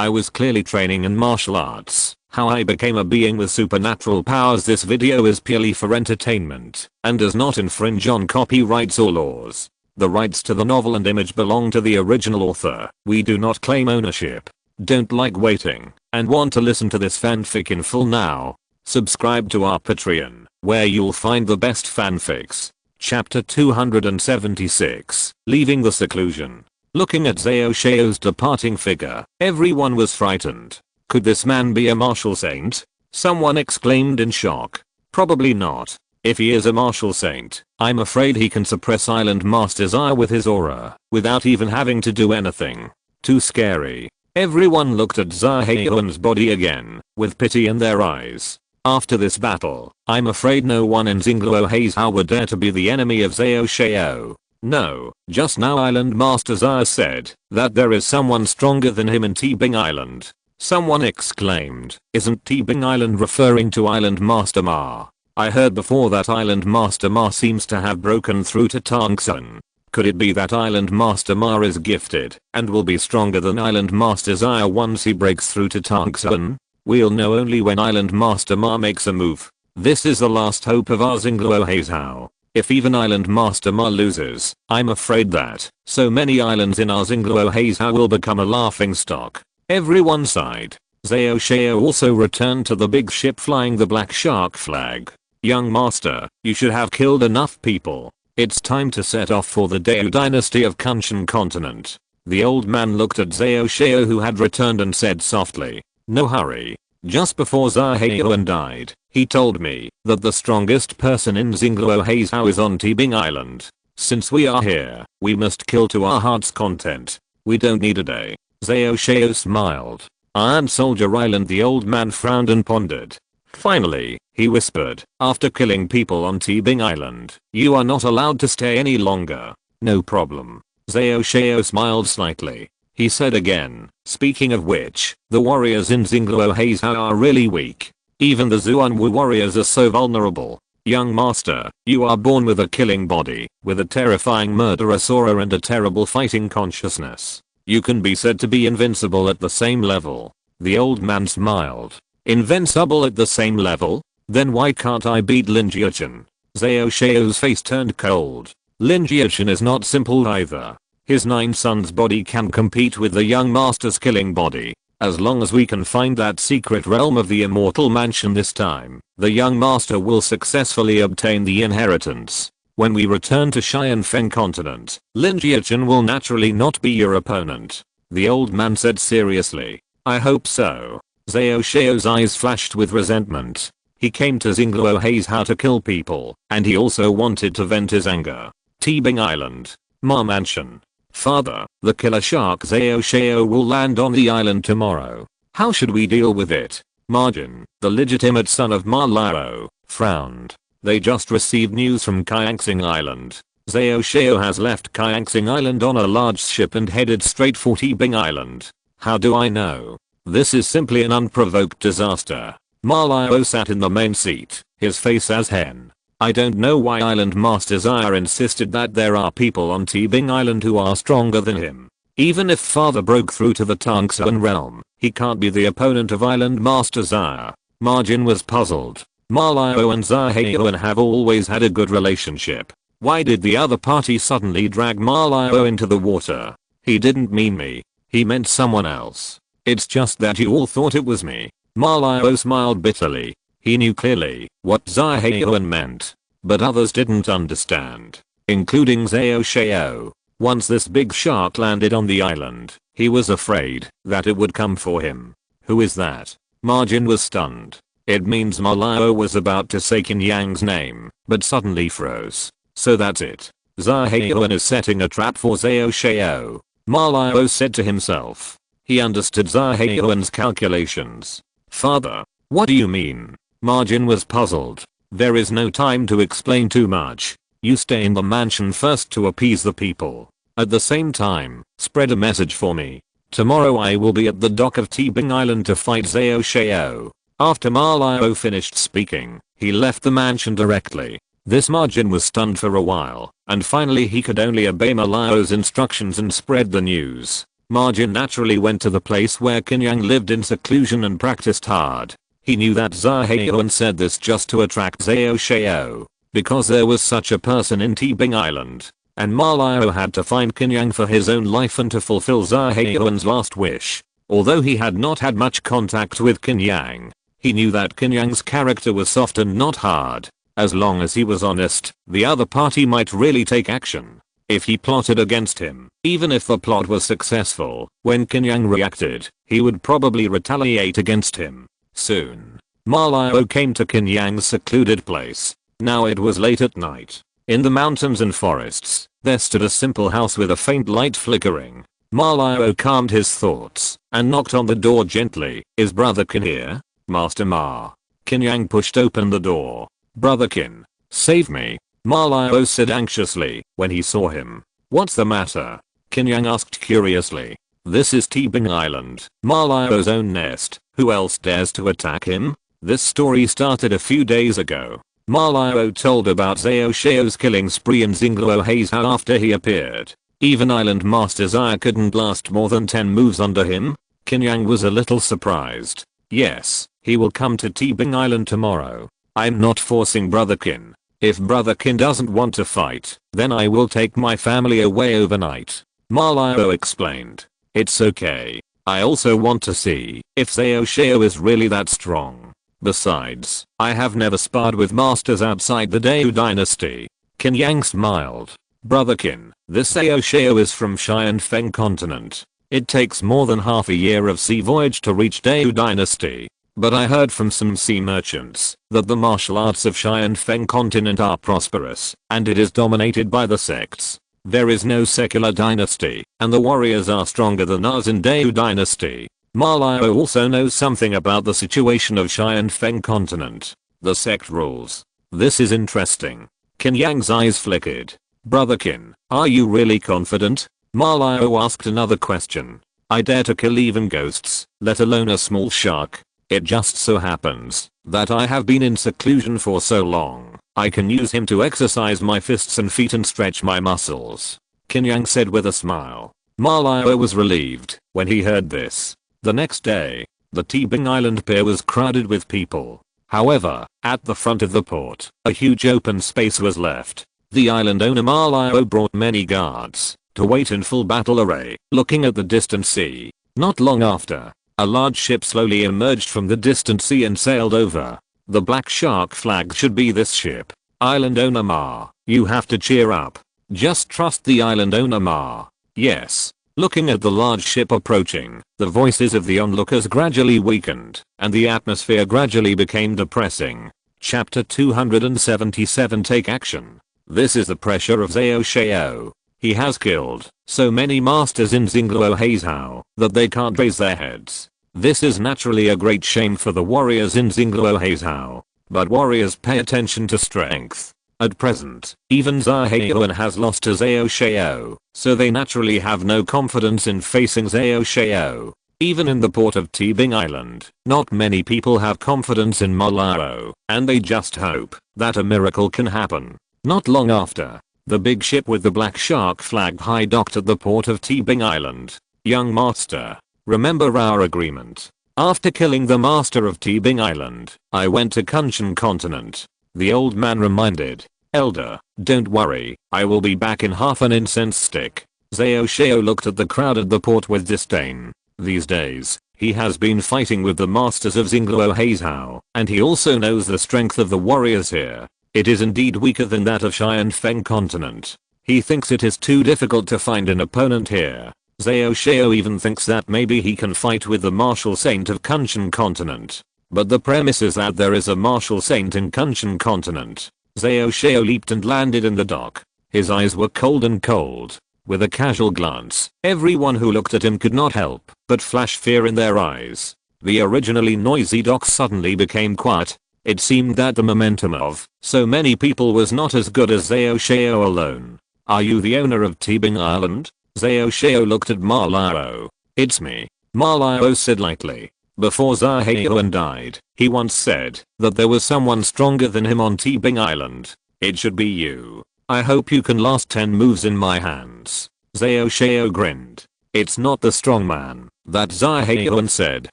I was clearly training in martial arts. How I became a being with supernatural powers. This video is purely for entertainment and does not infringe on copyrights or laws. The rights to the novel and image belong to the original author. We do not claim ownership. Don't like waiting and want to listen to this fanfic in full now? Subscribe to our Patreon, where you'll find the best fanfics. Chapter 276, Leaving the Seclusion. Looking at Zhao Xiao's departing figure, everyone was frightened. Could this man be a martial saint? Someone exclaimed in shock. Probably not. If he is a martial saint, I'm afraid he can suppress Island Master's ire with his aura, without even having to do anything. Too scary. Everyone looked at Zhao Xiao's body again, with pity in their eyes. After this battle, I'm afraid no one in Xingluo Heizhou would dare to be the enemy of Zhao Xiao. No, just now Island Master Zhao said that there is someone stronger than him in Tibing Island. Someone exclaimed, isn't Tibing Island referring to Island Master Ma? I heard before that Island Master Ma seems to have broken through to Tongsun. Could it be that Island Master Ma is gifted and will be stronger than Island Master Zhao once he breaks through to Tongsun? We'll know only when Island Master Ma makes a move. This is the last hope of our Xingluo Heizhou. If even Island Master Ma loses, I'm afraid that so many islands in our Xingluo Heizhou will become a laughing stock. Everyone sighed. Zhao Xiao also returned to the big ship flying the black shark flag. Young master, you should have killed enough people. It's time to set off for the Dao dynasty of Kunshan continent. The old man looked at Zhao Xiao, who had returned, and said softly, no hurry. Just before Zhao Xiao died, he told me that the strongest person in Xingluo Heizhou is on Tibing Island. Since we are here, we must kill to our heart's content. We don't need a day. Zhao Xiao smiled. Iron Soldier Island. The old man frowned and pondered. Finally, he whispered, after killing people on Tibing Island, you are not allowed to stay any longer. No problem. Zhao Xiao smiled slightly. He said again, speaking of which, the warriors in Xingluo Heizhou are really weak. Even the Xuanwu warriors are so vulnerable. Young master, you are born with a killing body, with a terrifying murderous aura and a terrible fighting consciousness. You can be said to be invincible at the same level. The old man smiled. Invincible at the same level? Then why can't I beat Lin Jiachen? Zhao Xiao's face turned cold. Lin Jiachen is not simple either. His 9 sons' body can compete with the young master's killing body. As long as we can find that secret realm of the immortal mansion this time, the young master will successfully obtain the inheritance. When we return to Xianfeng continent, Lin Jiachen will naturally not be your opponent. The old man said seriously. I hope so. Zhao Xiao's eyes flashed with resentment. He came to Xingluo Heizhou to kill people, and he also wanted to vent his anger. Tibing Island. Ma Mansion. Father, the killer shark Zhao Xiao will land on the island tomorrow. How should we deal with it? Margin, the legitimate son of Ma Lao, frowned. They just received news from Qianxing Island. Zhao Xiao has left Qianxing Island on a large ship and headed straight for Tibing Island. How do I know? This is simply an unprovoked disaster. Ma Lao sat in the main seat, his face as hen. I don't know why Island Master Zhao insisted that there are people on Tibing Island who are stronger than him. Even if father broke through to the Tongsun realm, he can't be the opponent of Island Master Zhao. Margin was puzzled. Ma Lao and Zhao Xiao have always had a good relationship. Why did the other party suddenly drag Ma Lao into the water? He didn't mean me. He meant someone else. It's just that you all thought it was me. Ma Lao smiled bitterly. He knew clearly what Zhao Xiao meant. But others didn't understand. Including Zhao Xiao. Once this big shark landed on the island, he was afraid that it would come for him. Who is that? Margin was stunned. It means Ma Lao was about to say Qin Yang's name, but suddenly froze. So that's it. Zhao Xiao is setting a trap for Zhao Xiao. Ma Lao said to himself. He understood Zhao Xiao's calculations. Father, what do you mean? Margin was puzzled. There is no time to explain too much. You stay in the mansion first to appease the people. At the same time, spread a message for me. Tomorrow I will be at the dock of Tibing Island to fight Zhao Xiao. After Ma Lao finished speaking, he left the mansion directly. This Margin was stunned for a while, and finally he could only obey Ma Lao's instructions and spread the news. Margin naturally went to the place where Qin Yang lived in seclusion and practiced hard. He knew that Zaheoan said this just to attract Zhao Xiao, because there was such a person in Tebing Island, and Ma Liao had to find Qin Yang for his own life and to fulfill Zaheoan's last wish. Although he had not had much contact with Qin Yang, he knew that Qin Yang's character was soft and not hard. As long as he was honest, the other party might really take action. If he plotted against him, even if the plot was successful, when Qin Yang reacted, he would probably retaliate against him. Soon, Ma Liao came to Qin Yang's secluded place. Now it was late at night. In the mountains and forests, there stood a simple house with a faint light flickering. Ma Liao calmed his thoughts and knocked on the door gently. "Is Brother Qin here, Master Ma?" Qin Yang pushed open the door. "Brother Qin, save me," Ma Liao said anxiously when he saw him. "What's the matter?" Qin Yang asked curiously. "This is Tebing Island, Ma Liao's own nest. Who else dares to attack him?" This story started a few days ago. Ma Liao told about Zhao Xiao's killing spree in Xingluo Heizhou after he appeared. Even Island Master Zaya couldn't last more than 10 moves under him. Qin Yang was a little surprised. "Yes, he will come to Tebing Island tomorrow. I'm not forcing Brother Qin. If Brother Qin doesn't want to fight, then I will take my family away overnight," Ma Liao explained. "It's okay. I also want to see if Zhao Xiao is really that strong. Besides, I have never sparred with masters outside the Dao dynasty." Qin Yang smiled. "Brother Qin, this Zhao Xiao is from Xianfeng continent. It takes more than half a year of sea voyage to reach Dao dynasty. But I heard from some sea merchants that the martial arts of Xianfeng continent are prosperous, and it is dominated by the sects. There is no secular dynasty, and the warriors are stronger than us in Dao dynasty. Ma Liao also knows something about the situation of Xianfeng continent. The sect rules. This is interesting." Qin Yang's eyes flickered. "Brother Qin, are you really confident?" Ma Liao asked another question. "I dare to kill even ghosts, let alone a small shark. It just so happens that I have been in seclusion for so long, I can use him to exercise my fists and feet and stretch my muscles," Qin Yang said with a smile. Ma Liao was relieved when he heard this. The next day, the Tebing Island pier was crowded with people. However, at the front of the port, a huge open space was left. The island owner Ma Liao brought many guards to wait in full battle array, looking at the distant sea. Not long after, a large ship slowly emerged from the distant sea and sailed over. The black shark flag should be this ship. Island owner Ma, you have to cheer up. Just trust the island owner Ma. Yes. Looking at the large ship approaching, the voices of the onlookers gradually weakened, and the atmosphere gradually became depressing. Chapter 277 Take Action. This is the pressure of Zhao Xiao. He has killed so many masters in Xingluo Heizhou that they can't raise their heads. This is naturally a great shame for the warriors in Xingluo Heizhou, but warriors pay attention to strength. At present, even Zaheoan has lost to Zhao Xiao, so they naturally have no confidence in facing Zhao Xiao. Even in the port of Tebing Island, not many people have confidence in Ma Liao, and they just hope that a miracle can happen. Not long after, the big ship with the black shark flag high docked at the port of Tebing Island. "Young master, remember our agreement. After killing the master of Tebing Island, I went to Kunshan continent," the old man reminded. "Elder, don't worry, I will be back in half an incense stick." Zhao Xiao looked at the crowd at the port with disdain. These days, he has been fighting with the masters of Xingluo Heizhou, and he also knows the strength of the warriors here. It is indeed weaker than that of Xianfeng continent. He thinks it is too difficult to find an opponent here. Zhao Xiao even thinks that maybe he can fight with the martial saint of Kunshan continent. But the premise is that there is a martial saint in Kunshan continent. Zhao Xiao leaped and landed in the dock. His eyes were cold and cold. With a casual glance, everyone who looked at him could not help but flash fear in their eyes. The originally noisy dock suddenly became quiet. It seemed that the momentum of so many people was not as good as Zhao Xiao alone. "Are you the owner of Tebing Island?" Zhao Xiao looked at Ma Liao. "It's me," Ma Liao said lightly. Before Zaheoan died, he once said that there was someone stronger than him on Tebing Island. "It should be you. I hope you can last 10 moves in my hands." Zhao Xiao grinned. It's not the strong man. That Zaihaon said.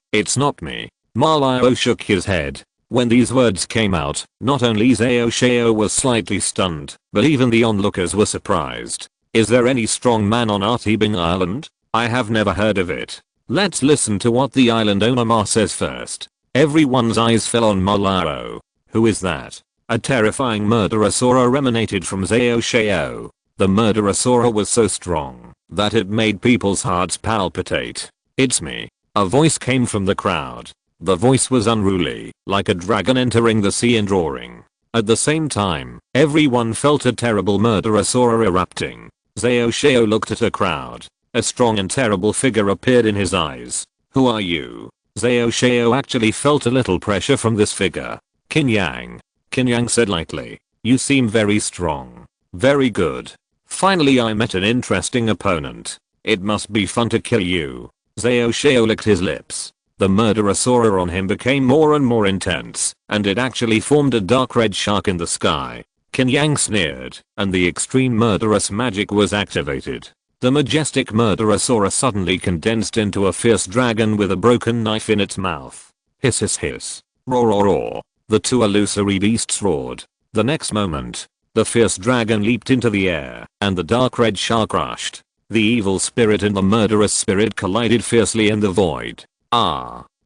It's not me. Ma Liao shook his head. When these words came out, not only Zhao Shao was slightly stunned, but even the onlookers were surprised. Is there any strong man on Artibing Island? I have never heard of it. Let's listen to what the island owner Ma says first. Everyone's eyes fell on Ma Liao. Who is that? A terrifying murderous aura emanated from Zhao Shao. The murderous aura was so strong that it made people's hearts palpitate. It's me. A voice came from the crowd. The voice was unruly, like a dragon entering the sea and roaring. At the same time, everyone felt a terrible murderous aura erupting. Zhao Shao looked at a crowd. A strong and terrible figure appeared in his eyes. Who are you? Zhao Shao actually felt a little pressure from this figure. Qin Yang. Qin Yang said lightly. You seem very strong. Very good. Finally I met an interesting opponent. It must be fun to kill you. Zhao Shao licked his lips. The murderous aura on him became more and more intense, and it actually formed a dark red shark in the sky. Qin Yang sneered, and the extreme murderous magic was activated. The majestic murderous aura suddenly condensed into a fierce dragon with a broken knife in its mouth. Hiss hiss hiss. Roar roar roar. The two illusory beasts roared. The next moment, the fierce dragon leaped into the air, and the dark red shark rushed. The evil spirit and the murderous spirit collided fiercely in the void.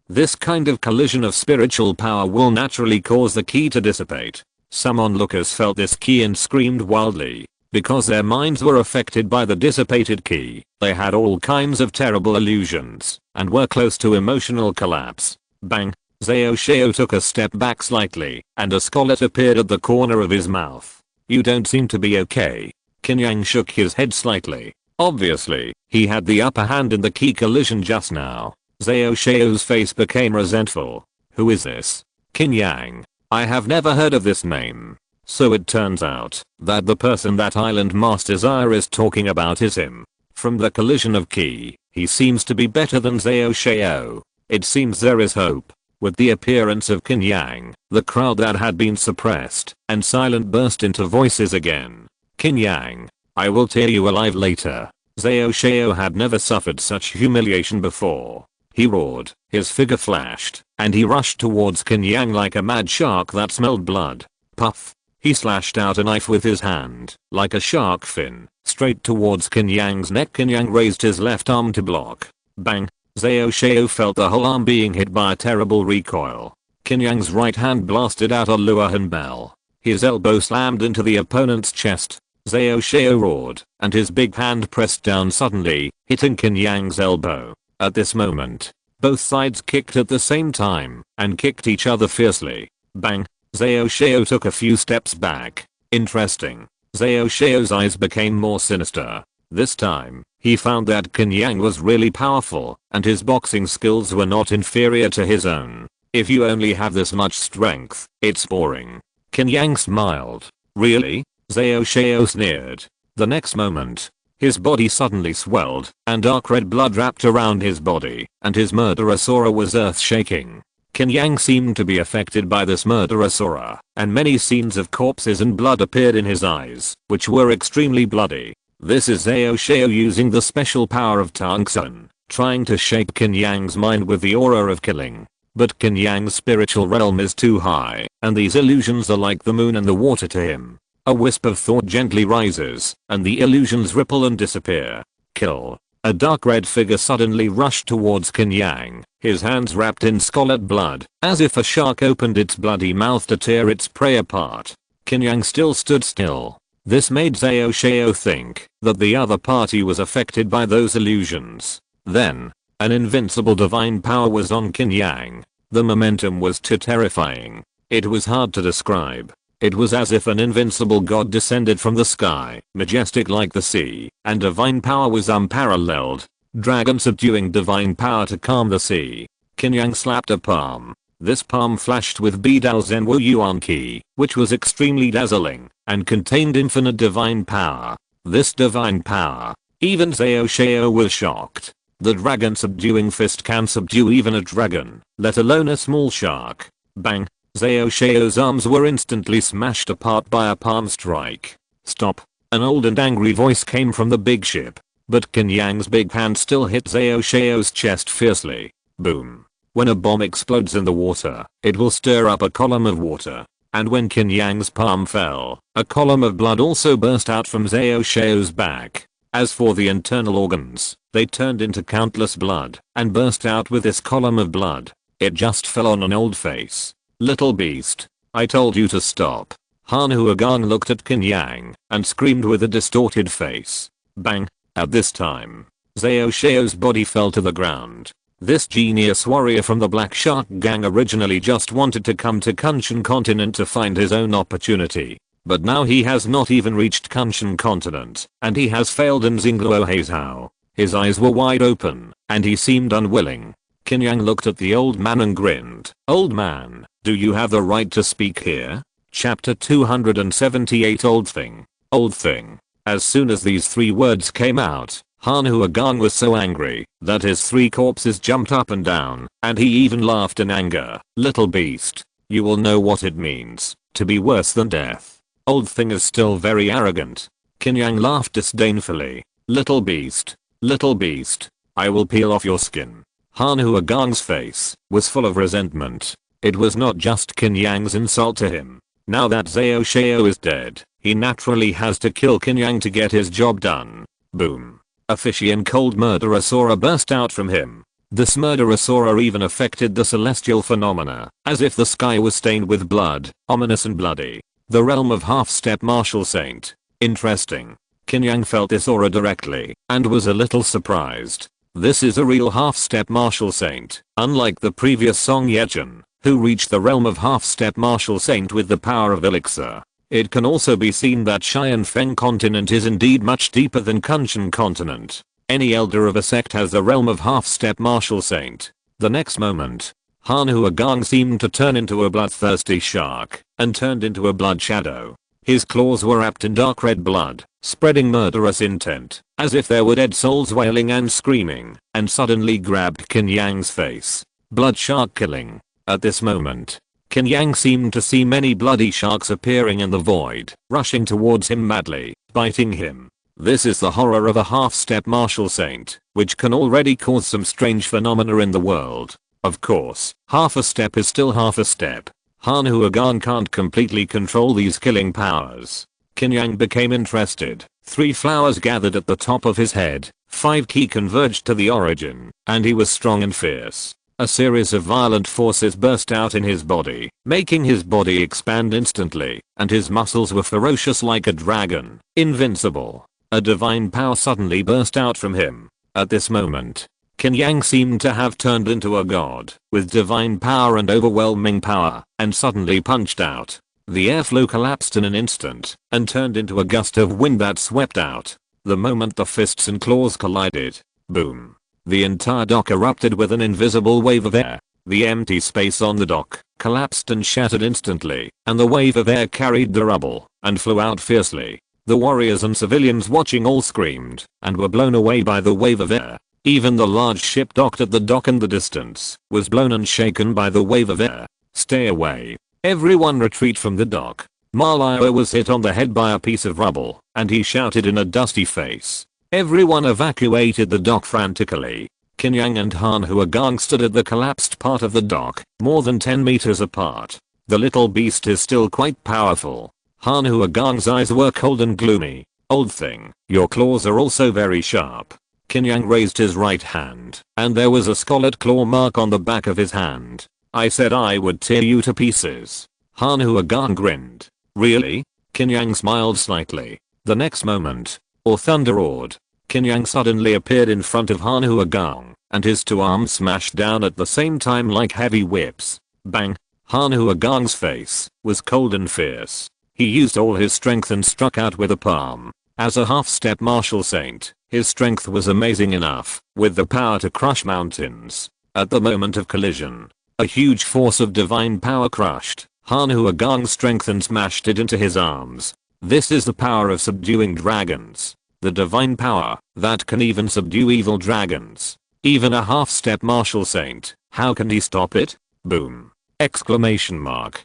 This kind of collision of spiritual power will naturally cause the ki to dissipate. Some onlookers felt this ki and screamed wildly. Because their minds were affected by the dissipated ki, they had all kinds of terrible illusions, and were close to emotional collapse. Bang! Zhao Shao took a step back slightly, and a scarlet appeared at the corner of his mouth. You don't seem to be okay. Qin Yang shook his head slightly. Obviously, he had the upper hand in the ki collision just now. Zhao Shao's face became resentful. Who is this? Qin Yang. I have never heard of this name. So it turns out that the person that Island Master Zaya is talking about is him. From the collision of ki, he seems to be better than Zhao Shao. It seems there is hope. With the appearance of Qin Yang, the crowd that had been suppressed and silent burst into voices again. Qin Yang, I will tear you alive later. Zhao Shao had never suffered such humiliation before. He roared, his figure flashed, and he rushed towards Qin Yang like a mad shark that smelled blood. Puff! He slashed out a knife with his hand, like a shark fin, straight towards Qin Yang's neck. Qin Yang raised his left arm to block. Bang! Zhao Shao felt the whole arm being hit by a terrible recoil. Qin Yang's right hand blasted out a Luohan bell. His elbow slammed into the opponent's chest. Zhao Shao roared, and his big hand pressed down suddenly, hitting Qin Yang's elbow. At this moment, both sides kicked at the same time, and kicked each other fiercely. Bang! Zhao Shao took a few steps back. Interesting. Zhao Shao's eyes became more sinister. This time, he found that Qin Yang was really powerful, and his boxing skills were not inferior to his own. If you only have this much strength, it's boring. Qin Yang smiled. Really? Zhao Shao sneered. The next moment, his body suddenly swelled, and dark red blood wrapped around his body, and his murderous aura was earth-shaking. Qin Yang seemed to be affected by this murderous aura, and many scenes of corpses and blood appeared in his eyes, which were extremely bloody. This is Zhao Shao using the special power of Tungsten, trying to shake Qin Yang's mind with the aura of killing. But Qin Yang's spiritual realm is too high, and these illusions are like the moon and the water to him. A wisp of thought gently rises, and the illusions ripple and disappear. Kill. A dark red figure suddenly rushed towards Qin Yang, his hands wrapped in scarlet blood, as if a shark opened its bloody mouth to tear its prey apart. Qin Yang still stood still. This made Zhao Shao think that the other party was affected by those illusions. Then, an invincible divine power was on Qin Yang. The momentum was too terrifying. It was hard to describe. It was as if an invincible god descended from the sky, majestic like the sea, and divine power was unparalleled. Dragon subduing divine power to calm the sea. Qin Yang slapped a palm. This palm flashed with Bidao Zenwu Yuan Qi, which was extremely dazzling, and contained infinite divine power. This divine power, even Zhao Shao was shocked. The dragon subduing fist can subdue even a dragon, let alone a small shark. Bang! Zhao Shao's arms were instantly smashed apart by a palm strike. Stop! An old and angry voice came from the big ship. but Qin Yang's big hand still hit Zhao Xiao's chest fiercely. Boom. When a bomb explodes in the water, it will stir up a column of water. And when Qin Yang's palm fell, a column of blood also burst out from Zhao Xiao's back. As for the internal organs, they turned into countless blood and burst out with this column of blood. It just fell on an old face. Little beast. I told you to stop. Han Huagang looked at Qin Yang and screamed with a distorted face. Bang. At this time, Zhao Xiao's body fell to the ground. This genius warrior from the Black Shark gang originally just wanted to come to Kunshan continent to find his own opportunity. But now he has not even reached Kunshan continent, and he has failed in Xingluo Heizhao. His eyes were wide open, and he seemed unwilling. Qin Yang looked at the old man and grinned. Old man, do you have the right to speak here? Chapter 278 Old Thing. Old Thing. As soon as these 3 words came out, Han Huagang was so angry that his 3 corpses jumped up and down, and he even laughed in anger. Little beast. You will know what it means to be worse than death. Old Thing is still very arrogant. Qin Yang laughed disdainfully. Little beast. Little beast. I will peel off your skin. Han Huagang's face was full of resentment. It was not just Qin Yang's insult to him. Now that Zhao Xiao is dead, he naturally has to kill Qin Yang to get his job done. Boom. A fishy and cold murderous aura burst out from him. This murderous aura even affected the celestial phenomena, as if the sky was stained with blood, ominous and bloody. The realm of half-step martial saint. Interesting. Qin Yang felt this aura directly, and was a little surprised. This is a real half-step martial saint, unlike the previous Song Yejun, who reached the realm of half-step martial saint with the power of elixir. It can also be seen that Xianfeng continent is indeed much deeper than Kunshan continent. Any elder of a sect has the realm of half-step martial saint. The next moment, Han Huagang seemed to turn into a bloodthirsty shark and turned into a blood shadow. His claws were wrapped in dark red blood, spreading murderous intent, as if there were dead souls wailing and screaming, and suddenly grabbed Qin Yang's face. Blood shark killing. At this moment, Qin Yang seemed to see many bloody sharks appearing in the void, rushing towards him madly, biting him. This is the horror of a half-step martial saint, which can already cause some strange phenomena in the world. Of course, half a step is still half a step. Han Huagang can't completely control these killing powers. Qin Yang became interested. 3 flowers gathered at the top of his head, 5 ki converged to the origin, and he was strong and fierce. A series of violent forces burst out in his body, making his body expand instantly, and his muscles were ferocious like a dragon, invincible. A divine power suddenly burst out from him. At this moment, Qin Yang seemed to have turned into a god, with divine power and overwhelming power, and suddenly punched out. The airflow collapsed in an instant, and turned into a gust of wind that swept out. The moment the fists and claws collided, boom. The entire dock erupted with an invisible wave of air. The empty space on the dock collapsed and shattered instantly, and the wave of air carried the rubble and flew out fiercely. The warriors and civilians watching all screamed and were blown away by the wave of air. Even the large ship docked at the dock in the distance was blown and shaken by the wave of air. Stay away. Everyone retreat from the dock. Marlio was hit on the head by a piece of rubble, and he shouted in a dusty face. Everyone evacuated the dock frantically. Qin Yang and Han Huagang stood at the collapsed part of the dock, more than 10 meters apart. The little beast is still quite powerful. Han Huagang's eyes were cold and gloomy. Old thing, your claws are also very sharp. Qin Yang raised his right hand, and there was a scarlet claw mark on the back of his hand. I said I would tear you to pieces. Han Huagang grinned. Really? Qin Yang smiled slightly. The next moment, or thunder roared. Qin Yang suddenly appeared in front of Han Huagang, and his 2 arms smashed down at the same time like heavy whips. Bang! Han Huagang's face was cold and fierce. He used all his strength and struck out with a palm. As a half-step martial saint, his strength was amazing enough, with the power to crush mountains. At the moment of collision, a huge force of divine power crushed Han Huagang's strength and smashed it into his arms. This is the power of subduing dragons. The divine power that can even subdue evil dragons. Even a half-step martial saint, how can he stop it? Boom! Exclamation mark.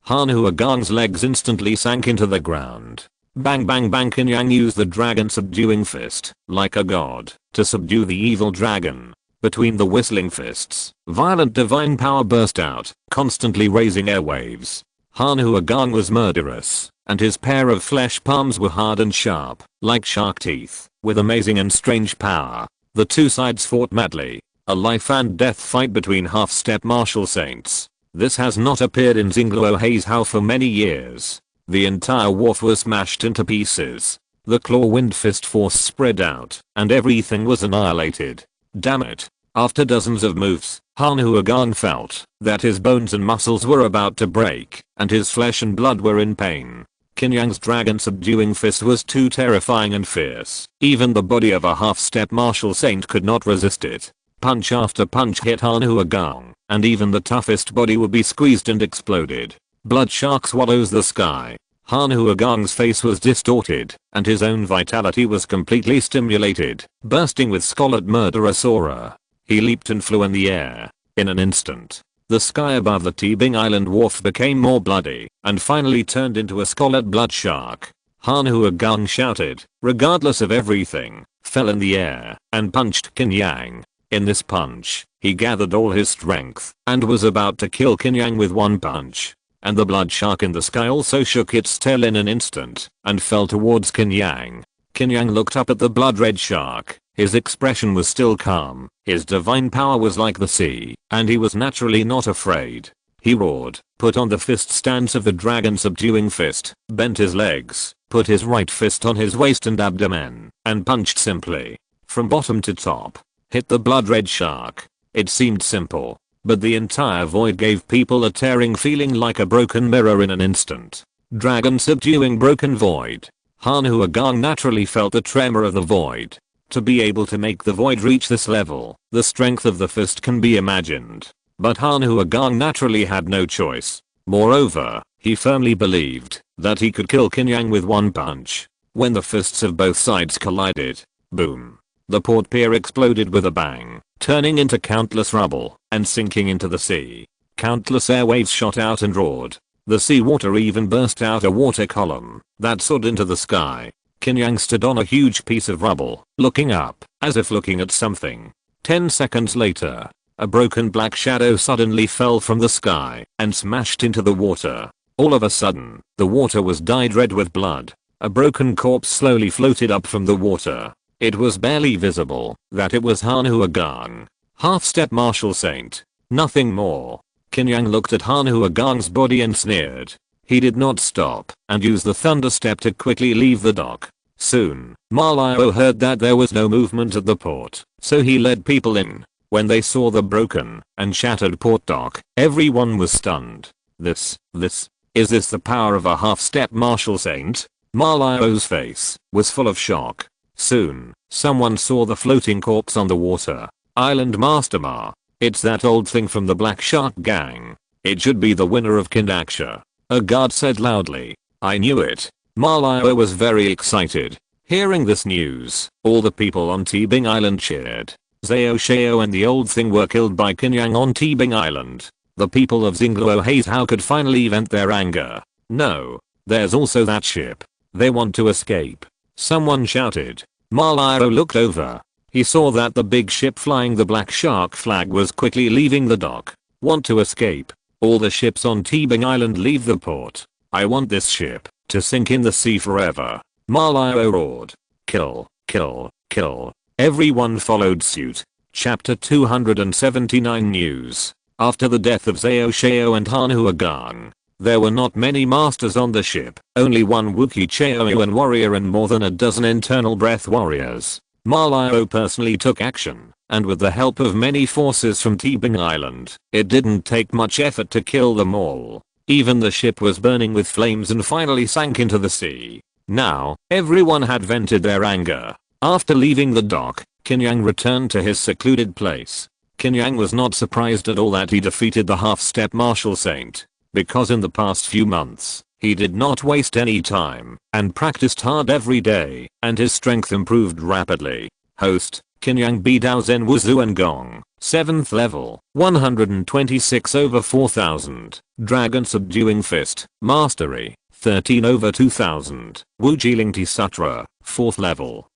Han Huagang's legs instantly sank into the ground. Bang bang bang. Qin Yang used the dragon subduing fist, like a god, to subdue the evil dragon. Between the whistling fists, violent divine power burst out, constantly raising airwaves. Han Huagang was murderous, and his pair of flesh palms were hard and sharp, like shark teeth, with amazing and strange power. The two sides fought madly, a life and death fight between half-step martial saints. This has not appeared in Xingluo Heizhou for many years. The entire wharf was smashed into pieces. The claw wind fist force spread out, and everything was annihilated. Damn it. After dozens of moves, Han Huagang felt that his bones and muscles were about to break, and his flesh and blood were in pain. Qin Yang's dragon subduing fist was too terrifying and fierce. Even the body of a half-step martial saint could not resist it. Punch after punch hit Han Huagang, and even the toughest body would be squeezed and exploded. Blood shark swallows the sky. Han Huagang's face was distorted, and his own vitality was completely stimulated, bursting with scarlet murderous aura. He leaped and flew in the air. In an instant, the sky above the Tebing Island wharf became more bloody, and finally turned into a scarlet blood shark. Han Huagang shouted, regardless of everything, fell in the air, and punched Qin Yang. In this punch, he gathered all his strength, and was about to kill Qin Yang with one punch. And the blood shark in the sky also shook its tail in an instant, and fell towards Qin Yang. Qin Yang looked up at the blood red shark. His expression was still calm, his divine power was like the sea, and he was naturally not afraid. He roared, put on the fist stance of the dragon subduing fist, bent his legs, put his right fist on his waist and abdomen, and punched simply. From bottom to top. Hit the blood red shark. It seemed simple, but the entire void gave people a tearing feeling like a broken mirror in an instant. Dragon subduing broken void. Han Huagang naturally felt the tremor of the void. To be able to make the void reach this level, the strength of the fist can be imagined. But Han Huagang naturally had no choice. Moreover, he firmly believed that he could kill Qin Yang with one punch. When the fists of both sides collided, boom. The port pier exploded with a bang, turning into countless rubble and sinking into the sea. Countless airwaves shot out and roared. The seawater even burst out a water column that soared into the sky. Qin Yang stood on a huge piece of rubble, looking up, as if looking at something. 10 seconds later, a broken black shadow suddenly fell from the sky and smashed into the water. All of a sudden, the water was dyed red with blood. A broken corpse slowly floated up from the water. It was barely visible that it was Han Huagang. Half-step martial saint. Nothing more. Qin Yang looked at Han Huagang's body and sneered. He did not stop and used the thunder step to quickly leave the dock. Soon, Ma Liao heard that there was no movement at the port, so he led people in. When they saw the broken and shattered port dock, everyone was stunned. Is this the power of a half-step martial saint? Ma Liao's face was full of shock. Soon, someone saw the floating corpse on the water. Island Master Ma. It's that old thing from the Black Shark gang. It should be the winner of Kindaksha. A guard said loudly. I knew it. Ma Liao was very excited. Hearing this news, all the people on Tebing Island cheered. Zhao Xiao and the old thing were killed by Qin Yang on Tebing Island. The people of Xingluo Heizhou could finally vent their anger. No, there's also that ship. They want to escape. Someone shouted. Ma Liao looked over. He saw that the big ship flying the Black Shark flag was quickly leaving the dock. Want to escape? All the ships on Tebing Island leave the port. I want this ship to sink in the sea forever. Ma Liao roared. Kill, kill, kill. Everyone followed suit. Chapter 279 News. After the death of Zhao Xiao and Han Huagang, there were not many masters on the ship, only one Wookiee Chaoyuan warrior and more than a dozen internal breath warriors. Ma Liao personally took action, and with the help of many forces from Tebing Island, it didn't take much effort to kill them all. Even the ship was burning with flames and finally sank into the sea. Now, everyone had vented their anger. After leaving the dock, Qin Yang returned to his secluded place. Qin Yang was not surprised at all that he defeated the half-step martial saint, because in the past few months, he did not waste any time and practiced hard every day, and his strength improved rapidly. Host, Qin Yang Bidao Zen Wuzu and Gong, 7th level, 126/4000, Dragon Subduing Fist, Mastery, 13 over 2000, Wu Jilingti Sutra, 4th level.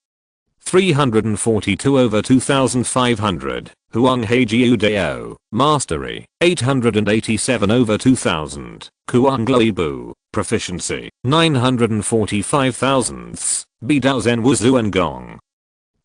342 over 2500, Huang Heiji Udao, Mastery, 887 over 2000, Kuang Loibu, Proficiency, 945 thousandths, Bidao Zen Wuzu and Gong.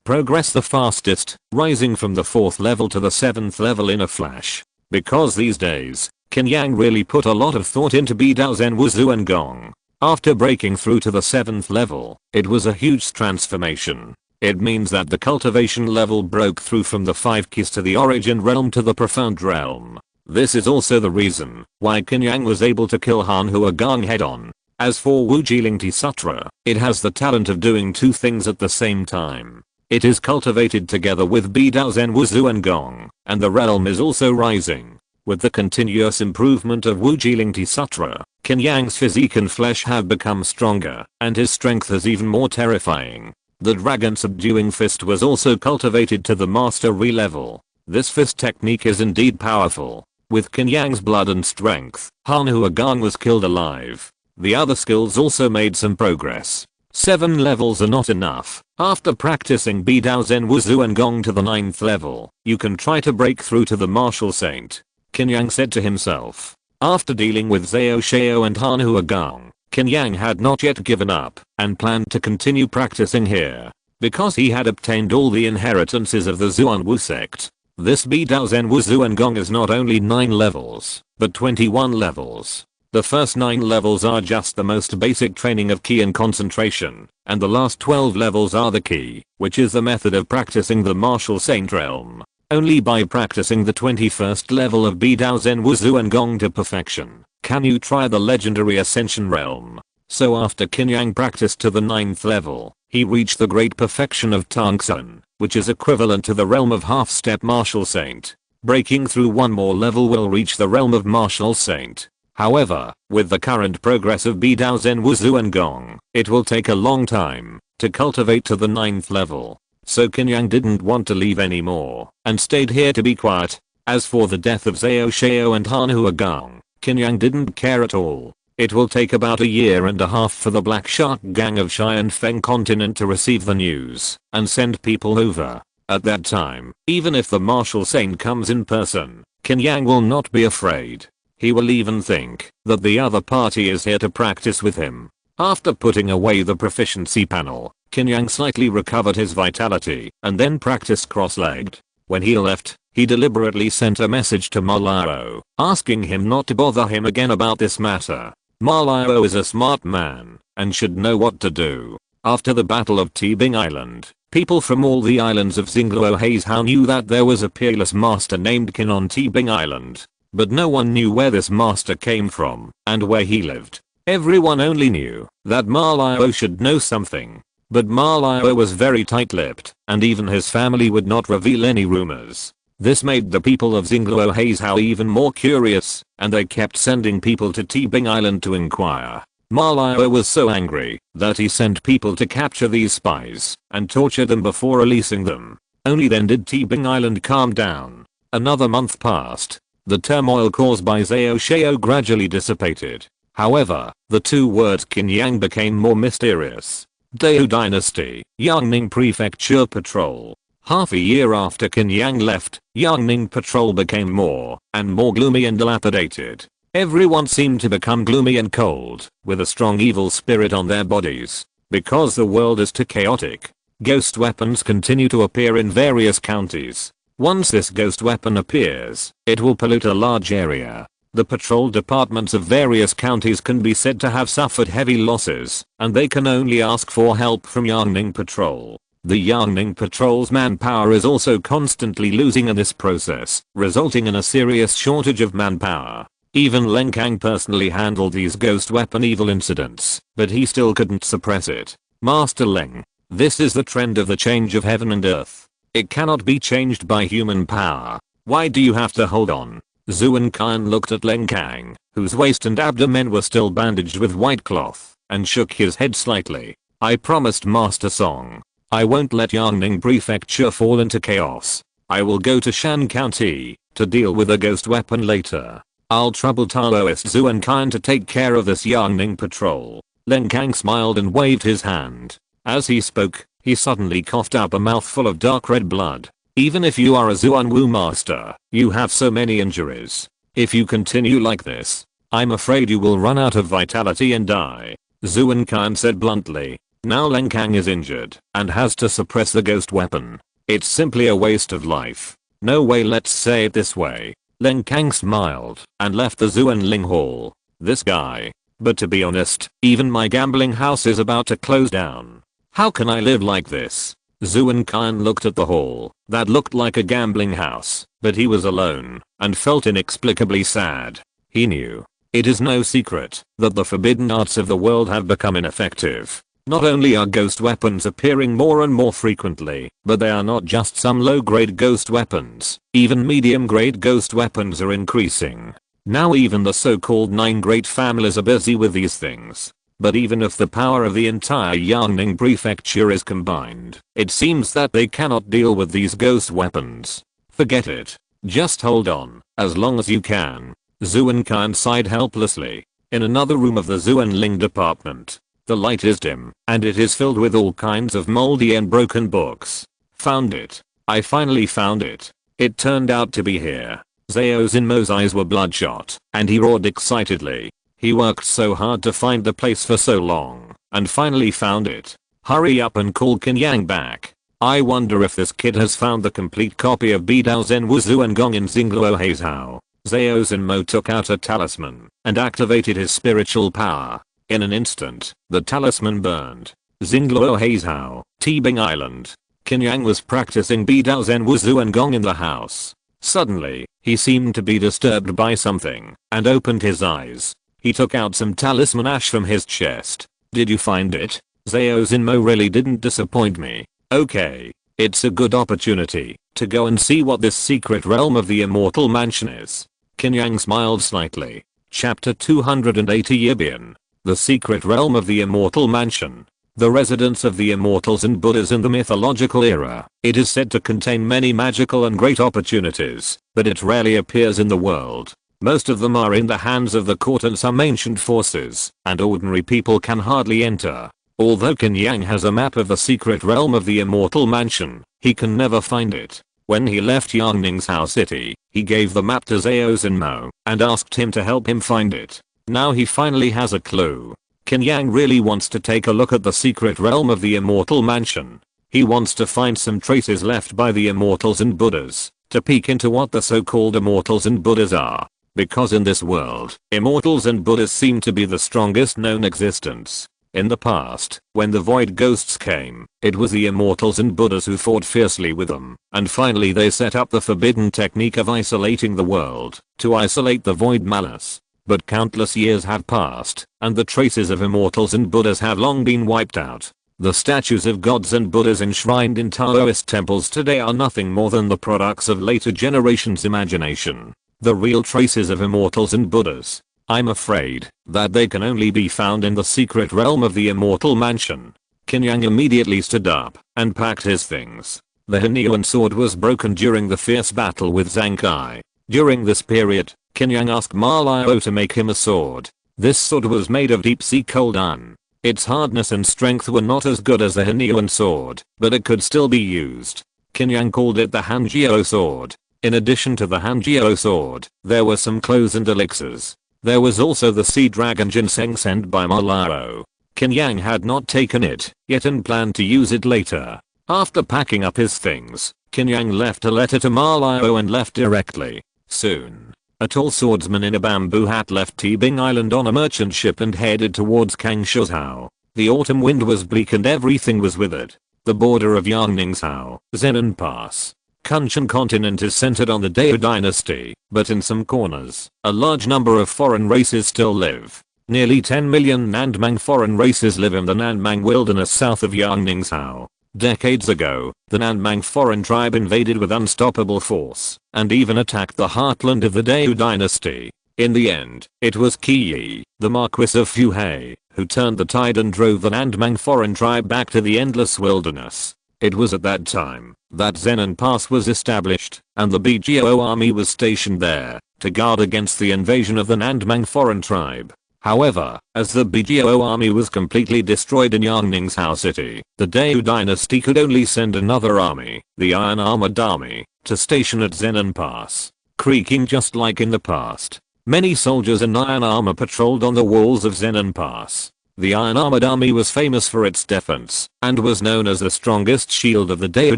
Progress the fastest, rising from the 4th level to the 7th level in a flash. Because these days, Qin Yang really put a lot of thought into Bidao Zen Wuzu and Gong. After breaking through to the 7th level, it was a huge transformation. It means that the cultivation level broke through from the 5 keys to the origin realm to the profound realm. This is also the reason why Qin Yang was able to kill Han Hua Gong head on. As for Wu Jilingti Sutra, it has the talent of doing 2 things at the same time. It is cultivated together with Bidao Zen Wuzu and Gong, and the realm is also rising. With the continuous improvement of Wu Jilingti Sutra, Qin Yang's physique and flesh have become stronger, and his strength is even more terrifying. The dragon subduing fist was also cultivated to the mastery level. This fist technique is indeed powerful. With Qin Yang's blood and strength, Han Hua Gong was killed alive. The other skills also made some progress. 7 levels are not enough. After practicing Bidao Zen Wuzu and Gong to the 9th level, you can try to break through to the martial saint, Qin Yang said to himself. After dealing with Zhao Xiao and Han Hua Gong, Qin Yang had not yet given up and planned to continue practicing here. Because he had obtained all the inheritances of the Zuan sect. This Bidao Zen Wuzu and Gong is not only 9 levels, but 21 levels. The first 9 levels are just the most basic training of ki and concentration, and the last 12 levels are the key, which is the method of practicing the martial saint realm. Only by practicing the 21st level of Bidao Zen Wuzu and Gong to perfection, can you try the legendary ascension realm. So after Qin Yang practiced to the 9th level, he reached the great perfection of Tongsun, which is equivalent to the realm of half-step martial saint. Breaking through one more level will reach the realm of martial saint. However, with the current progress of Bidao Zen Wuzu and Gong, it will take a long time to cultivate to the 9th level. So Qin Yang didn't want to leave anymore and stayed here to be quiet. As for the death of Zhao Xiao and Han Hua Gong, Qin Yang didn't care at all. It will take about 1.5 years for the Black Shark Gang of Shai and Feng continent to receive the news and send people over. At that time, even if the martial saint comes in person, Qin Yang will not be afraid. He will even think that the other party is here to practice with him. After putting away the proficiency panel, Qin Yang slightly recovered his vitality and then practiced cross-legged. When he left, he deliberately sent a message to Ma Lao, asking him not to bother him again about this matter. Ma Lao is a smart man and should know what to do. After the Battle of Tibing Island, people from all the islands of Xingluo Heizhou knew that there was a peerless master named Qin on Tibing Island. But no one knew where this master came from and where he lived. Everyone only knew that Ma Lao should know something. But Ma Lao was very tight-lipped, and even his family would not reveal any rumors. This made the people of Xingluo Heizhou even more curious, and they kept sending people to Tibing Island to inquire. Ma Lao was so angry that he sent people to capture these spies and torture them before releasing them. Only then did Tibing Island calm down. Another month passed. The turmoil caused by Zhao Xiao gradually dissipated. However, the 2 words Qin Yang became more mysterious. Dao Dynasty, Yangning Prefecture Patrol. Half a year after Qin Yang left, Yangning Patrol became more and more gloomy and dilapidated. Everyone seemed to become gloomy and cold, with a strong evil spirit on their bodies. Because the world is too chaotic, ghost weapons continue to appear in various counties. Once this ghost weapon appears, it will pollute a large area. The patrol departments of various counties can be said to have suffered heavy losses, and they can only ask for help from Yangning Patrol. The Yangning Patrol's manpower is also constantly losing in this process, resulting in a serious shortage of manpower. Even Leng Kang personally handled these ghost weapon evil incidents, but he still couldn't suppress it. Master Leng, this is the trend of the change of heaven and earth. It cannot be changed by human power. Why do you have to hold on? Zuan Khan looked at Leng Kang, whose waist and abdomen were still bandaged with white cloth, and shook his head slightly. I promised Master Song. I won't let Yangning Prefecture fall into chaos. I will go to Shan County to deal with a ghost weapon later. I'll trouble Taoist Zhu and Qin to take care of this Yangning patrol. Len Kang smiled and waved his hand. As he spoke, he suddenly coughed up a mouthful of dark red blood. Even if you are a Zuan Wu master, you have so many injuries. If you continue like this, I'm afraid you will run out of vitality and die. Zhu and Qin said bluntly. Now Len Kang is injured and has to suppress the ghost weapon. It's simply a waste of life. No way, let's say it this way. Len Kang smiled and left the Zuan Ling Hall. This guy. But to be honest, even my gambling house is about to close down. How can I live like this? Zhu and Qin looked at the hall that looked like a gambling house, but he was alone and felt inexplicably sad. He knew. It is no secret that the forbidden arts of the world have become ineffective. Not only are ghost weapons appearing more and more frequently, but they are not just some low-grade ghost weapons. Even medium-grade ghost weapons are increasing. Now even the so-called 9 great families are busy with these things. But even if the power of the entire Yangning prefecture is combined, it seems that they cannot deal with these ghost weapons. Forget it. Just hold on, as long as you can. Zhu and Qin sighed helplessly. In another room of the Zuan Ling department, the light is dim, and it is filled with all kinds of moldy and broken books. Found it. I finally found it. It turned out to be here. Zhao Zinmo's eyes were bloodshot, and he roared excitedly. He worked so hard to find the place for so long, and finally found it. Hurry up and call Qin Yang back. I wonder if this kid has found the complete copy of Bidao Zen Wuzu and Gong in Xingluo Heizhao. Zhao Zinmo took out a talisman and activated his spiritual power. In an instant, the talisman burned. Xingluo Heizhao, Tibing Island. Qin Yang was practicing Bidao Zen Wuzu and Gong in the house. Suddenly, he seemed to be disturbed by something and opened his eyes. He took out some talisman ash from his chest. Did you find it? Zhao Zinmo really didn't disappoint me. Okay, it's a good opportunity to go and see what this secret realm of the immortal mansion is. Qin Yang smiled slightly. Chapter 280 Yibian. The secret realm of the immortal mansion. The residence of the immortals and Buddhas in the mythological era. It is said to contain many magical and great opportunities, but it rarely appears in the world. Most of them are in the hands of the court and some ancient forces, and ordinary people can hardly enter. Although Qin Yang has a map of the secret realm of the immortal mansion, he can never find it. When he left Yangning's house city, he gave the map to Zhao Zinmo and asked him to help him find it. Now he finally has a clue. Qin Yang really wants to take a look at the secret realm of the immortal mansion. He wants to find some traces left by the immortals and Buddhas, to peek into what the so-called immortals and Buddhas are. Because in this world, immortals and Buddhas seem to be the strongest known existence. In the past, when the void ghosts came, it was the immortals and Buddhas who fought fiercely with them, and finally they set up the forbidden technique of isolating the world, to isolate the void malice. But countless years have passed, and the traces of immortals and Buddhas have long been wiped out. The statues of gods and Buddhas enshrined in Taoist temples today are nothing more than the products of later generations' imagination. The real traces of immortals and Buddhas, I'm afraid, that they can only be found in the secret realm of the immortal mansion. Qin Yang immediately stood up and packed his things. The Henyuan sword was broken during the fierce battle with Zhang Kai. During this period, Qin Yang asked Ma Liao to make him a sword. This sword was made of deep sea cold iron. Its hardness and strength were not as good as the Henyuan sword, but it could still be used. Qin Yang called it the Hanjiao sword. In addition to the Hanjiao sword, there were some clothes and elixirs. There was also the sea dragon ginseng sent by Ma Liao. Qin Yang had not taken it yet and planned to use it later. After packing up his things, Qin Yang left a letter to Ma Liao and left directly. Soon, a tall swordsman in a bamboo hat left Tibing Island on a merchant ship and headed towards Kangshuzhao. The autumn wind was bleak and everything was withered. The border of Yangning's Hao, Zenan Pass, Kunshan continent is centered on the Dao dynasty, but in some corners, a large number of foreign races still live. Nearly 10 million Nandmang foreign races live in the Nandmang wilderness south of Yangning's Hao. Decades ago, the Nandmang foreign tribe invaded with unstoppable force, and even attacked the heartland of the Dao dynasty. In the end, it was Qi Yi, the Marquis of Fuhei, who turned the tide and drove the Nandmang foreign tribe back to the endless wilderness. It was at that time that Zenan Pass was established, and the BGO army was stationed there. to guard against the invasion of the Nandmang foreign tribe. However, as the BGO army was completely destroyed in Yangningzhou city, the Deu dynasty could only send another army, the Iron Armored Army, to station at Zenan Pass. Creaking just like in the past, many soldiers in iron armor patrolled on the walls of Zenan Pass. The Iron Armored Army was famous for its defense, and was known as the strongest shield of the Deu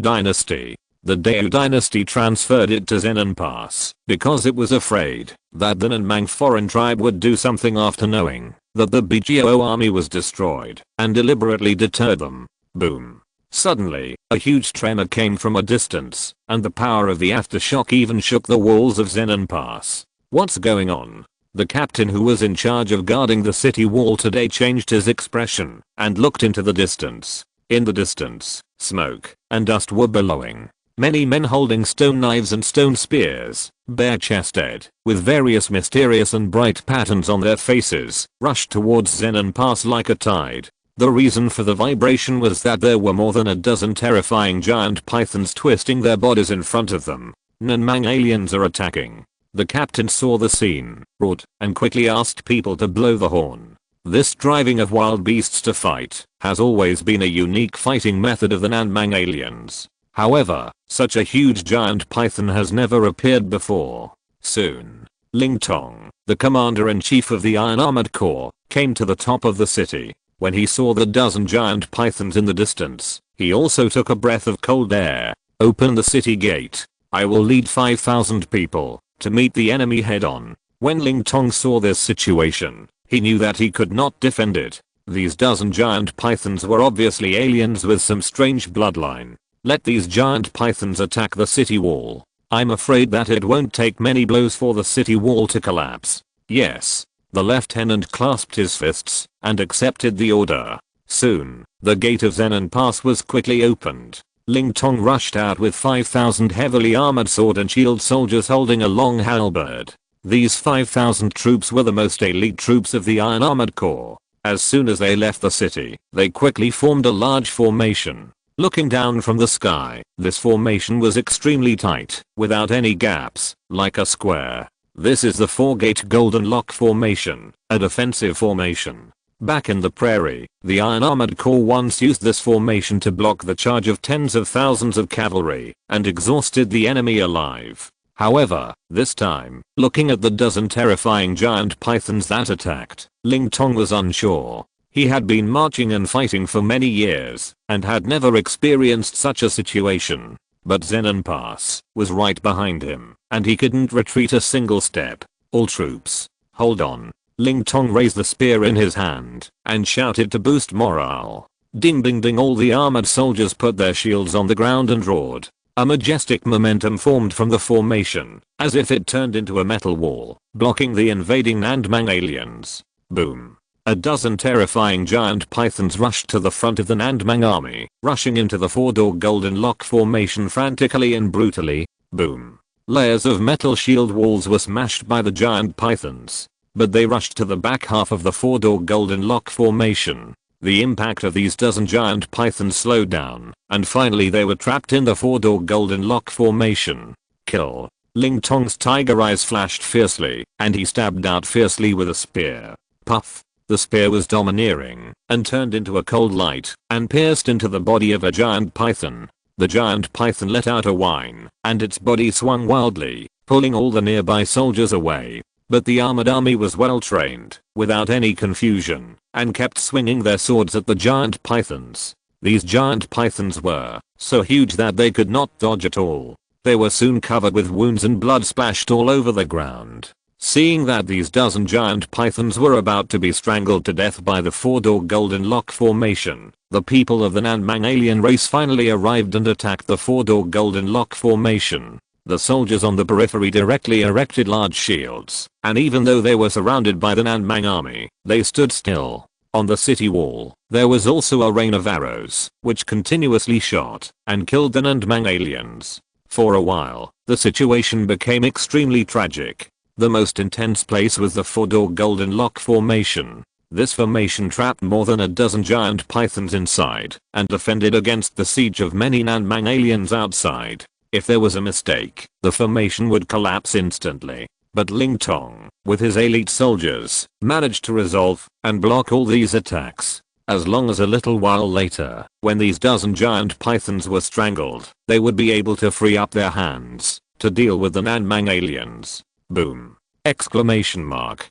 dynasty. The Deu dynasty transferred it to Zenan Pass because it was afraid that the Nandmang foreign tribe would do something after knowing that the BGO army was destroyed, and deliberately deterred them. Boom. Suddenly, a huge tremor came from a distance, and the power of the aftershock even shook the walls of Zenan Pass. What's going on? The captain who was in charge of guarding the city wall today changed his expression and looked into the distance. In the distance, smoke and dust were billowing. Many men holding stone knives and stone spears, bare-chested, with various mysterious and bright patterns on their faces, rushed towards Zenan Pass like a tide. The reason for the vibration was that there were more than a dozen terrifying giant pythons twisting their bodies in front of them. Nandmang aliens are attacking. The captain saw the scene, roared, and quickly asked people to blow the horn. This driving of wild beasts to fight has always been a unique fighting method of the Nandmang aliens. However, such a huge giant python has never appeared before. Soon, Ling Tong, the commander-in-chief of the Iron Armored Corps, came to the top of the city. When he saw the dozen giant pythons in the distance, he also took a breath of cold air. Open the city gate. I will lead 5,000 people to meet the enemy head-on. When Ling Tong saw this situation, he knew that he could not defend it. These dozen giant pythons were obviously aliens with some strange bloodline. Let these giant pythons attack the city wall. I'm afraid that it won't take many blows for the city wall to collapse. Yes. The lieutenant clasped his fists and accepted the order. Soon, the gate of Zenan Pass was quickly opened. Ling Tong rushed out with 5,000 heavily armored sword and shield soldiers holding a long halberd. These 5,000 troops were the most elite troops of the Iron Armored Corps. As soon as they left the city, they quickly formed a large formation. Looking down from the sky, this formation was extremely tight, without any gaps, like a square. This is the 4-gate Golden Lock formation, a defensive formation. Back in the prairie, the Iron Armored Corps once used this formation to block the charge of tens of thousands of cavalry, and exhausted the enemy alive. However, this time, looking at the dozen terrifying giant pythons that attacked, Ling Tong was unsure. He had been marching and fighting for many years, and had never experienced such a situation. But Zenan Pass was right behind him, and he couldn't retreat a single step. All troops, hold on. Ling Tong raised the spear in his hand, and shouted to boost morale. Ding ding ding, all the armored soldiers put their shields on the ground and roared. A majestic momentum formed from the formation, as if it turned into a metal wall, blocking the invading Nandmang aliens. Boom. A dozen terrifying giant pythons rushed to the front of the Nandmang army, rushing into the 4-door Golden Lock formation frantically and brutally. Boom. Layers of metal shield walls were smashed by the giant pythons, but they rushed to the back half of the 4-door Golden Lock formation. The impact of these dozen giant pythons slowed down, and finally they were trapped in the 4-door Golden Lock formation. Kill. Ling Tong's tiger eyes flashed fiercely, and he stabbed out fiercely with a spear. Puff. The spear was domineering, and turned into a cold light, and pierced into the body of a giant python. The giant python let out a whine, and its body swung wildly, pulling all the nearby soldiers away. But the armored army was well trained, without any confusion, and kept swinging their swords at the giant pythons. These giant pythons were so huge that they could not dodge at all. They were soon covered with wounds and blood splashed all over the ground. Seeing that these dozen giant pythons were about to be strangled to death by the 4-door Golden Lock formation, the people of the Nandmang alien race finally arrived and attacked the 4-door Golden Lock formation. The soldiers on the periphery directly erected large shields, and even though they were surrounded by the Nandmang army, they stood still. On the city wall, there was also a rain of arrows, which continuously shot and killed the Nandmang aliens. For a while, the situation became extremely tragic. The most intense place was the 4-door Golden Lock formation. This formation trapped more than a dozen giant pythons inside, and defended against the siege of many Nandmang aliens outside. If there was a mistake, the formation would collapse instantly. But Ling Tong, with his elite soldiers, managed to resolve and block all these attacks. As long as a little while later, when these dozen giant pythons were strangled, they would be able to free up their hands to deal with the Nanmang aliens. Boom! Exclamation mark.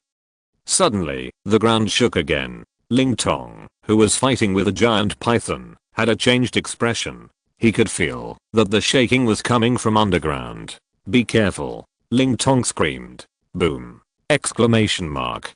Suddenly, the ground shook again. Ling Tong, who was fighting with a giant python, had a changed expression. He could feel that the shaking was coming from underground. Be careful! Ling Tong screamed. Boom! Exclamation mark.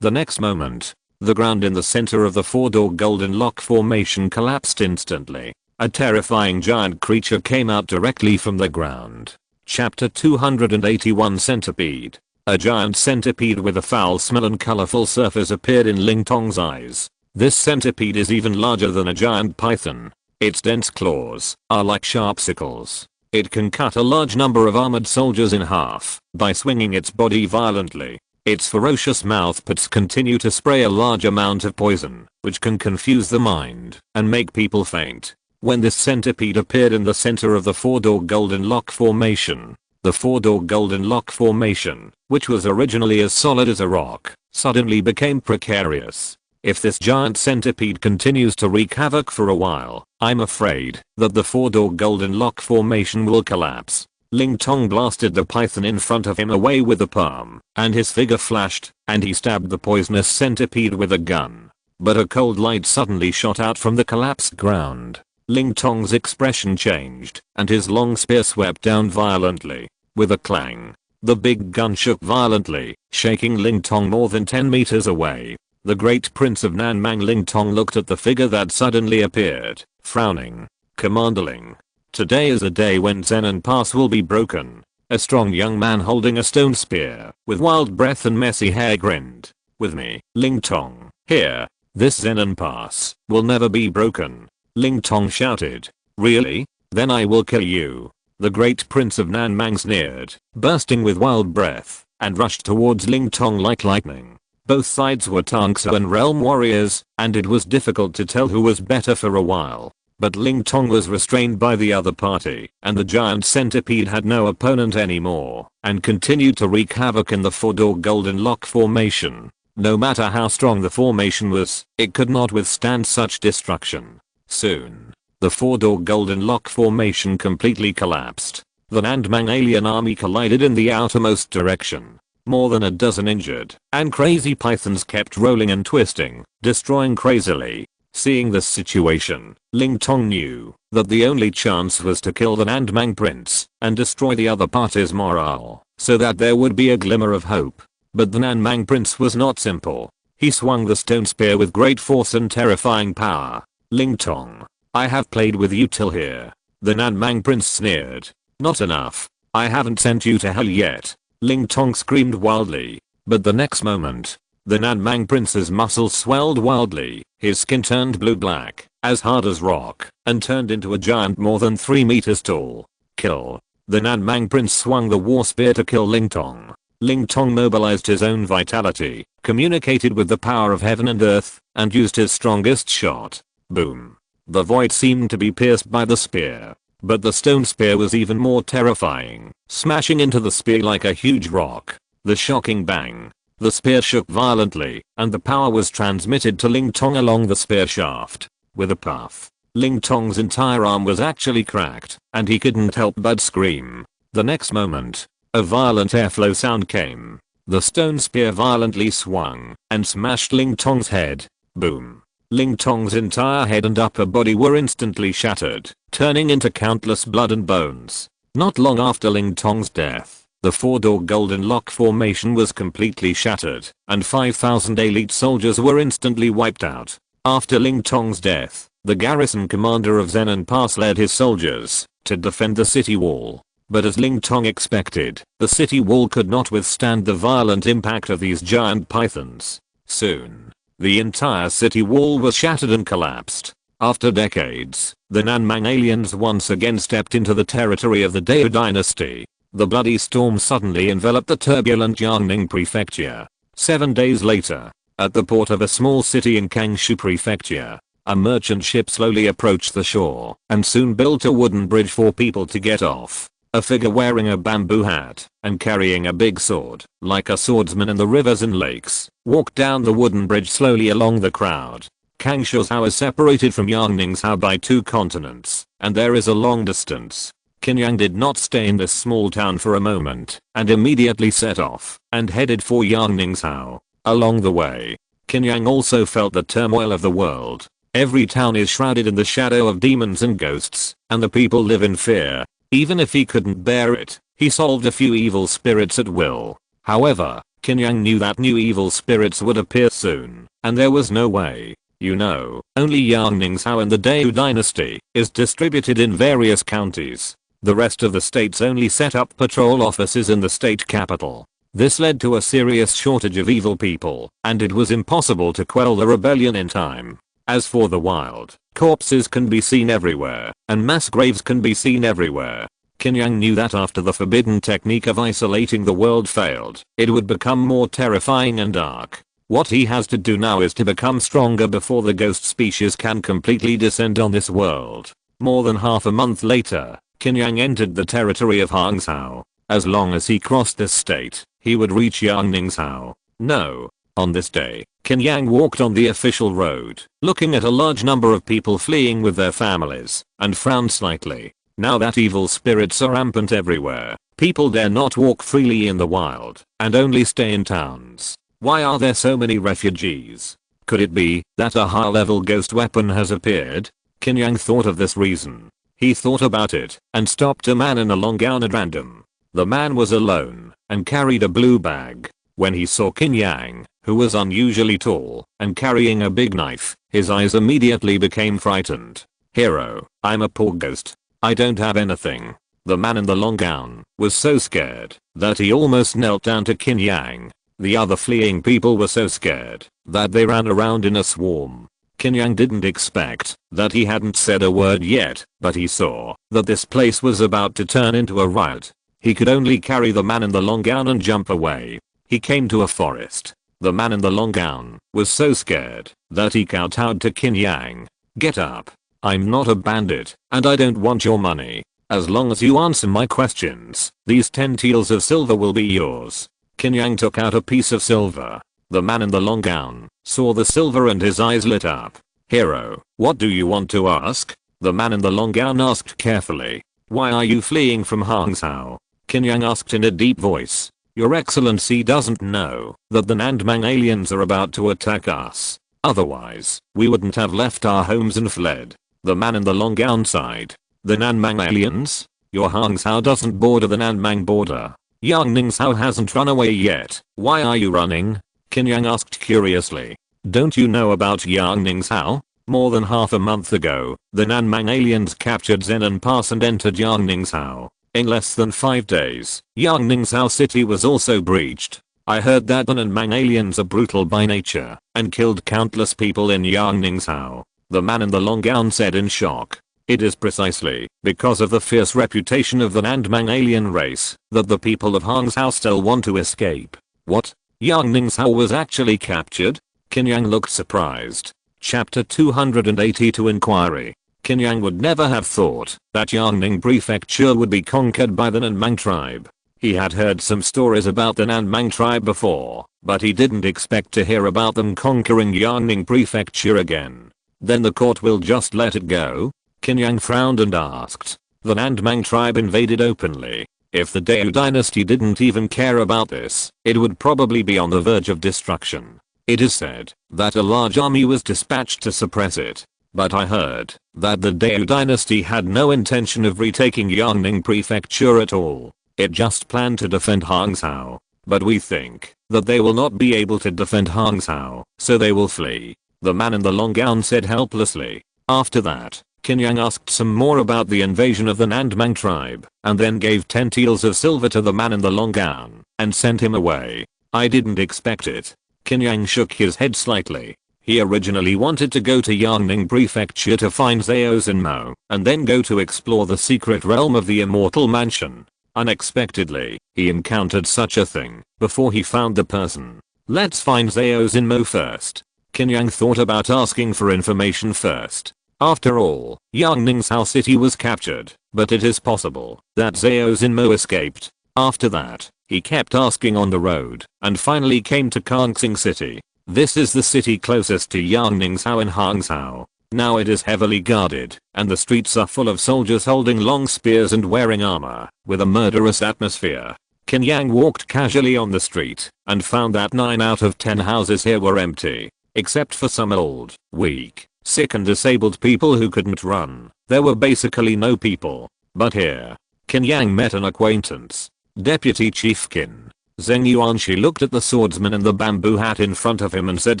The next moment, the ground in the center of the four-door golden lock formation collapsed instantly. A terrifying giant creature came out directly from the ground. Chapter 281 Centipede. A giant centipede with a foul smell and colorful surface appeared in Ling Tong's eyes. This centipede is even larger than a giant python. Its dense claws are like sharp sickles. It can cut a large number of armored soldiers in half by swinging its body violently. Its ferocious mouthparts continue to spray a large amount of poison, which can confuse the mind and make people faint. When this centipede appeared in the center of the four-door golden lock formation, the four-door golden lock formation, which was originally as solid as a rock, suddenly became precarious. If this giant centipede continues to wreak havoc for a while, I'm afraid that the four-door golden lock formation will collapse. Ling Tong blasted the python in front of him away with the palm, and his figure flashed, and he stabbed the poisonous centipede with a gun. But a cold light suddenly shot out from the collapsed ground. Ling Tong's expression changed, and his long spear swept down violently. With a clang, the big gun shook violently, shaking Ling Tong more than 10 meters away. The great prince of Nanmang Ling Tong looked at the figure that suddenly appeared, frowning. Commander Ling. Today is a day when Zenon Pass will be broken. A strong young man holding a stone spear, with wild breath and messy hair grinned. With me, Ling Tong. Here. This Zenon Pass will never be broken. Ling Tong shouted. Really? Then I will kill you. The great prince of Nanmang sneered, bursting with wild breath, and rushed towards Ling Tong like lightning. Both sides were Tangsa and realm warriors, and it was difficult to tell who was better for a while. But Ling Tong was restrained by the other party, and the giant centipede had no opponent anymore, and continued to wreak havoc in the four-door golden lock formation. No matter how strong the formation was, it could not withstand such destruction. Soon, the four-door golden lock formation completely collapsed. The Nanmang alien army collided in the outermost direction. More than a dozen injured, and crazy pythons kept rolling and twisting, destroying crazily. Seeing this situation, Ling Tong knew that the only chance was to kill the Nanmang prince and destroy the other party's morale, so that there would be a glimmer of hope. But the Nanmang prince was not simple. He swung the stone spear with great force and terrifying power. Ling Tong, I have played with you till here. The Nanmang prince sneered. Not enough. I haven't sent you to hell yet. Ling Tong screamed wildly. But the next moment, the Nanmang prince's muscles swelled wildly, his skin turned blue-black, as hard as rock, and turned into a giant more than 3 meters tall. Kill. The Nanmang prince swung the war spear to kill Ling Tong. Ling Tong mobilized his own vitality, communicated with the power of heaven and earth, and used his strongest shot. Boom. The void seemed to be pierced by the spear. But the stone spear was even more terrifying, smashing into the spear like a huge rock. The shocking bang. The spear shook violently, and the power was transmitted to Ling Tong along the spear shaft. With a puff, Ling Tong's entire arm was actually cracked, and he couldn't help but scream. The next moment, a violent airflow sound came. The stone spear violently swung, and smashed Ling Tong's head. Boom. Ling Tong's entire head and upper body were instantly shattered, turning into countless blood and bones. Not long after Ling Tong's death, the four-door golden lock formation was completely shattered, and 5,000 elite soldiers were instantly wiped out. After Ling Tong's death, the garrison commander of Zenon Pass led his soldiers to defend the city wall. But as Ling Tong expected, the city wall could not withstand the violent impact of these giant pythons. Soon, the entire city wall was shattered and collapsed. After decades, the Nanmang aliens once again stepped into the territory of the Dao dynasty. The bloody storm suddenly enveloped the turbulent Jiangning prefecture. 7 days later, at the port of a small city in Kangshu prefecture, a merchant ship slowly approached the shore and soon built a wooden bridge for people to get off. A figure wearing a bamboo hat and carrying a big sword, like a swordsman in the rivers and lakes, walked down the wooden bridge slowly along the crowd. Changshuozhou is separated from Yangningshou by 2 continents, and there is a long distance. Qin Yang did not stay in this small town for a moment, and immediately set off and headed for Yangningshou. Along the way, Qin Yang also felt the turmoil of the world. Every town is shrouded in the shadow of demons and ghosts, and the people live in fear. Even if he couldn't bear it, he solved a few evil spirits at will. However, Qin Yang knew that new evil spirits would appear soon, and there was no way. Only Yangningshou and the Deu dynasty is distributed in various counties. The rest of the states only set up patrol offices in the state capital. This led to a serious shortage of evil people, and it was impossible to quell the rebellion in time. As for the wild, corpses can be seen everywhere, and mass graves can be seen everywhere. Qin Yang knew that after the forbidden technique of isolating the world failed, it would become more terrifying and dark. What he has to do now is to become stronger before the ghost species can completely descend on this world. More than half a month later, Qin Yang entered the territory of Hangzhou. As long as he crossed this state, he would reach Yangningshou. No. On this day, Qin Yang walked on the official road, looking at a large number of people fleeing with their families, and frowned slightly. Now that evil spirits are rampant everywhere, people dare not walk freely in the wild, and only stay in towns. Why are there so many refugees? Could it be that a high-level ghost weapon has appeared? Qin Yang thought of this reason. He thought about it, and stopped a man in a long gown at random. The man was alone, and carried a blue bag. When he saw Qin Yang, who was unusually tall, and carrying a big knife, his eyes immediately became frightened. "Hero, I'm a poor ghost. I don't have anything." The man in the long gown was so scared that he almost knelt down to Qin Yang. The other fleeing people were so scared that they ran around in a swarm. Qin Yang didn't expect that he hadn't said a word yet, but he saw that this place was about to turn into a riot. He could only carry the man in the long gown and jump away. He came to a forest. The man in the long gown was so scared that he kowtowed to Qin Yang. "Get up. I'm not a bandit, and I don't want your money. As long as you answer my questions, these 10 taels of silver will be yours." Qin Yang took out a piece of silver. The man in the long gown saw the silver and his eyes lit up. "Hero, what do you want to ask?" The man in the long gown asked carefully. "Why are you fleeing from Hangzhou?" Qin Yang asked in a deep voice. "Your Excellency doesn't know that the Nandmang aliens are about to attack us. Otherwise, we wouldn't have left our homes and fled." The man in the long gown sighed. "The Nandmang aliens? Your Hangzhou doesn't border the Nandmang border. Yangningshou hasn't run away yet. Why are you running?" Qin Yang asked curiously. "Don't you know about Yangningshou? More than half a month ago, the Nandmang aliens captured Zenan Pass and entered Yangningshou. In less than 5 days, Yangningshou city was also breached. I heard that the Nandmang aliens are brutal by nature and killed countless people in Yangningshou." The man in the long gown said in shock. "It is precisely because of the fierce reputation of the Nandmang alien race that the people of Hangzhou still want to escape." "What? Yangningshou was actually captured?" Qin Yang looked surprised. Chapter 282 Inquiry. Qin Yang would never have thought that Yangning Prefecture would be conquered by the Nandmang tribe. He had heard some stories about the Nandmang tribe before, but he didn't expect to hear about them conquering Yangning Prefecture again. "Then the court will just let it go?" Qin Yang frowned and asked. "The Nandmang tribe invaded openly. If the Deu dynasty didn't even care about this, it would probably be on the verge of destruction. It is said that a large army was dispatched to suppress it. But I heard that the Deu dynasty had no intention of retaking Yangning Prefecture at all. It just planned to defend Hangzhou. But we think that they will not be able to defend Hangzhou, so they will flee." The man in the long gown said helplessly. After that, Qin Yang asked some more about the invasion of the Nandmang tribe, and then gave 10 taels of silver to the man in the long gown, and sent him away. "I didn't expect it." Qin Yang shook his head slightly. He originally wanted to go to Yangning Prefecture to find Zhao Zinmo, and then go to explore the secret realm of the Immortal Mansion. Unexpectedly, he encountered such a thing before he found the person. "Let's find Zhao Zinmo first." Qin Yang thought about asking for information first. After all, Yangning's city was captured, but it is possible that Zhao Xinmo escaped. After that, he kept asking on the road and finally came to Kangxing City. This is the city closest to Yangningzhou in Hangzhou. Now it is heavily guarded, and the streets are full of soldiers holding long spears and wearing armor, with a murderous atmosphere. Qin Yang walked casually on the street and found that 9 out of 10 houses here were empty, except for some old, weak, sick and disabled people who couldn't run. There were basically no people. But here, Qin Yang met an acquaintance, Deputy Chief Qin Zheng Yuan. She looked at the swordsman in the bamboo hat in front of him and said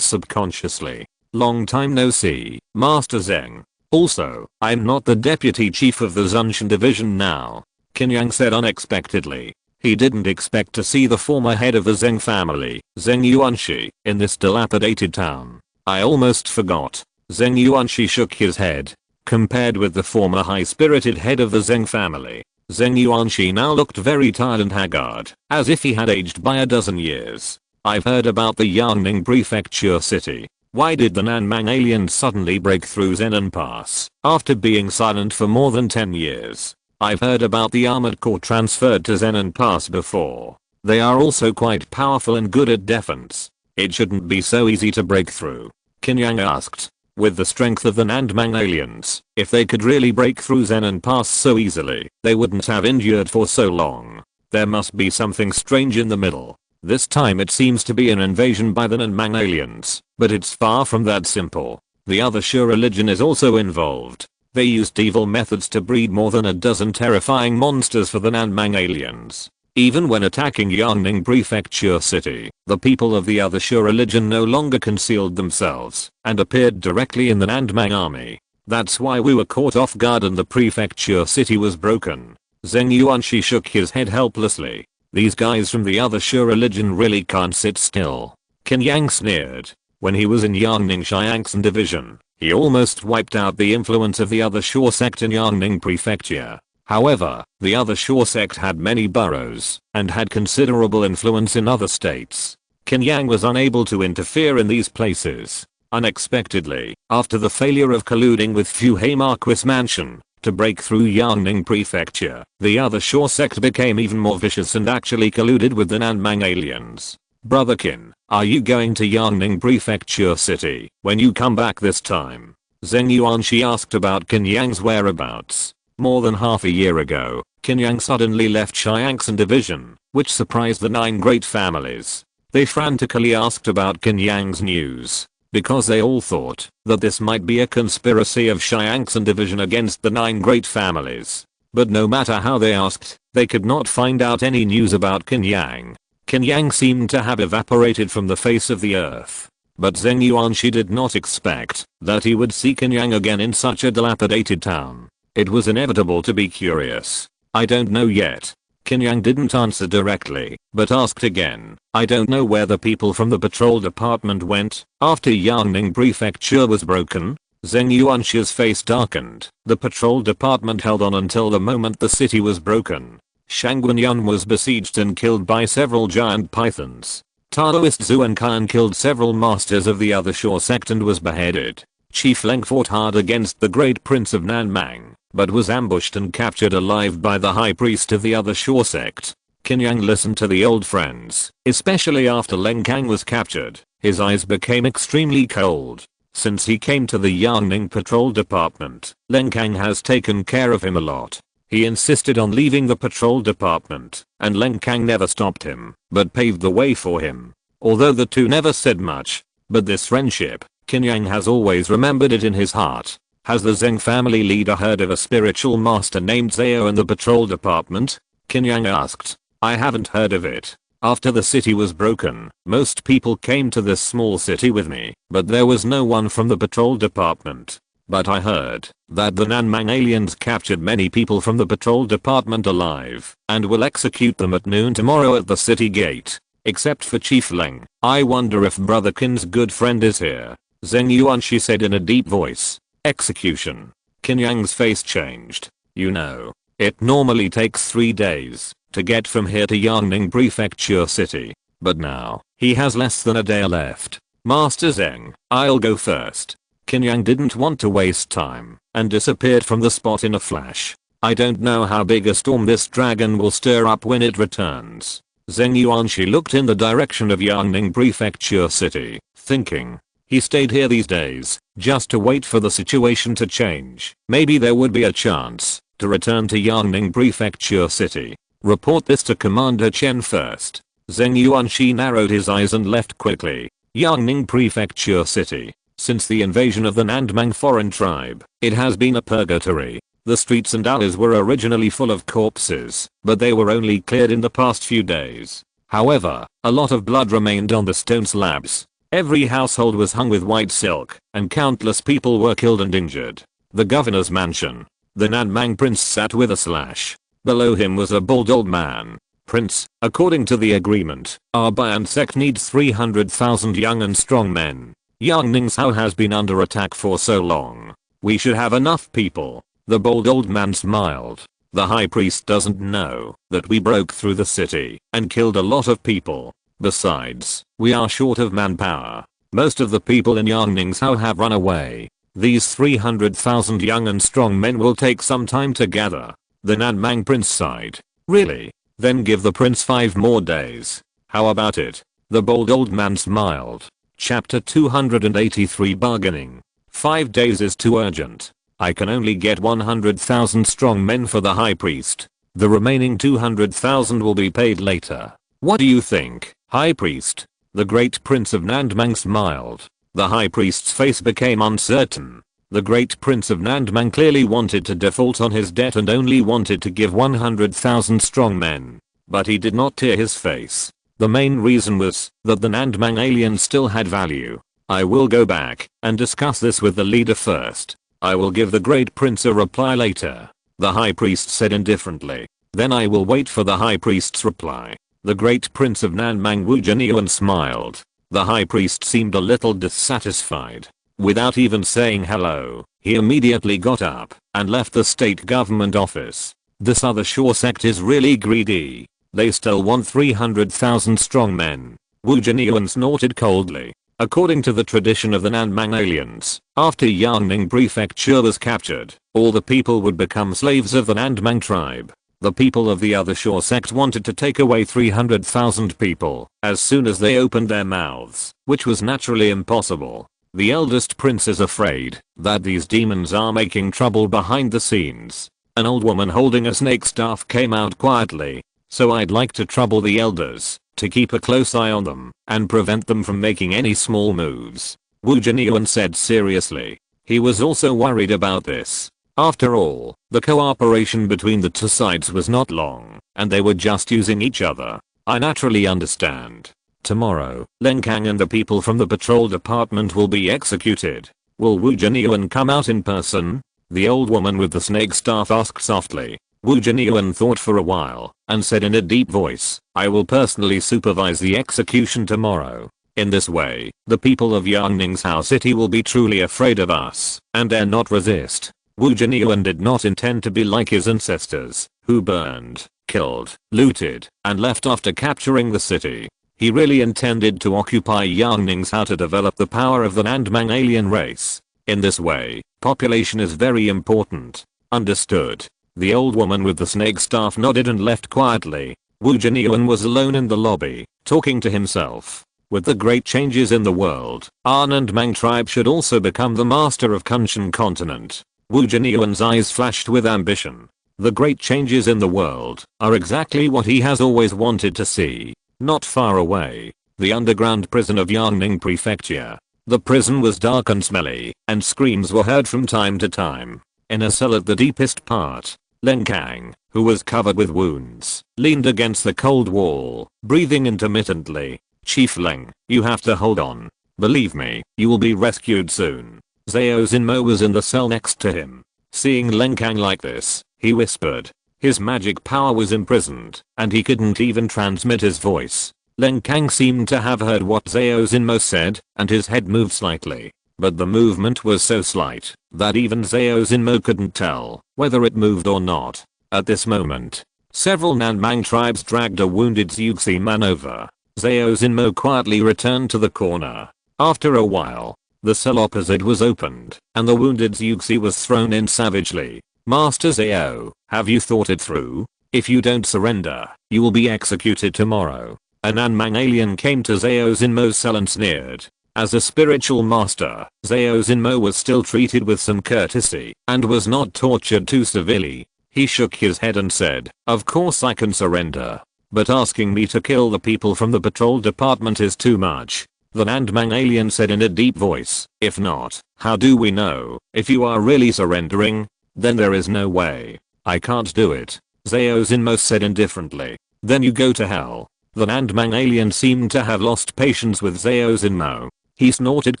subconsciously, "Long time no see, Master Zheng. Also, I'm not the deputy chief of the Zunshan division now," Qin Yang said unexpectedly. He didn't expect to see the former head of the Zheng family, Zheng Yuanshi, in this dilapidated town. "I almost forgot." Zheng Yuanshi shook his head. Compared with the former high-spirited head of the Zheng family, Zheng Yuanshi now looked very tired and haggard, as if he had aged by a dozen years. "I've heard about the Yangning Prefecture city. Why did the Nanmang aliens suddenly break through Zenan Pass after being silent for more than 10 years? I've heard about the armored corps transferred to Zenan Pass before. They are also quite powerful and good at defense. It shouldn't be so easy to break through," Qin Yang asked. With the strength of the Nanmang aliens, if they could really break through Zenan Pass so easily, they wouldn't have endured for so long. There must be something strange in the middle. This time it seems to be an invasion by the Nanmang aliens, but it's far from that simple. The other Sure religion is also involved. They used evil methods to breed more than a dozen terrifying monsters for the Nanmang aliens. Even when attacking Yangning Prefecture city, the people of the other Sure religion no longer concealed themselves and appeared directly in the Nanmang army. That's why we were caught off guard and the prefecture city was broken. Zheng Yuanshi shook his head helplessly. These guys from the other Sure religion really can't sit still. Qin Yang sneered. When he was in Yangning Xiangxin division, he almost wiped out the influence of the other Sure sect in Yangning Prefecture. However, the other Sure sect had many boroughs and had considerable influence in other states. Qin Yang was unable to interfere in these places. Unexpectedly, after the failure of colluding with Fu Hei Marquis Mansion to break through Yangning Prefecture, the other Sure sect became even more vicious and actually colluded with the Nanmang aliens. "Brother Qin, are you going to Yangning Prefecture city when you come back this time?" Zheng Yuanshi asked about Qin Yang's whereabouts. More than half a year ago, Qin Yang suddenly left Xiangxin division, which surprised the 9 great families. They frantically asked about Qin Yang's news, because they all thought that this might be a conspiracy of Xiangxin division against the 9 great families. But no matter how they asked, they could not find out any news about Qin Yang. Qin Yang seemed to have evaporated from the face of the earth. But Zheng Yuanshi did not expect that he would see Qin Yang again in such a dilapidated town. It was inevitable to be curious. "I don't know yet." Qin Yang didn't answer directly, but asked again. "I don't know where the people from the patrol department went after Yangning Prefecture was broken." Zheng Yuanshi's face darkened. The patrol department held on until the moment the city was broken. Shangguanyun was besieged and killed by several giant pythons. Taoist Zhuan Khan killed several masters of the other Sure sect and was beheaded. Chief Leng fought hard against the great prince of Nanmang, but was ambushed and captured alive by the high priest of the other Sure sect. Qin Yang listened to the old friends, especially after Leng Kang was captured. His eyes became extremely cold. Since he came to the Yangning patrol department, Leng Kang has taken care of him a lot. He insisted on leaving the patrol department, and Leng Kang never stopped him, but paved the way for him. Although the two never said much, but this friendship, Qin Yang has always remembered it in his heart. Has the Zheng family leader heard of a spiritual master named Zhao in the patrol department? Qin Yang asked. "I haven't heard of it. After the city was broken, most people came to this small city with me, but there was no one from the patrol department. But I heard that the Nanmang aliens captured many people from the patrol department alive and will execute them at noon tomorrow at the city gate. Except for Chief Leng. I wonder if Brother Qin's good friend is here." Zheng Yuanshi said in a deep voice. "Execution." Qin Yang's face changed. "You know, it normally takes 3 days to get from here to Yangning Prefecture city. But now, he has less than a day left. Master Zheng, I'll go first." Qin Yang didn't want to waste time and disappeared from the spot in a flash. I don't know how big a storm this dragon will stir up when it returns. Zheng Yuanshi looked in the direction of Yangning Prefecture City, thinking. He stayed here these days, just to wait for the situation to change. Maybe there would be a chance to return to Yangning Prefecture City. Report this to Commander Chen first. Zheng Yuanshi narrowed his eyes and left quickly. Yangning Prefecture City. Since the invasion of the Nandmang foreign tribe, it has been a purgatory. The streets and alleys were originally full of corpses, but they were only cleared in the past few days. However, a lot of blood remained on the stone slabs. Every household was hung with white silk, and countless people were killed and injured. The governor's mansion. The Nandmang prince sat with a slash. Below him was a bald old man. Prince, according to the agreement, our Bayan sect needs 300,000 young and strong men. Yangning Sao has been under attack for so long. We should have enough people. The bald old man smiled. The high priest doesn't know that we broke through the city and killed a lot of people. Besides, we are short of manpower. Most of the people in Yangning Sao have run away. These 300,000 young and strong men will take some time to gather. The Nandmang prince sighed. Really? Then give the prince 5 more days. How about it? The bald old man smiled. Chapter 283 Bargaining. 5 days is too urgent. I can only get 100,000 strong men for the high priest. The remaining 200,000 will be paid later. What do you think, high priest? The great prince of Nandmang smiled. The high priest's face became uncertain. The great prince of Nandmang clearly wanted to default on his debt and only wanted to give 100,000 strong men. But he did not tear his face. The main reason was that the Nandmang aliens still had value. I will go back and discuss this with the leader first. I will give the great prince a reply later. The high priest said indifferently. Then I will wait for the high priest's reply. The great prince of Nandmang Wu Jinyuan smiled. The high priest seemed a little dissatisfied. Without even saying hello, he immediately got up and left the state government office. This other Shore sect is really greedy. They still want 300,000 strong men. Wu Jinyuan snorted coldly. According to the tradition of the Nandmang aliens, after Yangning Prefecture was captured, all the people would become slaves of the Nandmang tribe. The people of the other Shore sect wanted to take away 300,000 people as soon as they opened their mouths, which was naturally impossible. The eldest prince is afraid that these demons are making trouble behind the scenes. An old woman holding a snake staff came out quietly. So I'd like to trouble the elders, to keep a close eye on them, and prevent them from making any small moves. Wu Jinyuan said seriously. He was also worried about this. After all, the cooperation between the two sides was not long, and they were just using each other. I naturally understand. Tomorrow, Len Kang and the people from the patrol department will be executed. Will Wu Jinyuan come out in person? The old woman with the snake staff asked softly. Wu Jinyuan thought for a while and said in a deep voice, I will personally supervise the execution tomorrow. In this way, the people of Yangning Sao City will be truly afraid of us and dare not resist. Wu Jinyuan did not intend to be like his ancestors, who burned, killed, looted, and left after capturing the city. He really intended to occupy Yangning Sao to develop the power of the Nandmang alien race. In this way, population is very important. Understood. The old woman with the snake staff nodded and left quietly. Wu Jinyuan was alone in the lobby, talking to himself. With the great changes in the world, our Nandmang tribe should also become the master of Kunshan continent. Wu Jinyuan's eyes flashed with ambition. The great changes in the world are exactly what he has always wanted to see. Not far away, the underground prison of Yangning Prefecture. The prison was dark and smelly, and screams were heard from time to time. In a cell at the deepest part, Len Kang, who was covered with wounds, leaned against the cold wall, breathing intermittently. Chief Leng, you have to hold on. Believe me, you will be rescued soon. Zhao Xinmo was in the cell next to him. Seeing Len Kang like this, he whispered. His magic power was imprisoned, and he couldn't even transmit his voice. Len Kang seemed to have heard what Zhao Xinmo said, and his head moved slightly. But the movement was so slight that even Zhao Xinmo couldn't tell whether it moved or not. At this moment, several Nandmang tribes dragged a wounded Xuxi man over. Zhao Xinmo quietly returned to the corner. After a while, The cell opposite was opened, and the wounded Zeuxi was thrown in savagely. Master Zao, have you thought it through? If you don't surrender, you will be executed tomorrow. An Anmang alien came to Zhao Zinmo's cell and sneered. As a spiritual master, Zhao Zinmo was still treated with some courtesy and was not tortured too severely. He shook his head and said, "Of course I can surrender. But asking me to kill the people from the patrol department is too much." The Anmang alien said in a deep voice, "If not, how do we know if you are really surrendering? Then there is no way. I can't do it." Zhao Zinmo said indifferently. "Then you go to hell." The Anmang alien seemed to have lost patience with Zhao Zinmo. He snorted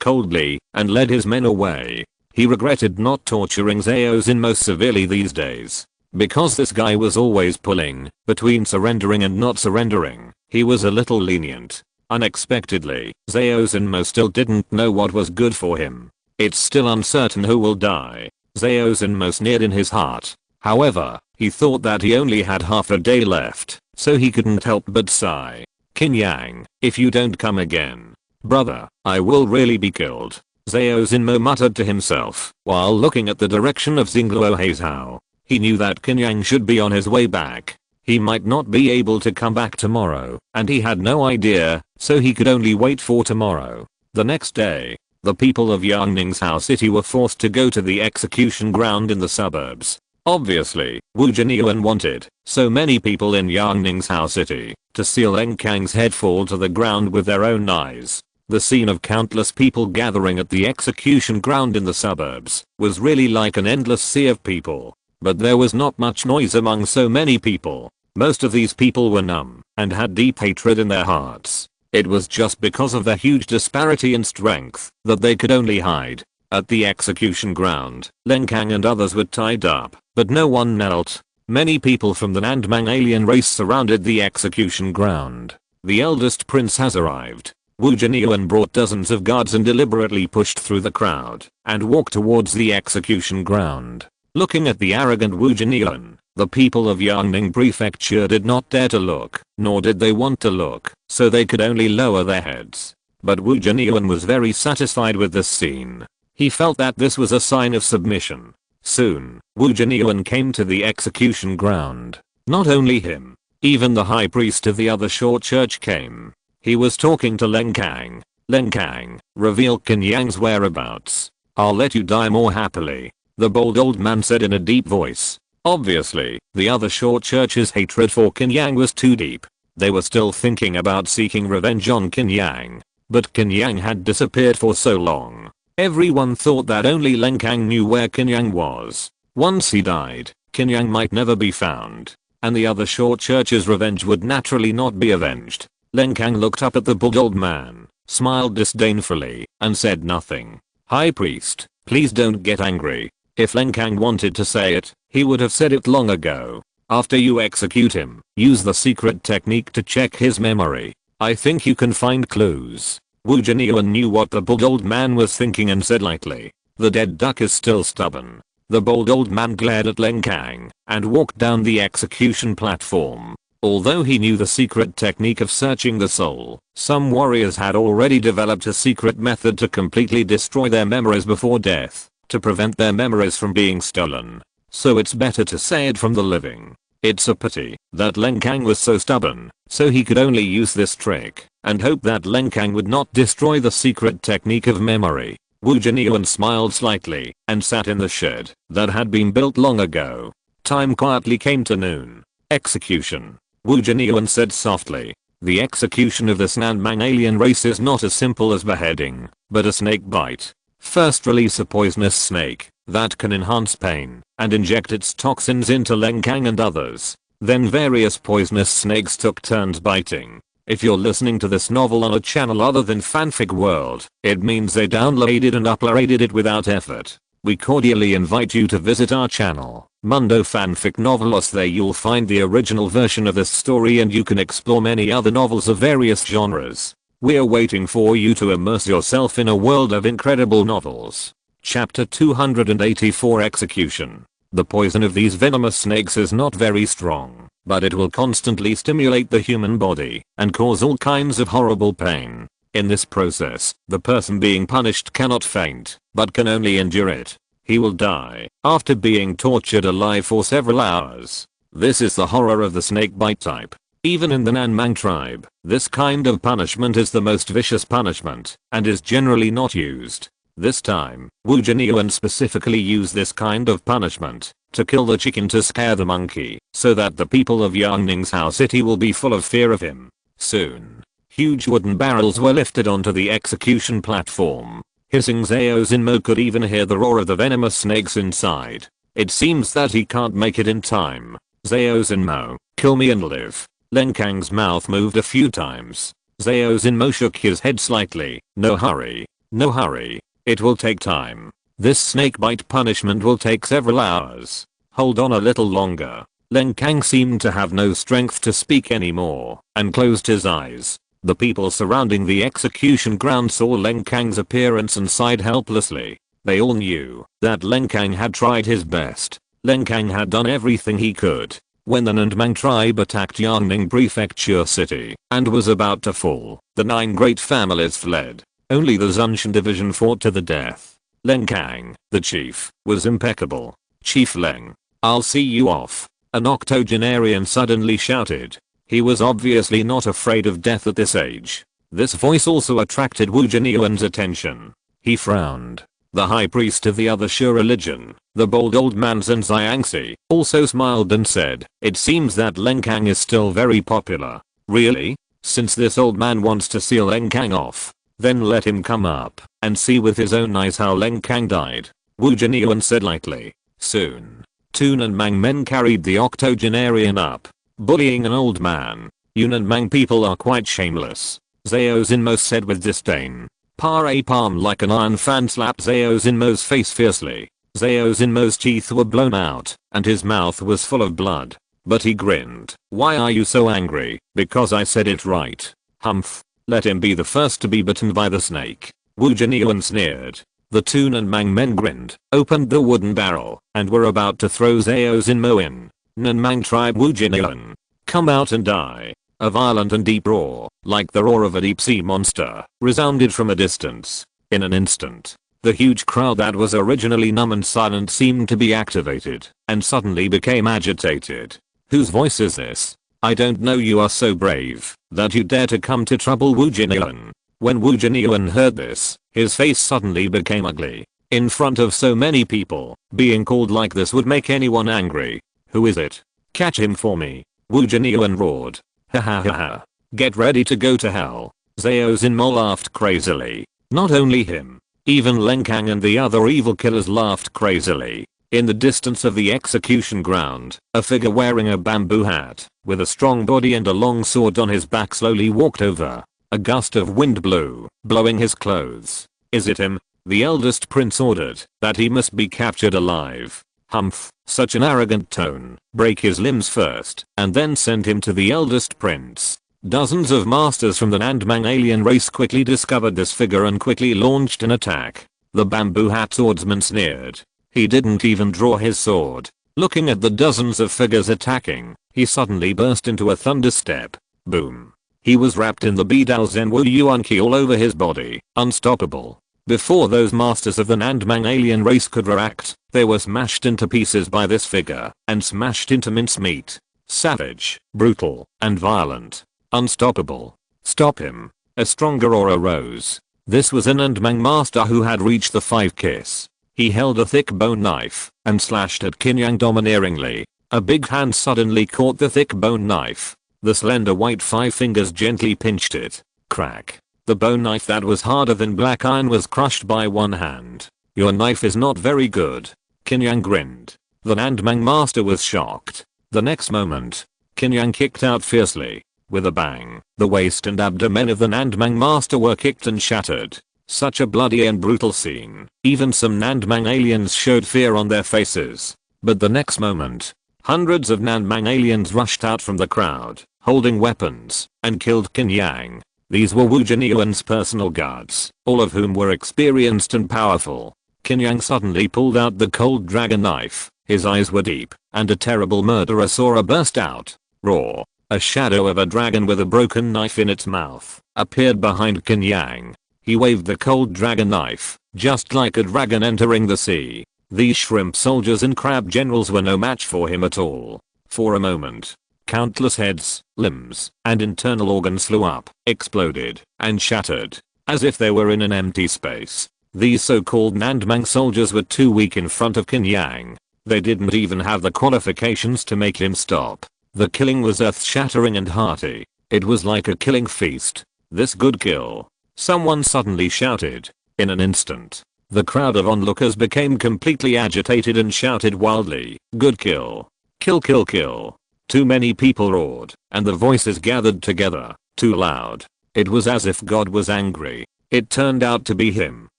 coldly and led his men away. He regretted not torturing Zhao Zinmo severely these days. Because this guy was always pulling between surrendering and not surrendering, he was a little lenient. Unexpectedly, Zhao Zinmo still didn't know what was good for him. It's still uncertain who will die. Zhao Zinmo sneered in his heart. However, he thought that he only had half a day left, so he couldn't help but sigh. "Qin Yang, if you don't come again, brother, I will really be killed," Zhao Zinmo muttered to himself while looking at the direction of Xingluo Heizhao. He knew that Qin Yang should be on his way back. He might not be able to come back tomorrow, and he had no idea, so he could only wait for tomorrow. The next day, the people of Yangningzhou City were forced to go to the execution ground in the suburbs. Obviously, Wu Jinyuan wanted so many people in Yangningzhou City to see Leng Kang's head fall to the ground with their own eyes. The scene of countless people gathering at the execution ground in the suburbs was really like an endless sea of people. But there was not much noise among so many people. Most of these people were numb and had deep hatred in their hearts. It was just because of their huge disparity in strength that they could only hide. At the execution ground, Leng Kang and others were tied up, but no one knelt. Many people from the Anmang alien race surrounded the execution ground. The eldest prince has arrived. Wu Jinyuan brought dozens of guards and deliberately pushed through the crowd and walked towards the execution ground. Looking at the arrogant Wu Jinyuan, the people of Yangning Prefecture did not dare to look, nor did they want to look, so they could only lower their heads. But Wu Jinyuan was very satisfied with this scene. He felt that this was a sign of submission. Soon, Wu Jinyuan came to the execution ground. Not only him, even the high priest of the other short church came. He was talking to Leng Kang. "Leng Kang, reveal Qin Yang's whereabouts. I'll let you die more happily," the bold old man said in a deep voice. Obviously, the other short church's hatred for Qin Yang was too deep. They were still thinking about seeking revenge on Qin Yang. But Qin Yang had disappeared for so long. Everyone thought that only Leng Kang knew where Qin Yang was. Once he died, Qin Yang might never be found. And the other short church's revenge would naturally not be avenged. Leng Kang looked up at the bald old man, smiled disdainfully, and said nothing. "High priest, please don't get angry. If Leng Kang wanted to say it, he would have said it long ago. After you execute him, use the secret technique to check his memory. I think you can find clues." Wu Jinyuan knew what the bald old man was thinking and said lightly, "The dead duck is still stubborn." The bald old man glared at Leng Kang and walked down the execution platform. Although he knew the secret technique of searching the soul, some warriors had already developed a secret method to completely destroy their memories before death, to prevent their memories from being stolen. So it's better to say it from the living. It's a pity that Leng Kang was so stubborn, so he could only use this trick and hope that Leng Kang would not destroy the secret technique of memory. Wu Jinyuan smiled slightly and sat in the shed that had been built long ago. Time quietly came to noon. Execution. Wu Jinyuan said softly. The execution of this Anmang alien race is not as simple as beheading, but a snake bite. First release a poisonous snake that can enhance pain and inject its toxins into Leng Kang and others. Then various poisonous snakes took turns biting. If you're listening to this novel on a channel other than Fanfic World, it means they downloaded and uploaded it without effort. We cordially invite you to visit our channel, Mundo Fanfic Novelos. There you'll find the original version of this story and you can explore many other novels of various genres. We're waiting for you to immerse yourself in a world of incredible novels. Chapter 284 Execution. The poison of these venomous snakes is not very strong, but it will constantly stimulate the human body and cause all kinds of horrible pain. In this process, the person being punished cannot faint, but can only endure it. He will die after being tortured alive for several hours. This is the horror of the snakebite type. Even in the Nanmang tribe, this kind of punishment is the most vicious punishment, and is generally not used. This time, Wu Jinyuan specifically used this kind of punishment to kill the chicken to scare the monkey, so that the people of Yangning's city will be full of fear of him. Soon, huge wooden barrels were lifted onto the execution platform. Hissing Zhao Zinmo could even hear the roar of the venomous snakes inside. It seems that he can't make it in time. Zhao Zinmo, kill me and live. Len Kang's mouth moved a few times. Zhao Zinmo shook his head slightly. No hurry. No hurry. It will take time. This snakebite punishment will take several hours. Hold on a little longer. Len Kang seemed to have no strength to speak anymore, and closed his eyes. The people surrounding the execution ground saw Len Kang's appearance and sighed helplessly. They all knew that Len Kang had tried his best. Len Kang had done everything he could. When the Nanmang tribe attacked Yangning Prefecture City and was about to fall, the 9 great families fled. Only the Zunshan division fought to the death. Len Kang, the chief, was impeccable. Chief Leng, I'll see you off. An octogenarian suddenly shouted. He was obviously not afraid of death at this age. This voice also attracted Wu Jinyuan's attention. He frowned. The high priest of the other Shu religion, the bold old man Zhang also smiled and said, it seems that Len Kang is still very popular. Really? Since this old man wants to see Len Kang off, then let him come up and see with his own eyes how Len Kang died. Wu Jinyuan said lightly. Soon, 2 Nanmang men carried the octogenarian up, bullying an old man. You Nanmang people are quite shameless, Zhao Zinmo said with disdain. A palm like an iron fan slapped Zhao Zinmo's face fiercely. Zhao Zinmo's teeth were blown out, and his mouth was full of blood. But he grinned. Why are you so angry? Because I said it right. Humph. Let him be the first to be bitten by the snake. Wu Jinyuan sneered. The 2 Nanmang men grinned, opened the wooden barrel, and were about to throw Zhao Zinmo in. Nanmang tribe Wu Jinyuan, come out and die. A violent and deep roar, like the roar of a deep sea monster, resounded from a distance. In an instant, the huge crowd that was originally numb and silent seemed to be activated, and suddenly became agitated. Whose voice is this? I don't know. You are so brave that you dare to come to trouble Wu Jinyuan. When Wu Jinyuan heard this, his face suddenly became ugly. In front of so many people, being called like this would make anyone angry. Who is it? Catch him for me. Wu Jinyuan roared. Ha ha ha ha. Get ready to go to hell. Zhao Zinmo laughed crazily. Not only him, even Len Kang and the other evil killers laughed crazily. In the distance of the execution ground, a figure wearing a bamboo hat, with a strong body and a long sword on his back slowly walked over. A gust of wind blew, blowing his clothes. Is it him? The eldest prince ordered that he must be captured alive. Humph, such an arrogant tone. Break his limbs first, and then send him to the eldest prince. Dozens of masters from the Nanmang alien race quickly discovered this figure and quickly launched an attack. The bamboo hat swordsman sneered. He didn't even draw his sword. Looking at the dozens of figures attacking, he suddenly burst into a thunderstep. Boom. He was wrapped in the Bidao Zenwu Yuan Qi all over his body, unstoppable. Before those masters of the Nanmang alien race could react, they were smashed into pieces by this figure, and smashed into mincemeat. Savage, brutal, and violent. Unstoppable. Stop him. A stronger aura rose. This was a Nanmang master who had reached the 5 kiss. He held a thick bone knife, and slashed at Qin Yang domineeringly. A big hand suddenly caught the thick bone knife. The slender white 5 fingers gently pinched it. Crack. The bone knife that was harder than black iron was crushed by one hand. Your knife is not very good. Qin Yang grinned. The Nanmang master was shocked. The next moment, Qin Yang kicked out fiercely. With a bang, the waist and abdomen of the Nanmang master were kicked and shattered. Such a bloody and brutal scene. Even some Nanmang aliens showed fear on their faces. But the next moment, hundreds of Nanmang aliens rushed out from the crowd, holding weapons, and killed Qin Yang. These were Wu Jinyuan's personal guards, all of whom were experienced and powerful. Qin Yang suddenly pulled out the cold dragon knife. His eyes were deep, and a terrible murderous aura burst out. Roar. A shadow of a dragon with a broken knife in its mouth appeared behind Qin Yang. He waved the cold dragon knife, just like a dragon entering the sea. These shrimp soldiers and crab generals were no match for him at all. For a moment, countless heads, limbs, and internal organs flew up, exploded, and shattered, as if they were in an empty space. These so-called Nandmang soldiers were too weak in front of Qin Yang. They didn't even have the qualifications to make him stop. The killing was earth-shattering and hearty. It was like a killing feast. This good kill. Someone suddenly shouted. In an instant, the crowd of onlookers became completely agitated and shouted wildly, "Good kill. Kill kill kill." Too many people roared, and the voices gathered together, too loud. It was as if God was angry. It turned out to be him.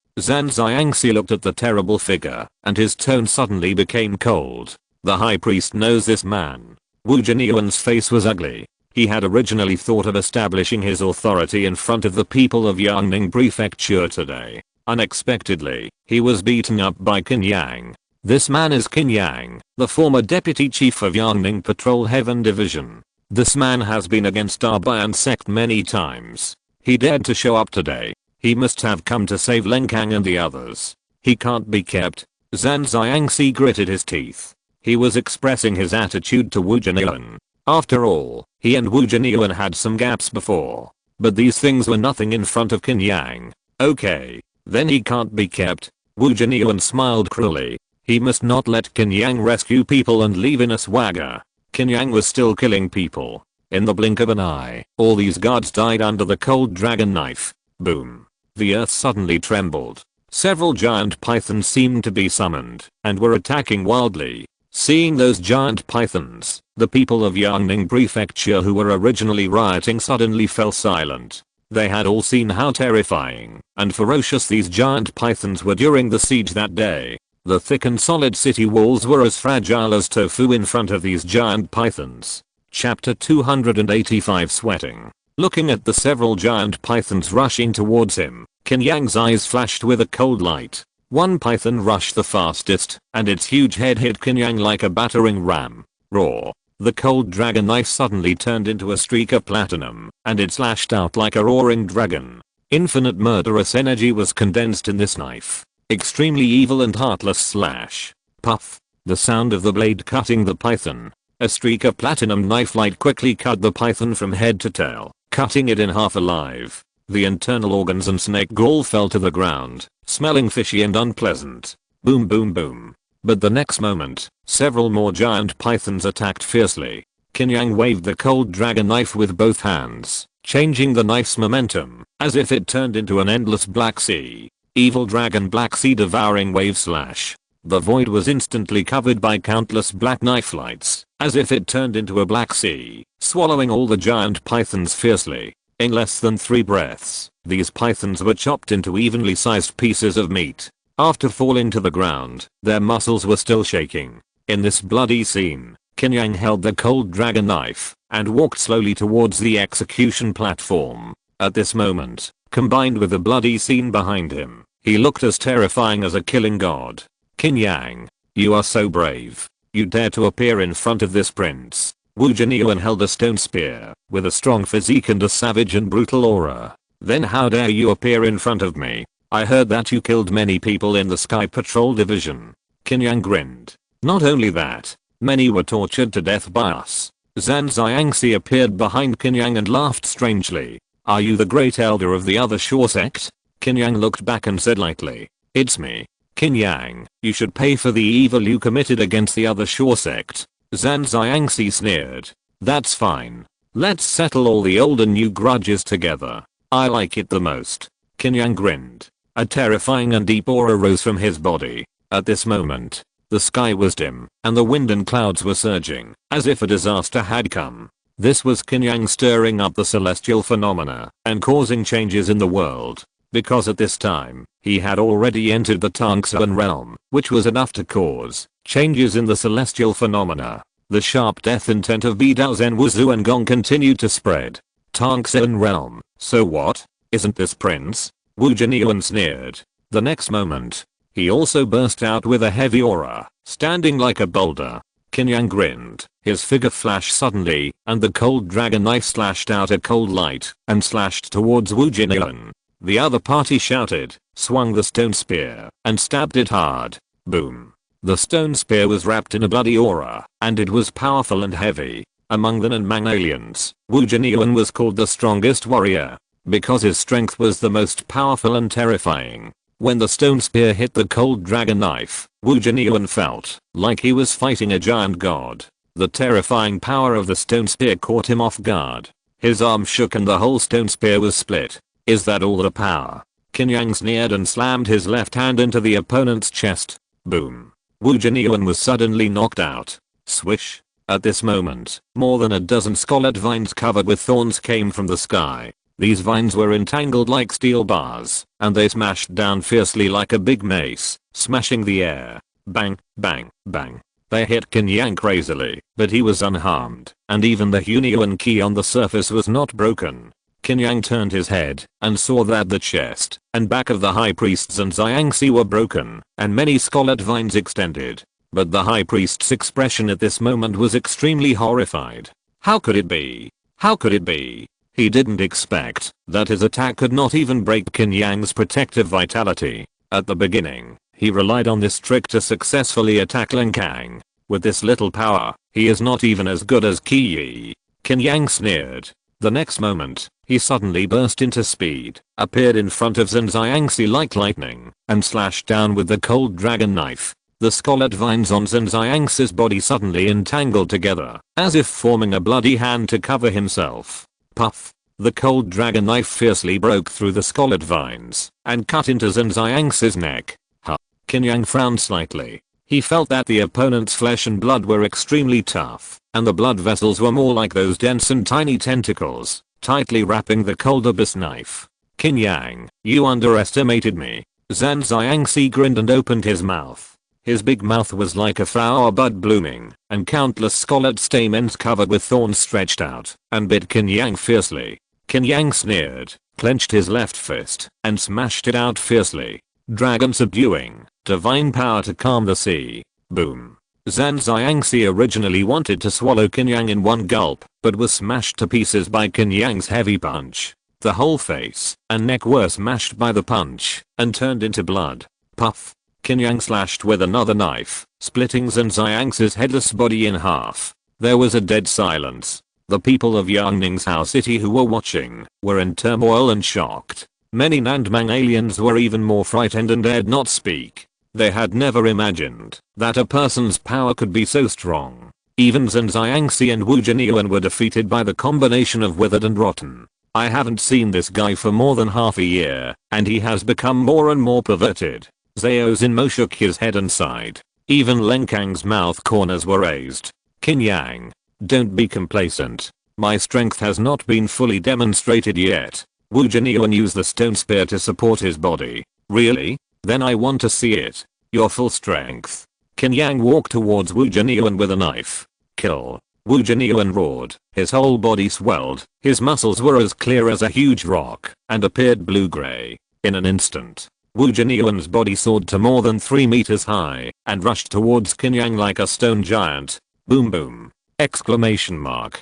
Zhang Xiangxi looked at the terrible figure, and his tone suddenly became cold. The high priest knows this man. Wu Jinyuan's face was ugly. He had originally thought of establishing his authority in front of the people of Yangning Prefecture today. Unexpectedly, he was beaten up by Qin Yang. This man is Qin Yang, the former deputy chief of Yangning Patrol Heaven Division. This man has been against our Bayan sect many times. He dared to show up today. He must have come to save Lenkang and the others. He can't be kept. Zhang Xiangxi gritted his teeth. He was expressing his attitude to Wu Jinyuan. After all, he and Wu Jinyuan had some gaps before. But these things were nothing in front of Qin Yang. Okay, then he can't be kept. Wu Jinyuan smiled cruelly. He must not let Qin Yang rescue people and leave in a swagger. Qin Yang was still killing people. In the blink of an eye, all these guards died under the cold dragon knife. Boom. The earth suddenly trembled. Several giant pythons seemed to be summoned and were attacking wildly. Seeing those giant pythons, the people of Yangning Prefecture who were originally rioting suddenly fell silent. They had all seen how terrifying and ferocious these giant pythons were during the siege that day. The thick and solid city walls were as fragile as tofu in front of these giant pythons. Chapter 285 Sweating. Looking at the several giant pythons rushing towards him, Qin Yang's eyes flashed with a cold light. One python rushed the fastest, and its huge head hit Qin Yang like a battering ram. Roar. The cold dragon knife suddenly turned into a streak of platinum, and it slashed out like a roaring dragon. Infinite murderous energy was condensed in this knife. Extremely evil and heartless slash. Puff. The sound of the blade cutting the python. A streak of platinum knife light quickly cut the python from head to tail, cutting it in half alive. The internal organs and snake gall fell to the ground, smelling fishy and unpleasant. Boom boom boom. But the next moment, several more giant pythons attacked fiercely. Qin Yang waved the cold dragon knife with both hands, changing the knife's momentum, as if it turned into an endless black sea. Evil dragon black sea devouring wave slash. The void was instantly covered by countless black knife lights, as if it turned into a black sea, swallowing all the giant pythons fiercely. In less than 3 breaths, these pythons were chopped into evenly sized pieces of meat. After falling to the ground, their muscles were still shaking. In this bloody scene, Qin Yang held the cold dragon knife and walked slowly towards the execution platform. At this moment, combined with the bloody scene behind him, he looked as terrifying as a killing god. Qin Yang, you are so brave. You dare to appear in front of this prince. Wu Jinyuan held a stone spear, with a strong physique and a savage and brutal aura. Then how dare you appear in front of me? I heard that you killed many people in the Sky Patrol Division. Qin Yang grinned. Not only that, many were tortured to death by us. Zhang Xiangxi appeared behind Qin Yang and laughed strangely. Are you the great elder of the other Shore sect? Qin Yang looked back and said lightly. It's me. Qin Yang, you should pay for the evil you committed against the other Shore sect. Zhang Xiangxi sneered. That's fine. Let's settle all the old and new grudges together. I like it the most. Qin Yang grinned. A terrifying and deep aura rose from his body. At this moment, the sky was dim, and the wind and clouds were surging, as if a disaster had come. This was Qin Yang stirring up the celestial phenomena and causing changes in the world. Because at this time, he had already entered the Tangxuan realm, which was enough to cause changes in the celestial phenomena. The sharp death intent of Bidao Zen Wuzu and Gong continued to spread. Tangxuan realm, so what? Isn't this prince? Wu Jinyuan sneered. The next moment, he also burst out with a heavy aura, standing like a boulder. Qin Yang grinned, his figure flashed suddenly, and the cold dragon knife slashed out a cold light and slashed towards Wu Jinyuan. The other party shouted, swung the stone spear, and stabbed it hard. Boom. The stone spear was wrapped in a bloody aura, and it was powerful and heavy. Among the Nanmang aliens, Wu Jinyuan was called the strongest warrior, because his strength was the most powerful and terrifying. When the stone spear hit the cold dragon knife, Wu Jinyuan felt like he was fighting a giant god. The terrifying power of the stone spear caught him off guard. His arm shook and the whole stone spear was split. Is that all the power? Qin Yang sneered and slammed his left hand into the opponent's chest. Boom. Wu Jinyuan was suddenly knocked out. Swish. At this moment, more than a dozen scarlet vines covered with thorns came from the sky. These vines were entangled like steel bars, and they smashed down fiercely like a big mace, smashing the air. Bang, bang, bang. They hit Qin Yang crazily, but he was unharmed, and even the Hunyuan key on the surface was not broken. Qin Yang turned his head and saw that the chest and back of the high priests and Xiangxi were broken, and many scarlet vines extended. But the high priest's expression at this moment was extremely horrified. How could it be? How could it be? He didn't expect that his attack could not even break Qin Yang's protective vitality. At the beginning, he relied on this trick to successfully attack Lin Kang. With this little power, he is not even as good as Qi Yi. Qin Yang sneered. The next moment, he suddenly burst into speed, appeared in front of Zhen Xiangxi like lightning, and slashed down with the cold dragon knife. The scarlet vines on Zhen Xiangxi's body suddenly entangled together, as if forming a bloody hand to cover himself. Puff. The cold dragon knife fiercely broke through the scarlet vines, and cut into Zhen Xiangxi's neck. Huh. Qin Yang frowned slightly. He felt that the opponent's flesh and blood were extremely tough, and the blood vessels were more like those dense and tiny tentacles, tightly wrapping the cold abyss knife. Qin Yang, you underestimated me. Zhen Xiangxi grinned and opened his mouth. His big mouth was like a flower bud blooming, and countless scarlet stamens covered with thorns stretched out and bit Qin Yang fiercely. Qin Yang sneered, clenched his left fist, and smashed it out fiercely. Dragon subduing, divine power to calm the sea. Boom. Zhen Xiangxi originally wanted to swallow Qin Yang in one gulp, but was smashed to pieces by Qin Yang's heavy punch. The whole face and neck were smashed by the punch and turned into blood. Puff. Qin Yang slashed with another knife, splitting Zhen Xiangxi's headless body in half. There was a dead silence. The people of Yangning's city who were watching were in turmoil and shocked. Many Nandmang aliens were even more frightened and dared not speak. They had never imagined that a person's power could be so strong. Even Zhen Xiangxi and Wu Jinyuan were defeated by the combination of withered and rotten. I haven't seen this guy for more than half a year, and he has become more and more perverted. Zhao Zinmo shook his head and sighed. Even Lin Kang's mouth corners were raised. Qin Yang, don't be complacent. My strength has not been fully demonstrated yet. Wu Jinyuan used the stone spear to support his body. Really? Then I want to see it. Your full strength. Qin Yang walked towards Wu Jinyuan with a knife. Kill. Wu Jinyuan roared. His whole body swelled. His muscles were as clear as a huge rock and appeared blue-gray. In an instant, Wu Jinyuan's body soared to more than 3 meters high and rushed towards Qin Yang like a stone giant. Boom boom! Exclamation mark.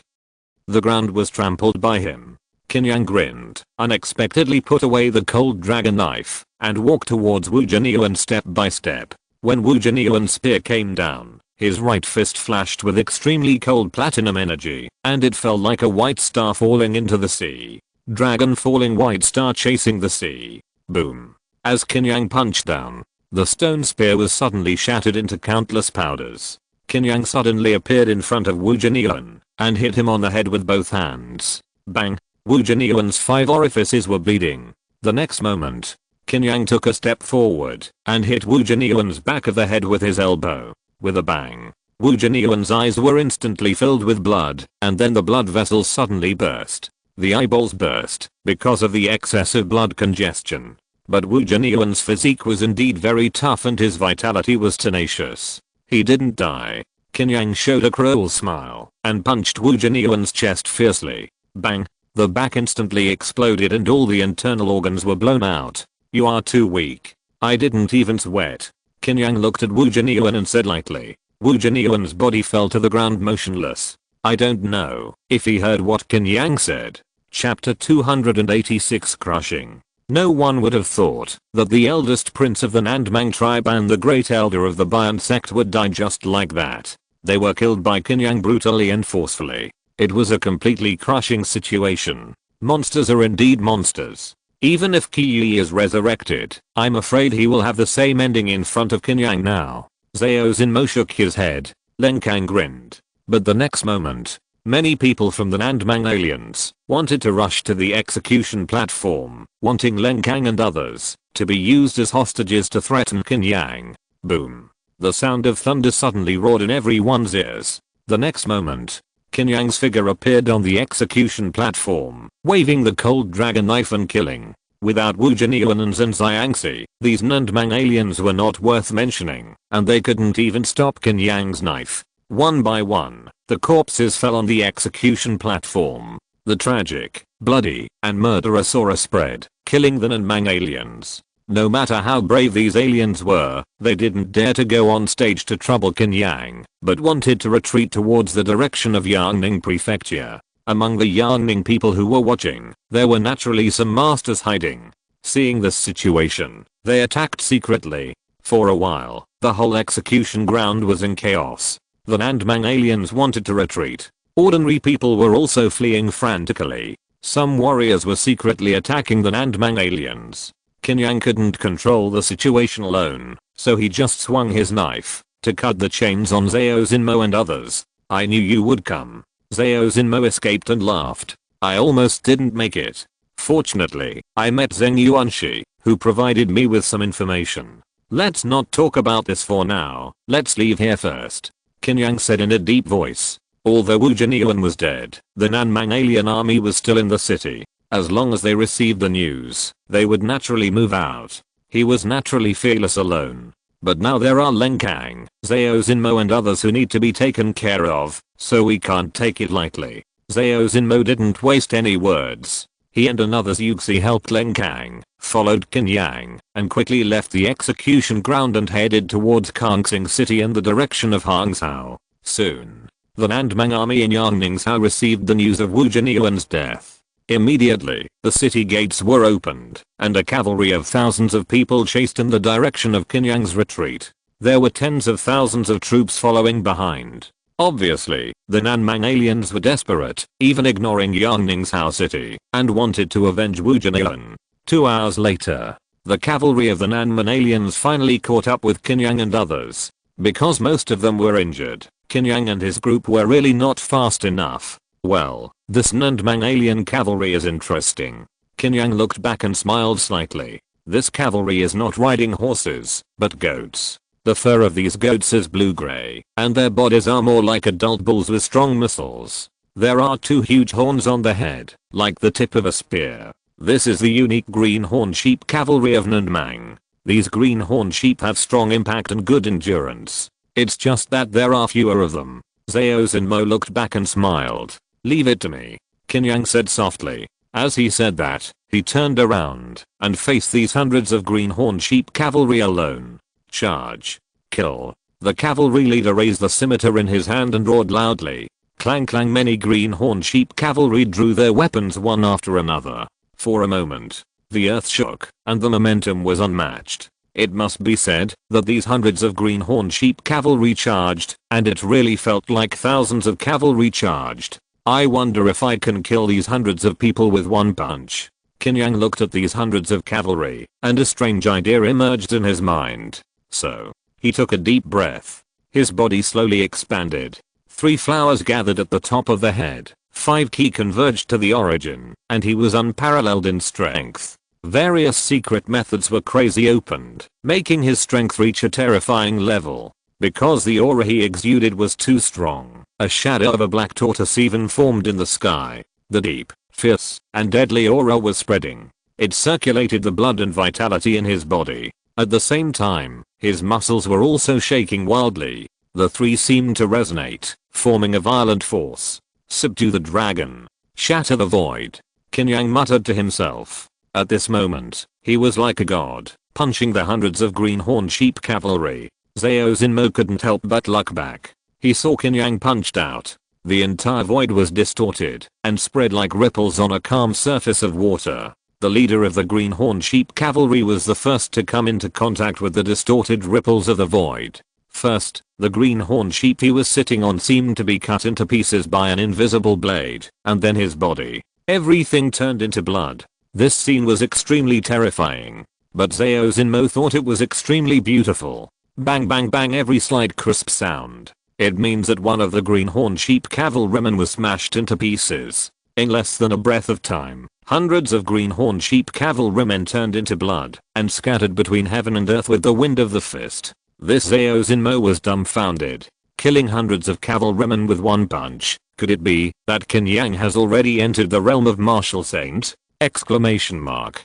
The ground was trampled by him. Qin Yang grinned, unexpectedly put away the cold dragon knife, and walked towards Wu Jinyuan step by step. When Wu Jinyuan's spear came down, his right fist flashed with extremely cold platinum energy, and it fell like a white star falling into the sea. Dragon falling white star chasing the sea. Boom. As Qin Yang punched down, the stone spear was suddenly shattered into countless powders. Qin Yang suddenly appeared in front of Wu Jinyuan and hit him on the head with both hands. Bang! Wu Jinyuan's 5 orifices were bleeding. The next moment, Qin Yang took a step forward and hit Wu Jinyuan's back of the head with his elbow. With a bang, Wu Jinyuan's eyes were instantly filled with blood, and then the blood vessels suddenly burst. The eyeballs burst because of the excessive blood congestion. But Wu Jinyuan's physique was indeed very tough and his vitality was tenacious. He didn't die. Qin Yang showed a cruel smile and punched Wu Jinyuan's chest fiercely. Bang! The back instantly exploded and all the internal organs were blown out. You are too weak. I didn't even sweat. Qin Yang looked at Wu Jinyuan and said lightly. Wu Jinyuan's body fell to the ground motionless. I don't know if he heard what Qin Yang said. Chapter 286 Crushing. No one would have thought that the eldest prince of the Nandmang tribe and the great elder of the Bian sect would die just like that. They were killed by Qin Yang brutally and forcefully. It was a completely crushing situation. Monsters are indeed monsters. Even if Qi Yi is resurrected, I'm afraid he will have the same ending in front of Qin Yang now. Zhao Zinmo shook his head. Leng Kang grinned. But the next moment, many people from the Nandmang aliens wanted to rush to the execution platform, wanting Leng Kang and others to be used as hostages to threaten Qin Yang. Boom. The sound of thunder suddenly roared in everyone's ears. The next moment, Qin Yang's figure appeared on the execution platform, waving the cold dragon knife and killing. Without Wu Jinyuan and Zhen Xiangxi, these Nandmang aliens were not worth mentioning, and they couldn't even stop Qin Yang's knife. One by one, the corpses fell on the execution platform. The tragic, bloody, and murderous aura spread, killing the Nandmang aliens. No matter how brave these aliens were, they didn't dare to go on stage to trouble Qin Yang, but wanted to retreat towards the direction of Yangning Prefecture. Among the Yangning people who were watching, there were naturally some masters hiding. Seeing this situation, they attacked secretly. For a while, the whole execution ground was in chaos. The Nandmang aliens wanted to retreat. Ordinary people were also fleeing frantically. Some warriors were secretly attacking the Nandmang aliens. Qin Yang couldn't control the situation alone, so he just swung his knife to cut the chains on Zhao Zinmo and others. I knew you would come. Zhao Zinmo escaped and laughed. I almost didn't make it. Fortunately, I met Zheng Yuanxi, who provided me with some information. Let's not talk about this for now, let's leave here first. Qin Yang said in a deep voice. Although Wu Jinyuan was dead, the Nanmang alien army was still in the city. As long as they received the news, they would naturally move out. He was naturally fearless alone. But now there are Leng Kang, Zhao Zinmo and others who need to be taken care of, so we can't take it lightly. Zhao Zinmo didn't waste any words. He and another Yuxi helped Leng Kang, followed Qin Yang, and quickly left the execution ground and headed towards Kangsing City in the direction of Hangzhou. Soon, the Nandmang army in Yangningzhou received the news of Wu Jinyuan's death. Immediately, the city gates were opened, and a cavalry of thousands of people chased in the direction of Qin Yang's retreat. There were tens of thousands of troops following behind. Obviously, the Nanmang aliens were desperate, even ignoring Yangningzhou city, and wanted to avenge Wu Jinyuan. 2 hours later, the cavalry of the Nanman aliens finally caught up with Qin Yang and others. Because most of them were injured, Qin Yang and his group were really not fast enough. Well, this Nandmang alien cavalry is interesting. Qin Yang looked back and smiled slightly. This cavalry is not riding horses, but goats. The fur of these goats is blue-gray, and their bodies are more like adult bulls with strong muscles. There are 2 huge horns on the head, like the tip of a spear. This is the unique greenhorn sheep cavalry of Nandmang. These greenhorn sheep have strong impact and good endurance. It's just that there are fewer of them. Zhao Zinmo looked back and smiled. Leave it to me, Qin Yang said softly. As he said that, he turned around and faced these hundreds of greenhorn sheep cavalry alone. Charge. Kill. The cavalry leader raised the scimitar in his hand and roared loudly. Clang clang. Many greenhorn sheep cavalry drew their weapons one after another. For a moment, the earth shook, and the momentum was unmatched. It must be said that these hundreds of greenhorn sheep cavalry charged, and it really felt like thousands of cavalry charged. I wonder if I can kill these hundreds of people with one punch. Qin Yang looked at these hundreds of cavalry, and a strange idea emerged in his mind. So, he took a deep breath. His body slowly expanded. 3 flowers gathered at the top of the head. 5 ki converged to the origin, and he was unparalleled in strength. Various secret methods were crazy opened, making his strength reach a terrifying level. Because the aura he exuded was too strong, a shadow of a black tortoise even formed in the sky. The deep, fierce, and deadly aura was spreading. It circulated the blood and vitality in his body. At the same time, his muscles were also shaking wildly. The 3 seemed to resonate, forming a violent force. Subdue the dragon. Shatter the void. Qin Yang muttered to himself. At this moment, he was like a god, punching the hundreds of greenhorn sheep cavalry. Zhao Zinmo couldn't help but look back. He saw Qin Yang punched out. The entire void was distorted and spread like ripples on a calm surface of water. The leader of the Greenhorn Sheep Cavalry was the first to come into contact with the distorted ripples of the void. First, the Greenhorn Sheep he was sitting on seemed to be cut into pieces by an invisible blade, and then his body. Everything turned into blood. This scene was extremely terrifying. But Zhao Zinmo thought it was extremely beautiful. Bang bang bang, every slight crisp sound. It means that one of the Greenhorn Sheep cavalrymen was smashed into pieces. In less than a breath of time, hundreds of Greenhorn Sheep cavalrymen turned into blood and scattered between heaven and earth with the wind of the fist. This Zhao Zinmo was dumbfounded. Killing hundreds of cavalrymen with one punch. Could it be that Qin Yang has already entered the realm of martial saint? Exclamation mark.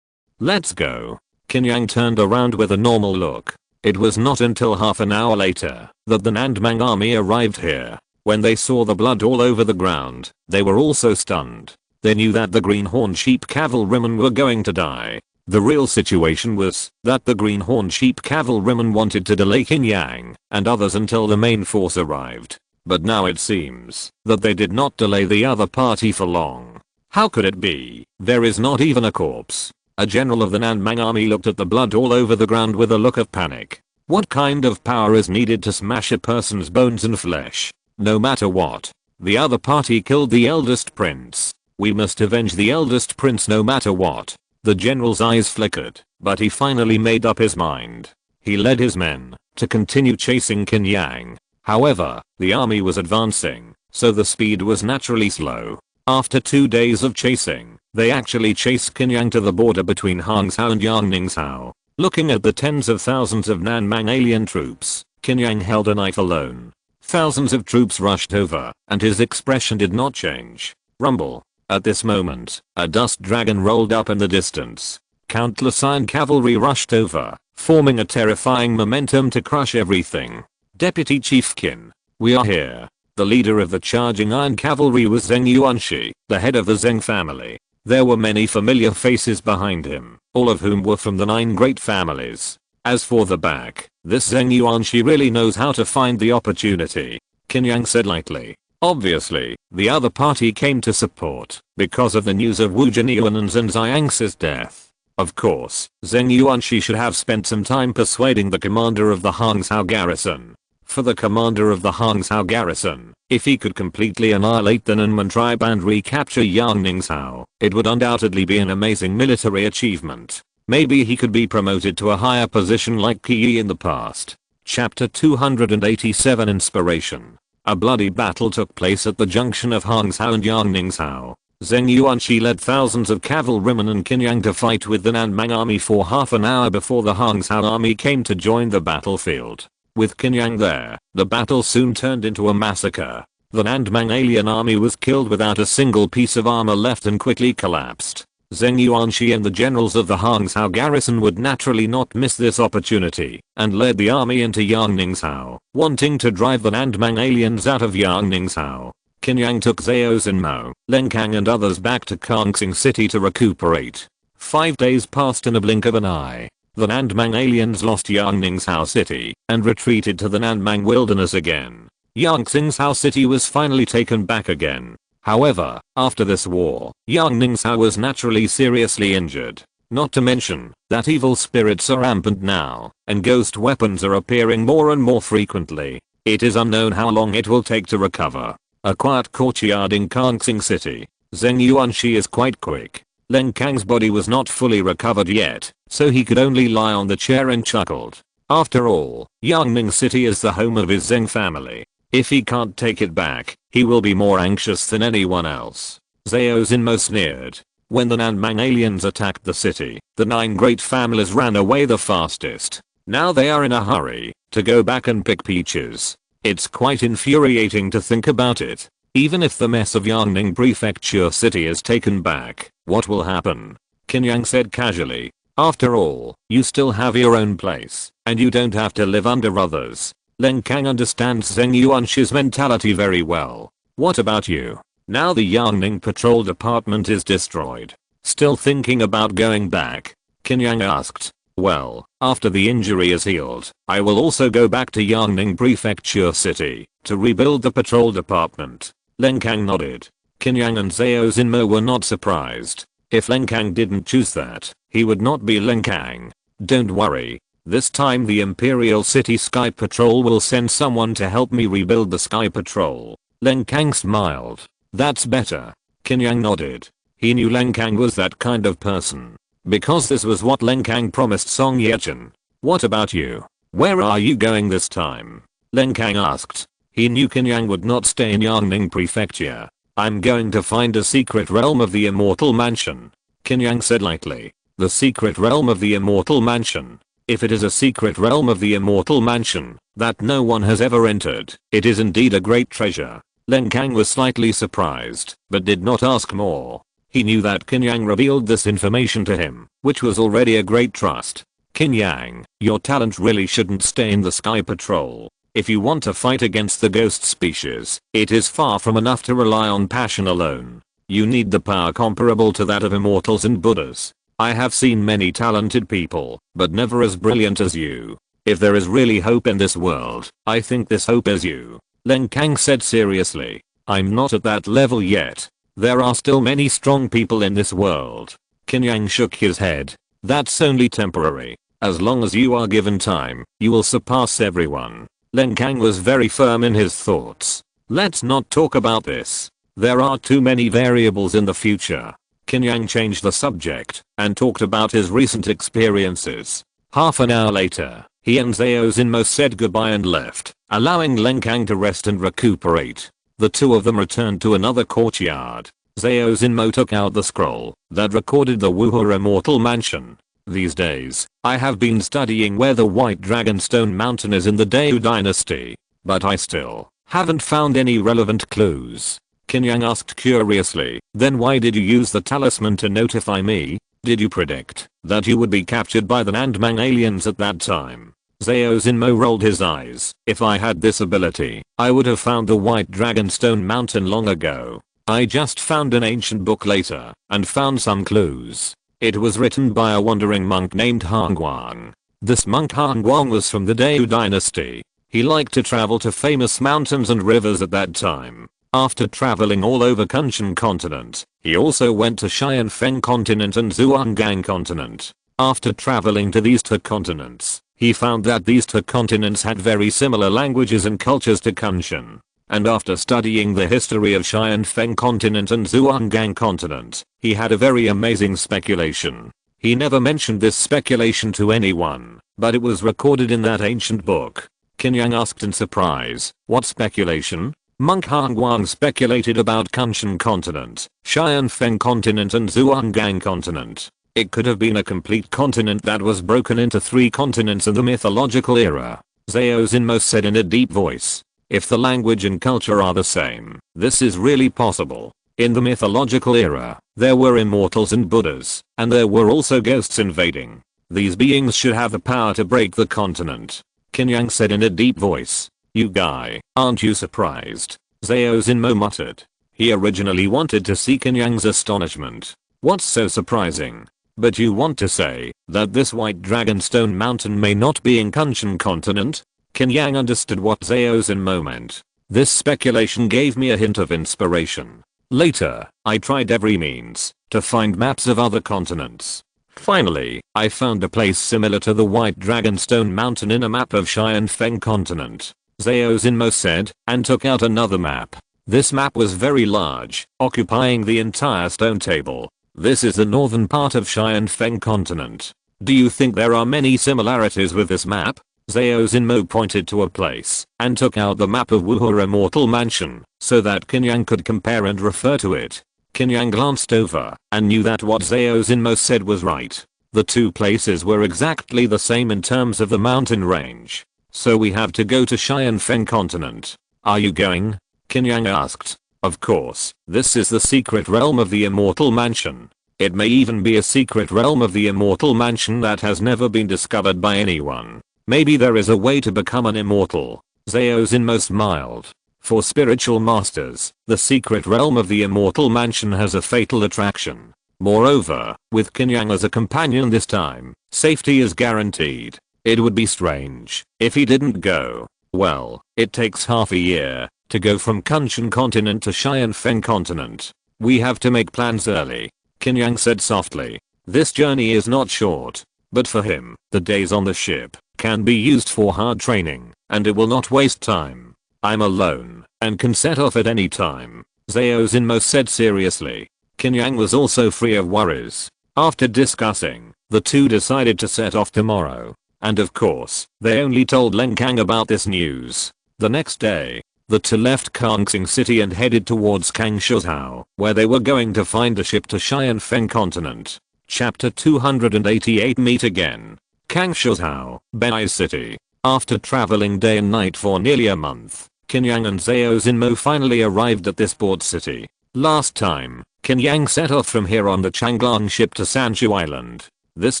Let's go. Qin Yang turned around with a normal look. It was not until half an hour later that the Nandmang army arrived here. When they saw the blood all over the ground, they were also stunned. They knew that the Greenhorn Sheep cavalrymen were going to die. The real situation was that the Greenhorn Sheep cavalrymen wanted to delay Qin Yang and others until the main force arrived. But now it seems that they did not delay the other party for long. How could it be? There is not even a corpse. A general of the Nandmang army looked at the blood all over the ground with a look of panic. What kind of power is needed to smash a person's bones and flesh? No matter what. The other party killed the eldest prince. We must avenge the eldest prince no matter what. The general's eyes flickered, but he finally made up his mind. He led his men to continue chasing Qin Yang. However, the army was advancing, so the speed was naturally slow. After 2 days of chasing, they actually chased Qin Yang to the border between Hangzhou and Yangningshou. Looking at the tens of thousands of Nanmang alien troops, Qin Yang held a knife alone. Thousands of troops rushed over, and his expression did not change. Rumble. At this moment, a dust dragon rolled up in the distance. Countless iron cavalry rushed over, forming a terrifying momentum to crush everything. Deputy Chief Qin, we are here. The leader of the charging iron cavalry was Zheng Yuanshi, the head of the Zheng family. There were many familiar faces behind him, all of whom were from the 9 great families. As for the back, this Zheng Yuanshi really knows how to find the opportunity, Qin Yang said lightly. Obviously, the other party came to support because of the news of Wu Jinyuan and Zhen Xiang's death. Of course, Zheng Yuanshi should have spent some time persuading the commander of the Hangzhou garrison. For the commander of the Hangzhou garrison, if he could completely annihilate the Nanman tribe and recapture Yangningshou, it would undoubtedly be an amazing military achievement. Maybe he could be promoted to a higher position like Qi in the past. Chapter 287 Inspiration. A bloody battle took place at the junction of Hangzhou and Yangningshou. Zheng Yuanshi led thousands of cavalrymen and Qin Yang to fight with the Nanmang army for half an hour before the Hangzhou army came to join the battlefield. With Qin Yang there, the battle soon turned into a massacre. The Nandmang alien army was killed without a single piece of armor left and quickly collapsed. Zheng Yuanshi and the generals of the Hangzhou garrison would naturally not miss this opportunity, and led the army into Yangningshou, wanting to drive the Nandmang aliens out of Yangningshou. Qin Yang took Zhao Zinmo, Leng Kang and others back to Kangxing City to recuperate. 5 days passed in a blink of an eye. The Nandmang aliens lost Yangningshou City and retreated to the Nandmang wilderness again. Yangningshou City was finally taken back again. However, after this war, Yangningshou was naturally seriously injured. Not to mention that evil spirits are rampant now, and ghost weapons are appearing more and more frequently. It is unknown how long it will take to recover. A quiet courtyard in Kangxing City. Zheng Yuanshi is quite quick. Leng Kang's body was not fully recovered yet, so he could only lie on the chair and chuckled. After all, Yangning City is the home of his Zheng family. If he can't take it back, he will be more anxious than anyone else. Zhao Zinmo sneered. When the Nanmang aliens attacked the city, the 9 great families ran away the fastest. Now they are in a hurry to go back and pick peaches. It's quite infuriating to think about it. Even if the mess of Yangning Prefecture City is taken back, what will happen? Qin Yang said casually. After all, you still have your own place, and you don't have to live under others. Leng Kang understands Zheng Yuanshi's mentality very well. What about you? Now the Yangning Patrol Department is destroyed. Still thinking about going back? Qin Yang asked. Well, after the injury is healed, I will also go back to Yangning Prefecture City to rebuild the patrol department. Leng Kang nodded. Qin Yang and Zhao Xinmo were not surprised. If Leng Kang didn't choose that, he would not be Leng Kang. Don't worry. This time the Imperial City Sky Patrol will send someone to help me rebuild the Sky Patrol. Leng Kang smiled. That's better. Qin Yang nodded. He knew Leng Kang was that kind of person. Because this was what Leng Kang promised Song Yechen. What about you? Where are you going this time? Leng Kang asked. He knew Qin Yang would not stay in Yangning Prefecture. I'm going to find a secret realm of the Immortal Mansion. Qin Yang said lightly. The secret realm of the Immortal Mansion. If it is a secret realm of the Immortal Mansion that no one has ever entered, it is indeed a great treasure. Leng Kang was slightly surprised, but did not ask more. He knew that Qin Yang revealed this information to him, which was already a great trust. Qin Yang, your talent really shouldn't stay in the Sky Patrol. If you want to fight against the ghost species, it is far from enough to rely on passion alone. You need the power comparable to that of immortals and Buddhas. I have seen many talented people, but never as brilliant as you. If there is really hope in this world, I think this hope is you. Leng Kang said seriously. I'm not at that level yet. There are still many strong people in this world. Qin Yang shook his head. That's only temporary. As long as you are given time, you will surpass everyone. Leng Kang was very firm in his thoughts. Let's not talk about this. There are too many variables in the future. Qin Yang changed the subject and talked about his recent experiences. Half an hour later, he and Zhao Xinmo said goodbye and left, allowing Leng Kang to rest and recuperate. The two of them returned to another courtyard. Zhao Xinmo took out the scroll that recorded the Wuhua Immortal Mansion. These days, I have been studying where the White Dragonstone Mountain is in the Deu Dynasty, but I still haven't found any relevant clues. Qin Yang asked curiously, then why did you use the talisman to notify me? Did you predict that you would be captured by the Nandmang aliens at that time? Zhao Xinmo rolled his eyes. If I had this ability, I would have found the White Dragonstone Mountain long ago. I just found an ancient book later and found some clues. It was written by a wandering monk named Hangguang. This monk Hangguang was from the Deu Dynasty. He liked to travel to famous mountains and rivers at that time. After traveling all over Kunshan continent, he also went to Xianfeng continent and Zhuanggang continent. After traveling to these two continents, he found that these two continents had very similar languages and cultures to Kunshan. And after studying the history of Xianfeng continent and Zhuanggang continent, he had a very amazing speculation. He never mentioned this speculation to anyone, but it was recorded in that ancient book. Qin Yang asked in surprise, what speculation? Monk Hangguang speculated about Kunshan continent, Xianfeng continent and Zhuanggang continent. It could have been a complete continent that was broken into 3 continents in the mythological era. Zhao Xinmo said in a deep voice. If the language and culture are the same, this is really possible. In the mythological era, there were immortals and Buddhas, and there were also ghosts invading. These beings should have the power to break the continent. Qin Yang said in a deep voice. You guy, aren't you surprised? Zhao Xinmo muttered. He originally wanted to see Qin Yang's astonishment. What's so surprising? But you want to say that this White Dragonstone Mountain may not be in Kunshan continent? Qin Yang understood what Zhao Xinmo meant. This speculation gave me a hint of inspiration. Later, I tried every means to find maps of other continents. Finally, I found a place similar to the White Dragonstone Mountain in a map of Xianfeng continent. Zhao Xinmo said, and took out another map. This map was very large, occupying the entire stone table. This is the northern part of Xianfeng continent. Do you think there are many similarities with this map? Zhao Xinmo pointed to a place and took out the map of Wuhua Immortal Mansion so that Qin Yang could compare and refer to it. Qin Yang glanced over and knew that what Zhao Xinmo said was right. The two places were exactly the same in terms of the mountain range. So we have to go to Xianfeng continent. Are you going? Qin Yang asked. Of course, this is the secret realm of the Immortal Mansion. It may even be a secret realm of the Immortal Mansion that has never been discovered by anyone. Maybe there is a way to become an immortal. Zhao Xinmo smiled. For spiritual masters, the secret realm of the Immortal Mansion has a fatal attraction. Moreover, with Qin Yang as a companion this time, safety is guaranteed. It would be strange if he didn't go. Well, it takes half a year to go from Kunshan continent to Xianfeng continent. We have to make plans early, Qin Yang said softly. This journey is not short, but for him, the days on the ship can be used for hard training, and it will not waste time. I'm alone and can set off at any time, Zhao Zinmo said seriously. Qin Yang was also free of worries. After discussing, the two decided to set off tomorrow. And of course, they only told Leng Kang about this news. The next day, the two left Kangsing City and headed towards Kangshuzhou, where they were going to find a ship to Xianfeng continent. Chapter 288 Meet again. Kangshuzhou, Benai City. After traveling day and night for nearly a month, Qin Yang and Zhao Zinmo finally arrived at this port city. Last time, Qin Yang set off from here on the Changlang ship to Sanju Island. This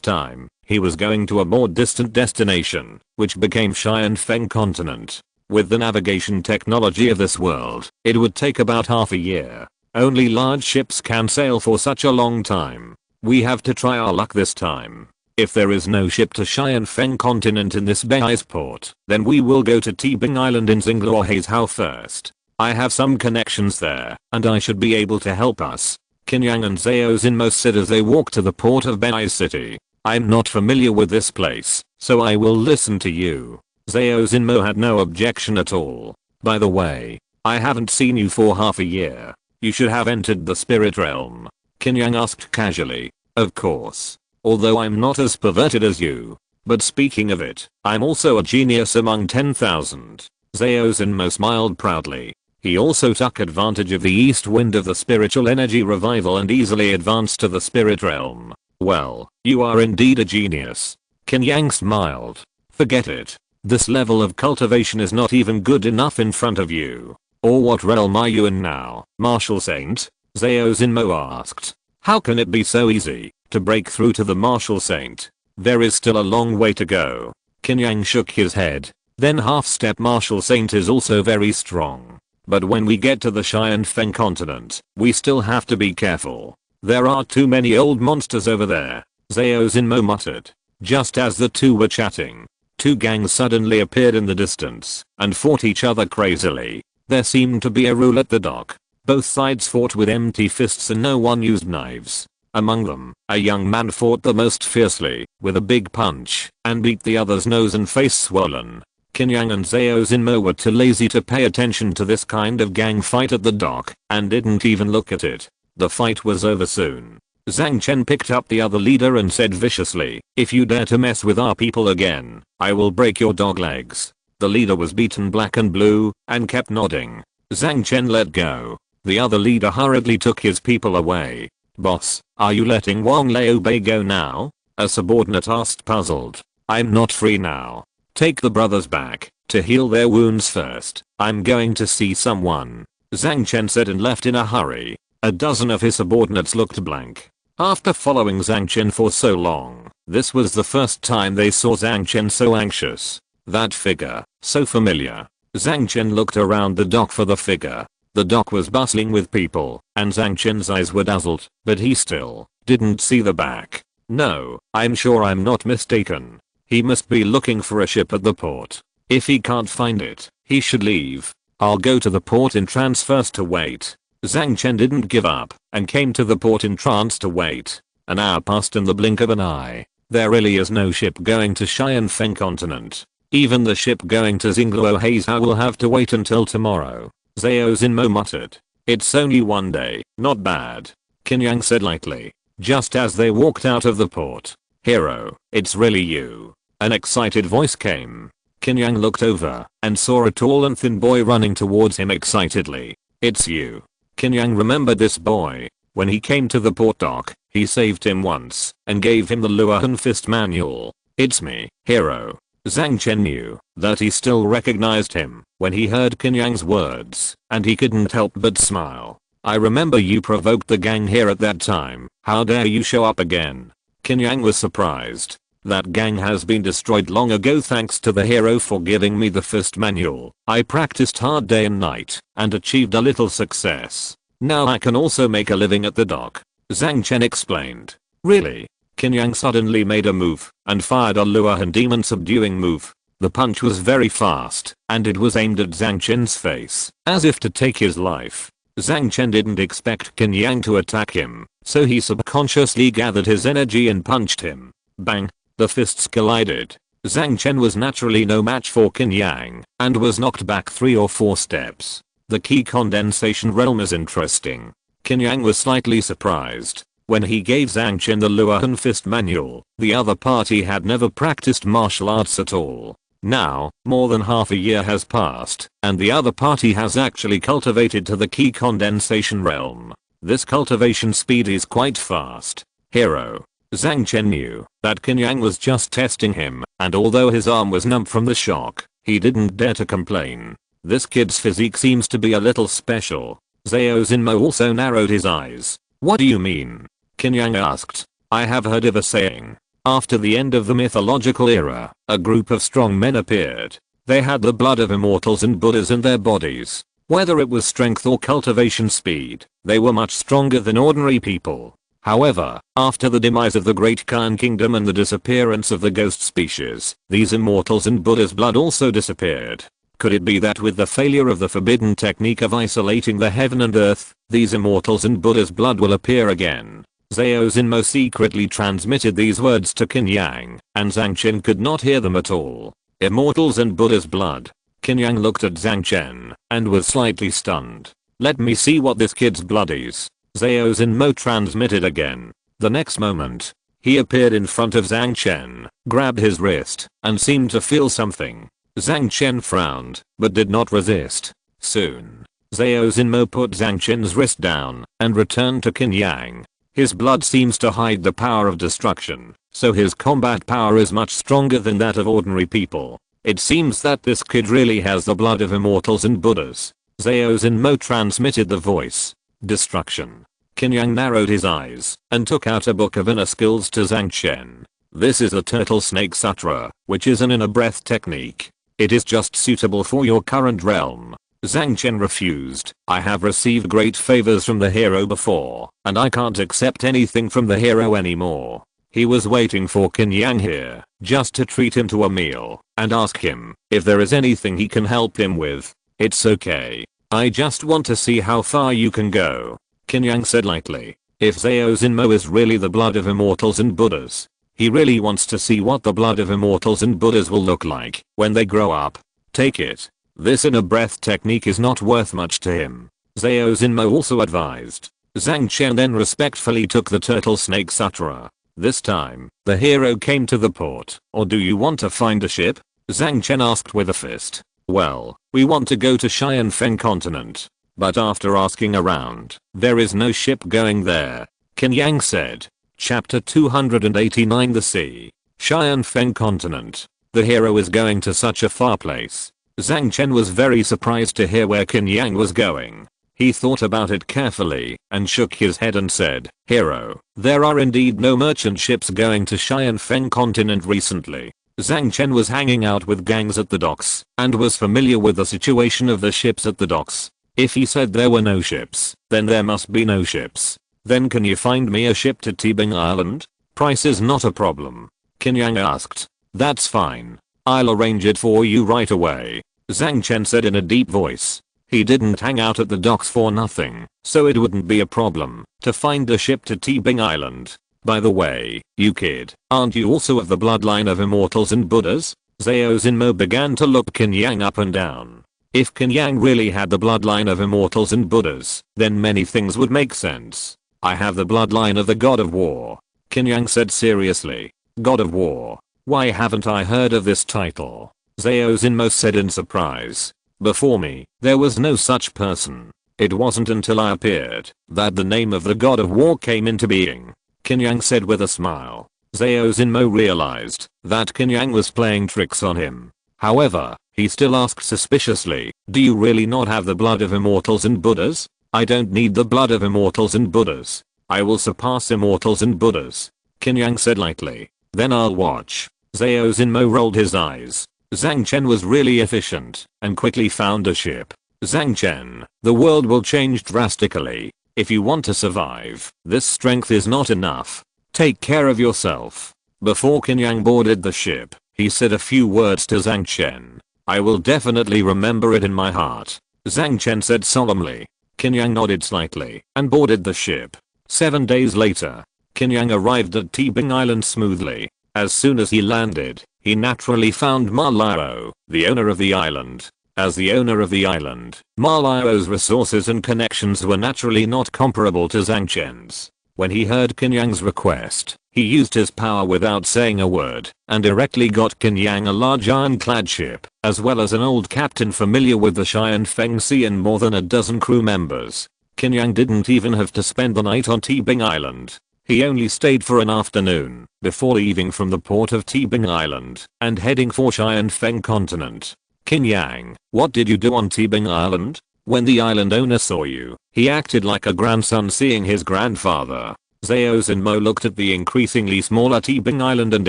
time, he was going to a more distant destination, which became Xianfeng continent. With the navigation technology of this world, it would take about half a year. Only large ships can sail for such a long time. We have to try our luck this time. If there is no ship to Xianfeng continent in this Benai's port, then we will go to Tibing Island in Xingla or Hazhou first. I have some connections there, and I should be able to help us, Qin Yang and Zhao Zinmo said as they walked to the port of Benai City. I'm not familiar with this place, so I will listen to you. Zhao Zinmo had no objection at all. By the way, I haven't seen you for half a year. You should have entered the spirit realm, Qin Yang asked casually. Of course. Although I'm not as perverted as you. But speaking of it, I'm also a genius among 10,000. Zhao Zinmo smiled proudly. He also took advantage of the east wind of the spiritual energy revival and easily advanced to the spirit realm. Well, you are indeed a genius. Qin Yang smiled. Forget it. This level of cultivation is not even good enough in front of you. Or what realm are you in now, Martial Saint? Zhao Zinmo asked. How can it be so easy to break through to the Martial Saint? There is still a long way to go. Qin Yang shook his head. Then half-step Martial Saint is also very strong. But when we get to the Xianfeng continent, we still have to be careful. There are too many old monsters over there, Zhao Zinmo muttered. Just as the two were chatting, two gangs suddenly appeared in the distance and fought each other crazily. There seemed to be a rule at the dock. Both sides fought with empty fists and no one used knives. Among them, a young man fought the most fiercely, with a big punch, and beat the other's nose and face swollen. Qin Yang and Zhao Zinmo were too lazy to pay attention to this kind of gang fight at the dock, and didn't even look at it. The fight was over soon. Zhang Chen picked up the other leader and said viciously, if you dare to mess with our people again, I will break your dog legs. The leader was beaten black and blue, and kept nodding. Zhang Chen let go. The other leader hurriedly took his people away. Boss, are you letting Wang Laobei go now? A subordinate asked puzzled. I'm not free now. Take the brothers back, to heal their wounds first. I'm going to see someone. Zhang Chen said and left in a hurry. A dozen of his subordinates looked blank. After following Zhang Chen for so long, this was the first time they saw Zhang Chen so anxious. That figure, so familiar. Zhang Chen looked around the dock for the figure. The dock was bustling with people, and Zhang Chen's eyes were dazzled, but he still didn't see the back. No, I'm sure I'm not mistaken. He must be looking for a ship at the port. If he can't find it, he should leave. I'll go to the port in trance first to wait. Zhang Chen didn't give up, and came to the port in trance to wait. An hour passed in the blink of an eye. There really is no ship going to Xianfeng continent. Even the ship going to Xingla or Hazhou will have to wait until tomorrow. Zhao Zinmo muttered. It's only one day, not bad. Qin Yang said lightly. Just as they walked out of the port. Hero, it's really you. An excited voice came. Qin Yang looked over and saw a tall and thin boy running towards him excitedly. It's you. Qin Yang remembered this boy. When he came to the port dock, he saved him once and gave him the Luohan Fist manual. It's me, hero. Zhang Chen knew that he still recognized him when he heard Qin Yang's words, and he couldn't help but smile. I remember you provoked the gang here at that time. How dare you show up again? Qin Yang was surprised. That gang has been destroyed long ago thanks to the hero for giving me the fist manual. I practiced hard day and night and achieved a little success. Now I can also make a living at the dock. Zhang Chen explained. Really? Qin Yang suddenly made a move and fired a lure and demon subduing move. The punch was very fast and it was aimed at Zhang Chen's face as if to take his life. Zhang Chen didn't expect Qin Yang to attack him, so he subconsciously gathered his energy and punched him. Bang! The fists collided. Zhang Chen was naturally no match for Qin Yang and was knocked back 3 or 4 steps. The key condensation realm is interesting. Qin Yang was slightly surprised. When he gave Zhang Chen the lure and fist manual, the other party had never practiced martial arts at all. Now, more than half a year has passed, and the other party has actually cultivated to the key condensation realm. This cultivation speed is quite fast. Hero. Zhang Chen knew that Qin Yang was just testing him, and although his arm was numb from the shock, he didn't dare to complain. This kid's physique seems to be a little special. Zhao Xinmo also narrowed his eyes. What do you mean? Qin Yang asked. I have heard of a saying. After the end of the mythological era, a group of strong men appeared. They had the blood of immortals and Buddhas in their bodies. Whether it was strength or cultivation speed, they were much stronger than ordinary people. However, after the demise of the Great Qin Kingdom and the disappearance of the ghost species, these immortals and Buddhas' blood also disappeared. Could it be that with the failure of the forbidden technique of isolating the heaven and earth, these immortals and Buddhas' blood will appear again? Zhao Xinmo secretly transmitted these words to Qin Yang, and Zhang Chen could not hear them at all. Immortals and Buddha's blood. Qin Yang looked at Zhang Chen and was slightly stunned. Let me see what this kid's blood is. Zhao Xinmo transmitted again. The next moment, he appeared in front of Zhang Chen, grabbed his wrist, and seemed to feel something. Zhang Chen frowned, but did not resist. Soon, Zhao Xinmo put Zhang Chen's wrist down and returned to Qin Yang. His blood seems to hide the power of destruction, so his combat power is much stronger than that of ordinary people. It seems that this kid really has the blood of immortals and Buddhas. Zhao Xinmo transmitted the voice. Destruction. Qin Yang narrowed his eyes and took out a book of inner skills to Zhang Chen. This is a Turtle Snake Sutra, which is an inner breath technique. It is just suitable for your current realm. Zhang Chen refused. I have received great favors from the hero before, and I can't accept anything from the hero anymore. He was waiting for Qin Yang here, just to treat him to a meal, and ask him if there is anything he can help him with. It's okay. I just want to see how far you can go. Qin Yang said lightly. If Zhao Xinmo is really the blood of immortals and Buddhas, he really wants to see what the blood of immortals and Buddhas will look like when they grow up. Take it. This inner breath technique is not worth much to him. Zhao Xinmo also advised. Zhang Chen then respectfully took the Turtle Snake Sutra. This time, the hero came to the port. Or do you want to find a ship? Zhang Chen asked with a fist. Well, we want to go to Xianfeng continent. But after asking around, there is no ship going there. Qin Yang said. Chapter 289 The Sea. Xianfeng continent. The hero is going to such a far place. Zhang Chen was very surprised to hear where Qin Yang was going. He thought about it carefully and shook his head and said, Hero, there are indeed no merchant ships going to Xianfeng continent recently. Zhang Chen was hanging out with gangs at the docks and was familiar with the situation of the ships at the docks. If he said there were no ships, then there must be no ships. Then can you find me a ship to Tebing Island? Price is not a problem. Qin Yang asked. That's fine. I'll arrange it for you right away. Zhang Chen said in a deep voice. He didn't hang out at the docks for nothing, so it wouldn't be a problem to find a ship to Tebing Island. By the way, you kid, aren't you also of the bloodline of immortals and Buddhas? Zhao Xinmo began to look Qin Yang up and down. If Qin Yang really had the bloodline of immortals and Buddhas, then many things would make sense. I have the bloodline of the God of War. Qin Yang said seriously. God of War. Why haven't I heard of this title? Zhao Xinmo said in surprise. Before me, there was no such person. It wasn't until I appeared that the name of the God of War came into being. Qin Yang said with a smile. Zhao Xinmo realized that Qin Yang was playing tricks on him. However, he still asked suspiciously, do you really not have the blood of immortals and Buddhas? I don't need the blood of immortals and Buddhas. I will surpass immortals and Buddhas. Qin Yang said lightly. Then I'll watch. Zhao Xinmo rolled his eyes. Zhang Chen was really efficient and quickly found a ship. Zhang Chen, the world will change drastically. If you want to survive, this strength is not enough. Take care of yourself. Before Qin Yang boarded the ship, he said a few words to Zhang Chen. I will definitely remember it in my heart. Zhang Chen said solemnly. Qin Yang nodded slightly and boarded the ship. 7 days later, Qin Yang arrived at Tibing Island smoothly. As soon as he landed, he naturally found Ma Lao, the owner of the island. As the owner of the island, Ma Lao's resources and connections were naturally not comparable to Zhang Chen's. When he heard Qin Yang's request, he used his power without saying a word and directly got Qin Yang a large ironclad ship, as well as an old captain familiar with the Xian Feng Sea and more than a dozen crew members. Qin Yang didn't even have to spend the night on Tibing Island. He only stayed for an afternoon before leaving from the port of Tibing Island and heading for Xian Feng continent. Qin Yang, what did you do on Tibing Island? When the island owner saw you, he acted like a grandson seeing his grandfather. Zhao Zinmo looked at the increasingly smaller Tibing Island and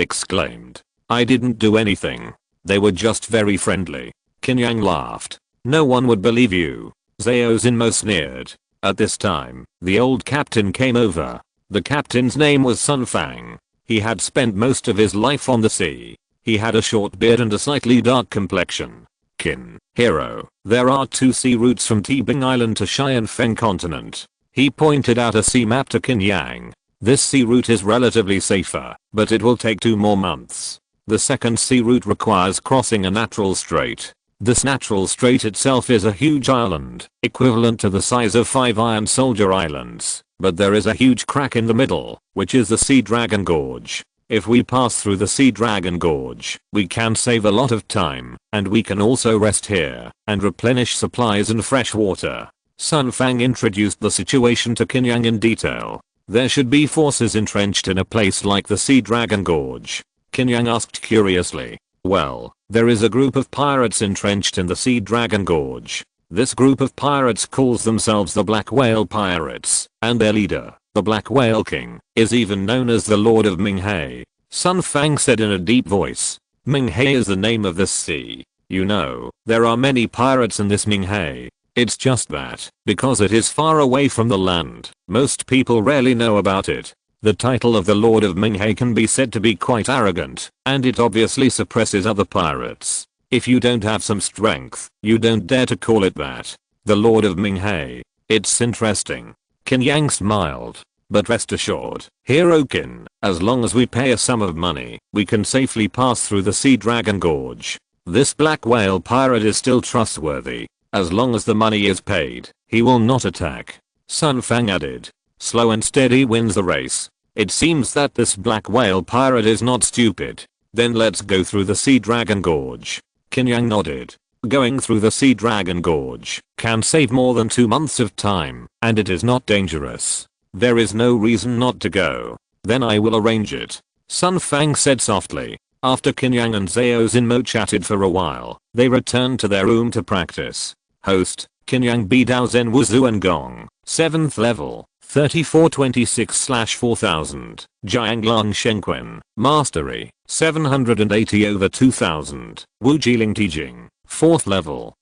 exclaimed. I didn't do anything. They were just very friendly. Qin Yang laughed. No one would believe you. Zhao Zinmo sneered. At this time, the old captain came over. The captain's name was Sun Fang. He had spent most of his life on the sea. He had a short beard and a slightly dark complexion. Qin, hero, there are 2 sea routes from Tibing Island to Xian Feng continent. He pointed out a sea map to Qin Yang. This sea route is relatively safer, but it will take 2 more months. The second sea route requires crossing a natural strait. This natural strait itself is a huge island, equivalent to the size of 5 Iron Soldier Islands, but there is a huge crack in the middle, which is the Sea Dragon Gorge. If we pass through the Sea Dragon Gorge, we can save a lot of time, and we can also rest here and replenish supplies and fresh water. Sun Fang introduced the situation to Qin Yang in detail. There should be forces entrenched in a place like the Sea Dragon Gorge. Qin Yang asked curiously. Well, there is a group of pirates entrenched in the Sea Dragon Gorge. This group of pirates calls themselves the Black Whale Pirates, and their leader, the Black Whale King, is even known as the Lord of Minghe. Sun Fang said in a deep voice. Minghe is the name of this sea. You know, there are many pirates in this Minghe. It's just that, because it is far away from the land, most people rarely know about it. The title of the Lord of Minghe can be said to be quite arrogant, and it obviously suppresses other pirates. If you don't have some strength, you don't dare to call it that. The Lord of Minghe. It's interesting. Qin Yang smiled. But rest assured, Hero Qin, as long as we pay a sum of money, we can safely pass through the Sea Dragon Gorge. This Black Whale pirate is still trustworthy. As long as the money is paid, he will not attack. Sun Fang added. Slow and steady wins the race. It seems that this Black Whale pirate is not stupid. Then let's go through the Sea Dragon Gorge. Qin Yang nodded. Going through the Sea Dragon Gorge can save more than 2 months of time, and it is not dangerous. There is no reason not to go. Then I will arrange it. Sun Fang said softly. After Qin Yang and Zhao Zinmo chatted for a while, they returned to their room to practice. Host, Qin Yang Bidao Zen Wuzu and Gong, 7th level, 3426/4000, Jianglang Shenquan, Mastery, 780/2000, Wu Jiling Tijing, 4th level,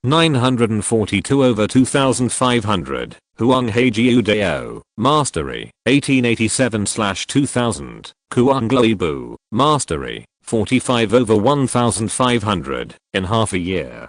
942/2500, Huang Heiji Udao, Mastery, 1887/2000, Kuang Loibu, Mastery, 45/1500, in half a year.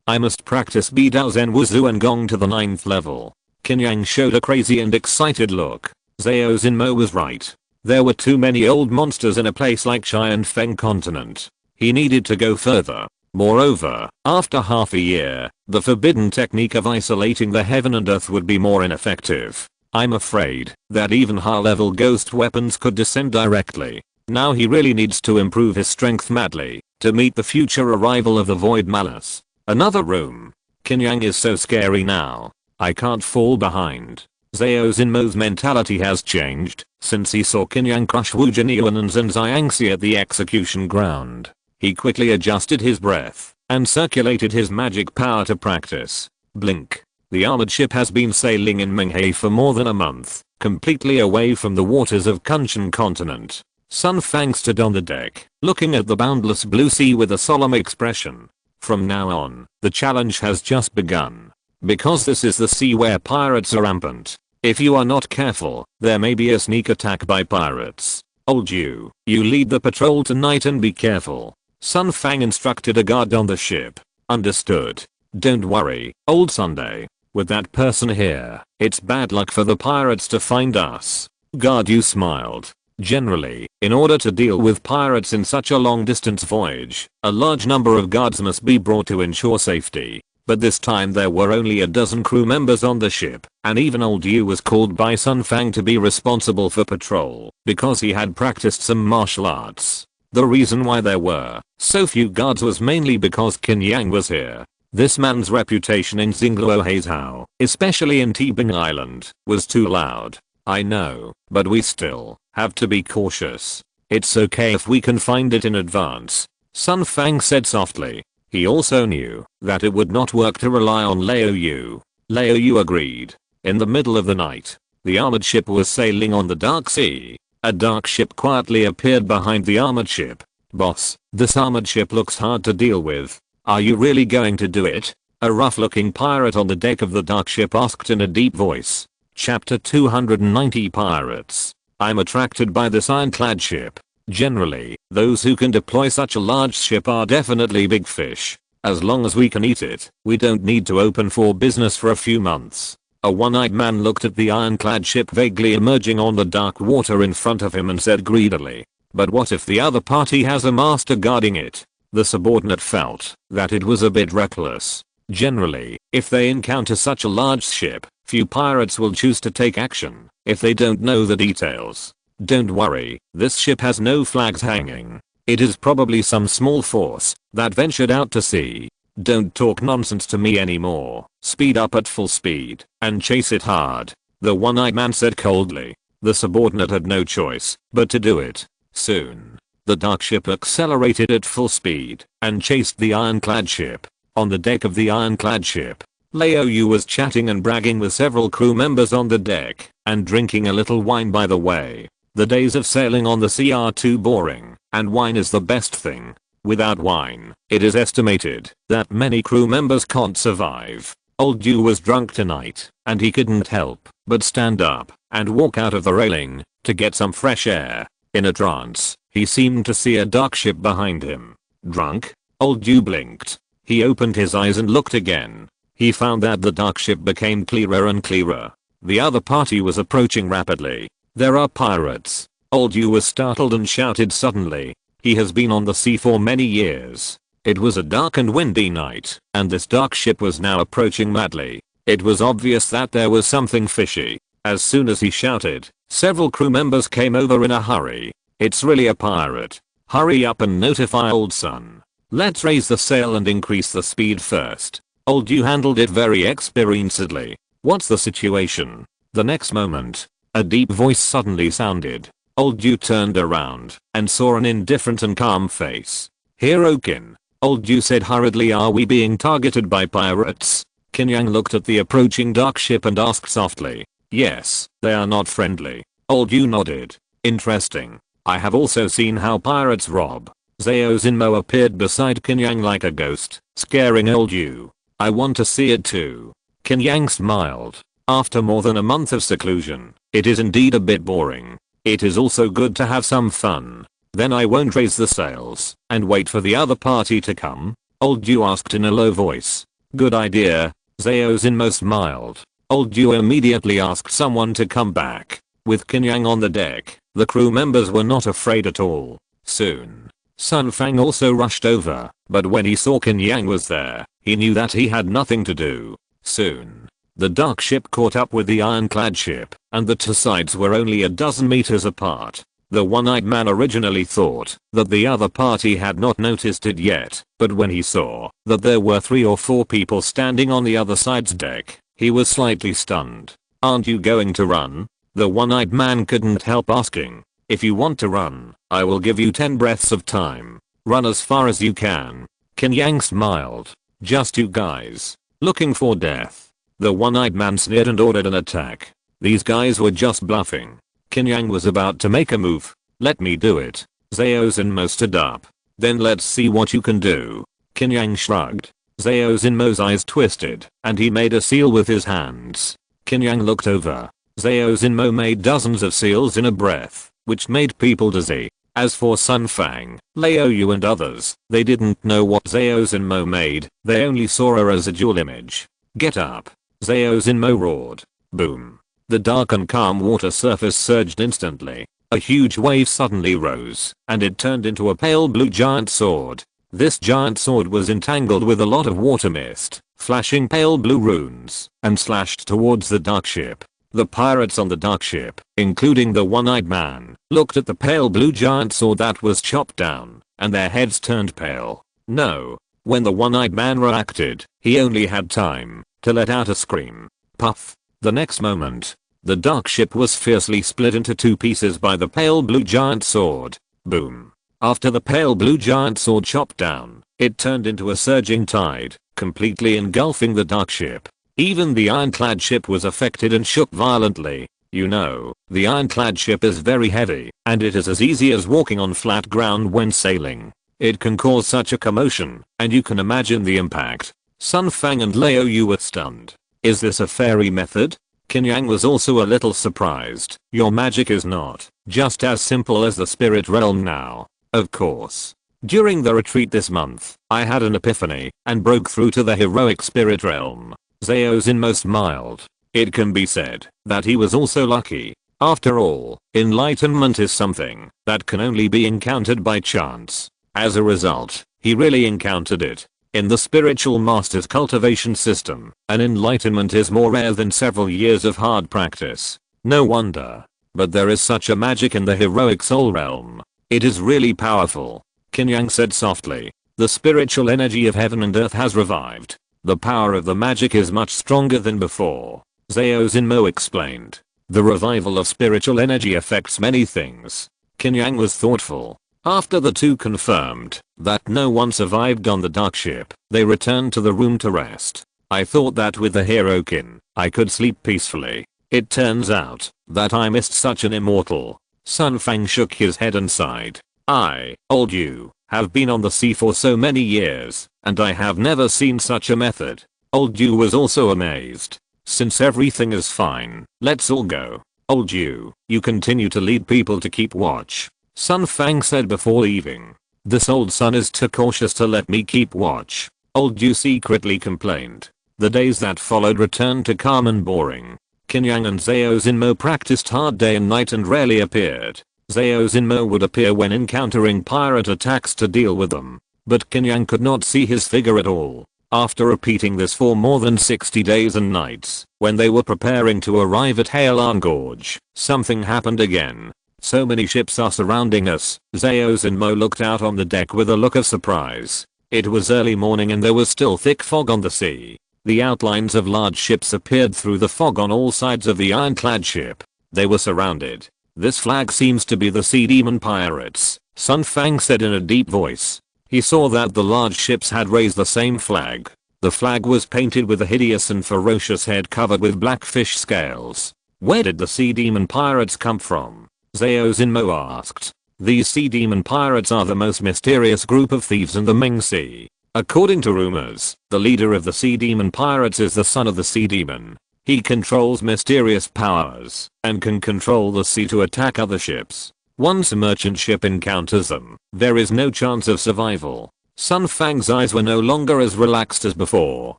I must practice Bidao Zen Wuzu and Gong to the 9th level. Qin Yang showed a crazy and excited look. Zhao Zinmo was right. There were too many old monsters in a place like Xian Feng continent. He needed to go further. Moreover, after half a year, the forbidden technique of isolating the heaven and earth would be more ineffective. I'm afraid that even high-level ghost weapons could descend directly. Now he really needs to improve his strength madly to meet the future arrival of the Void Malice. Another room. Qin Yang is so scary now. I can't fall behind. Zhao Zinmo's mentality has changed since he saw Qin Yang crush Wu Jinyuan and Zhen Xiangxi at the execution ground. He quickly adjusted his breath and circulated his magic power to practice. Blink. The armored ship has been sailing in Minghe for more than a month, completely away from the waters of Kunshan continent. Sun Fang stood on the deck, looking at the boundless blue sea with a solemn expression. From now on, the challenge has just begun. Because this is the sea where pirates are rampant. If you are not careful, there may be a sneak attack by pirates. Old you lead the patrol tonight and be careful. Sun Fang instructed a guard on the ship. Understood. Don't worry, old Sunday. With that person here, it's bad luck for the pirates to find us. Guard you smiled. Generally, in order to deal with pirates in such a long distance voyage, a large number of guards must be brought to ensure safety. But this time there were only a dozen crew members on the ship, and even old Yu was called by Sun Fang to be responsible for patrol, because he had practiced some martial arts. The reason why there were so few guards was mainly because Qin Yang was here. This man's reputation in Xingluo Haizhou, especially in Tebing Island, was too loud. I know, but we still have to be cautious. It's okay if we can find it in advance, Sun Fang said softly. He also knew that it would not work to rely on Liao Yu. Liao Yu agreed. In the middle of the night, the armored ship was sailing on the dark sea. A dark ship quietly appeared behind the armored ship. Boss, this armored ship looks hard to deal with. Are you really going to do it? A rough-looking pirate on the deck of the dark ship asked in a deep voice. Chapter 290 Pirates. I'm attracted by this ironclad ship. Generally, those who can deploy such a large ship are definitely big fish. As long as we can eat it, we don't need to open for business for a few months. A one-eyed man looked at the ironclad ship vaguely emerging on the dark water in front of him and said greedily, "But what if the other party has a master guarding it?" The subordinate felt that it was a bit reckless. Generally, if they encounter such a large ship, few pirates will choose to take action if they don't know the details. Don't worry, this ship has no flags hanging. It is probably some small force that ventured out to sea. Don't talk nonsense to me anymore. Speed up at full speed and chase it hard, the one-eyed man said coldly. The subordinate had no choice but to do it. Soon, the dark ship accelerated at full speed and chased the ironclad ship. On the deck of the ironclad ship, Liao Yu was chatting and bragging with several crew members on the deck and drinking a little wine by the way. The days of sailing on the sea are too boring, and wine is the best thing. Without wine, it is estimated that many crew members can't survive. Old Yu was drunk tonight, and he couldn't help but stand up and walk out of the railing to get some fresh air. In a trance, he seemed to see a dark ship behind him. Drunk? Old Yu blinked. He opened his eyes and looked again. He found that the dark ship became clearer and clearer. The other party was approaching rapidly. There are pirates. Old Yu was startled and shouted suddenly. He has been on the sea for many years. It was a dark and windy night, and this dark ship was now approaching madly. It was obvious that there was something fishy. As soon as he shouted, several crew members came over in a hurry. It's really a pirate. Hurry up and notify Old Sun. Let's raise the sail and increase the speed first. Old Yu handled it very experiencedly. What's the situation? The next moment, a deep voice suddenly sounded. Old Yu turned around and saw an indifferent and calm face. "Hero Qin." Old Yu said hurriedly, "Are we being targeted by pirates?" Qin Yang looked at the approaching dark ship and asked softly. "Yes, they are not friendly." Old Yu nodded. "Interesting. I have also seen how pirates rob." Zhao Zinmo appeared beside Qin Yang like a ghost, scaring Old Yu. "I want to see it too." Qin Yang smiled. After more than a month of seclusion, it is indeed a bit boring. It is also good to have some fun. Then I won't raise the sails and wait for the other party to come? Old Yu asked in a low voice. "Good idea." Zhao Zinmo smiled. Old Yu immediately asked someone to come back. With Qin Yang on the deck, the crew members were not afraid at all. Soon, Sun Fang also rushed over, but when he saw Qin Yang was there, he knew that he had nothing to do. Soon, the dark ship caught up with the ironclad ship, and the two sides were only a dozen meters apart. The one-eyed man originally thought that the other party had not noticed it yet, but when he saw that there were 3 or 4 people standing on the other side's deck, he was slightly stunned. "Aren't you going to run?" The one-eyed man couldn't help asking. "If you want to run, I will give you 10 breaths of time. Run as far as you can." Qin Yang smiled. "Just you guys looking for death?" The one-eyed man sneered and ordered an attack. These guys were just bluffing. Qin Yang was about to make a move. "Let me do it." Zhao Zinmo stood up. "Then let's see what you can do." Qin Yang shrugged. Zhao Zinmo's eyes twisted, and he made a seal with his hands. Qin Yang looked over. Zhao Zinmo made dozens of seals in a breath, which made people dizzy. As for Sun Fang, Lao Yu and others, they didn't know what Zhao Zinmo made, they only saw a residual image. Get up! Zhao Zinmo roared. Boom. The dark and calm water surface surged instantly. A huge wave suddenly rose, and it turned into a pale blue giant sword. This giant sword was entangled with a lot of water mist, flashing pale blue runes, and slashed towards the dark ship. The pirates on the dark ship, including the one-eyed man, looked at the pale blue giant sword that was chopped down, and their heads turned pale. No. When the one-eyed man reacted, he only had time to let out a scream. Puff. The next moment, the dark ship was fiercely split into two pieces by the pale blue giant sword. Boom. After the pale blue giant sword chopped down, it turned into a surging tide, completely engulfing the dark ship. Even the ironclad ship was affected and shook violently. You know, the ironclad ship is very heavy, and it is as easy as walking on flat ground when sailing. It can cause such a commotion, and you can imagine the impact. Sun Fang and Lao Yu were stunned. Is this a fairy method? Qin Yang was also a little surprised. Your magic is not just as simple as the spirit realm now. Of course. During the retreat this month, I had an epiphany and broke through to the heroic spirit realm. Zhao Zinmo smiled. It can be said that he was also lucky. After all, enlightenment is something that can only be encountered by chance. As a result, he really encountered it. In the spiritual master's cultivation system, an enlightenment is more rare than several years of hard practice. No wonder. But there is such a magic in the heroic soul realm. It is really powerful. Qin Yang said softly. The spiritual energy of heaven and earth has revived. The power of the magic is much stronger than before. Zhao Zinmo explained. The revival of spiritual energy affects many things. Qin Yang was thoughtful. After the two confirmed that no one survived on the dark ship, they returned to the room to rest. I thought that with the hero Qin, I could sleep peacefully. It turns out that I missed such an immortal. Sun Fang shook his head and sighed. Old Yu, have been on the sea for so many years, and I have never seen such a method. Old Yu was also amazed. Since everything is fine, let's all go. Old Yu, you continue to lead people to keep watch. Sun Fang said before leaving. This old sun is too cautious to let me keep watch. Old Yu secretly complained. The days that followed returned to calm and boring. Qin Yang and Zhao Zinmo practiced hard day and night and rarely appeared. Zhao Zinmo would appear when encountering pirate attacks to deal with them. But Qin Yang could not see his figure at all. After repeating this for more than 60 days and nights, when they were preparing to arrive at Haelan Gorge, something happened again. So many ships are surrounding us. Zhao Zinmo looked out on the deck with a look of surprise. It was early morning and there was still thick fog on the sea. The outlines of large ships appeared through the fog on all sides of the ironclad ship. They were surrounded. This flag seems to be the Sea Demon Pirates, Sun Fang said in a deep voice. He saw that the large ships had raised the same flag. The flag was painted with a hideous and ferocious head covered with black fish scales. Where did the Sea Demon Pirates come from? Zhao Zinmo asked. These Sea Demon Pirates are the most mysterious group of thieves in the Ming Sea. According to rumors, the leader of the Sea Demon Pirates is the son of the Sea Demon. He controls mysterious powers and can control the sea to attack other ships. Once a merchant ship encounters them, there is no chance of survival. Sun Fang's eyes were no longer as relaxed as before.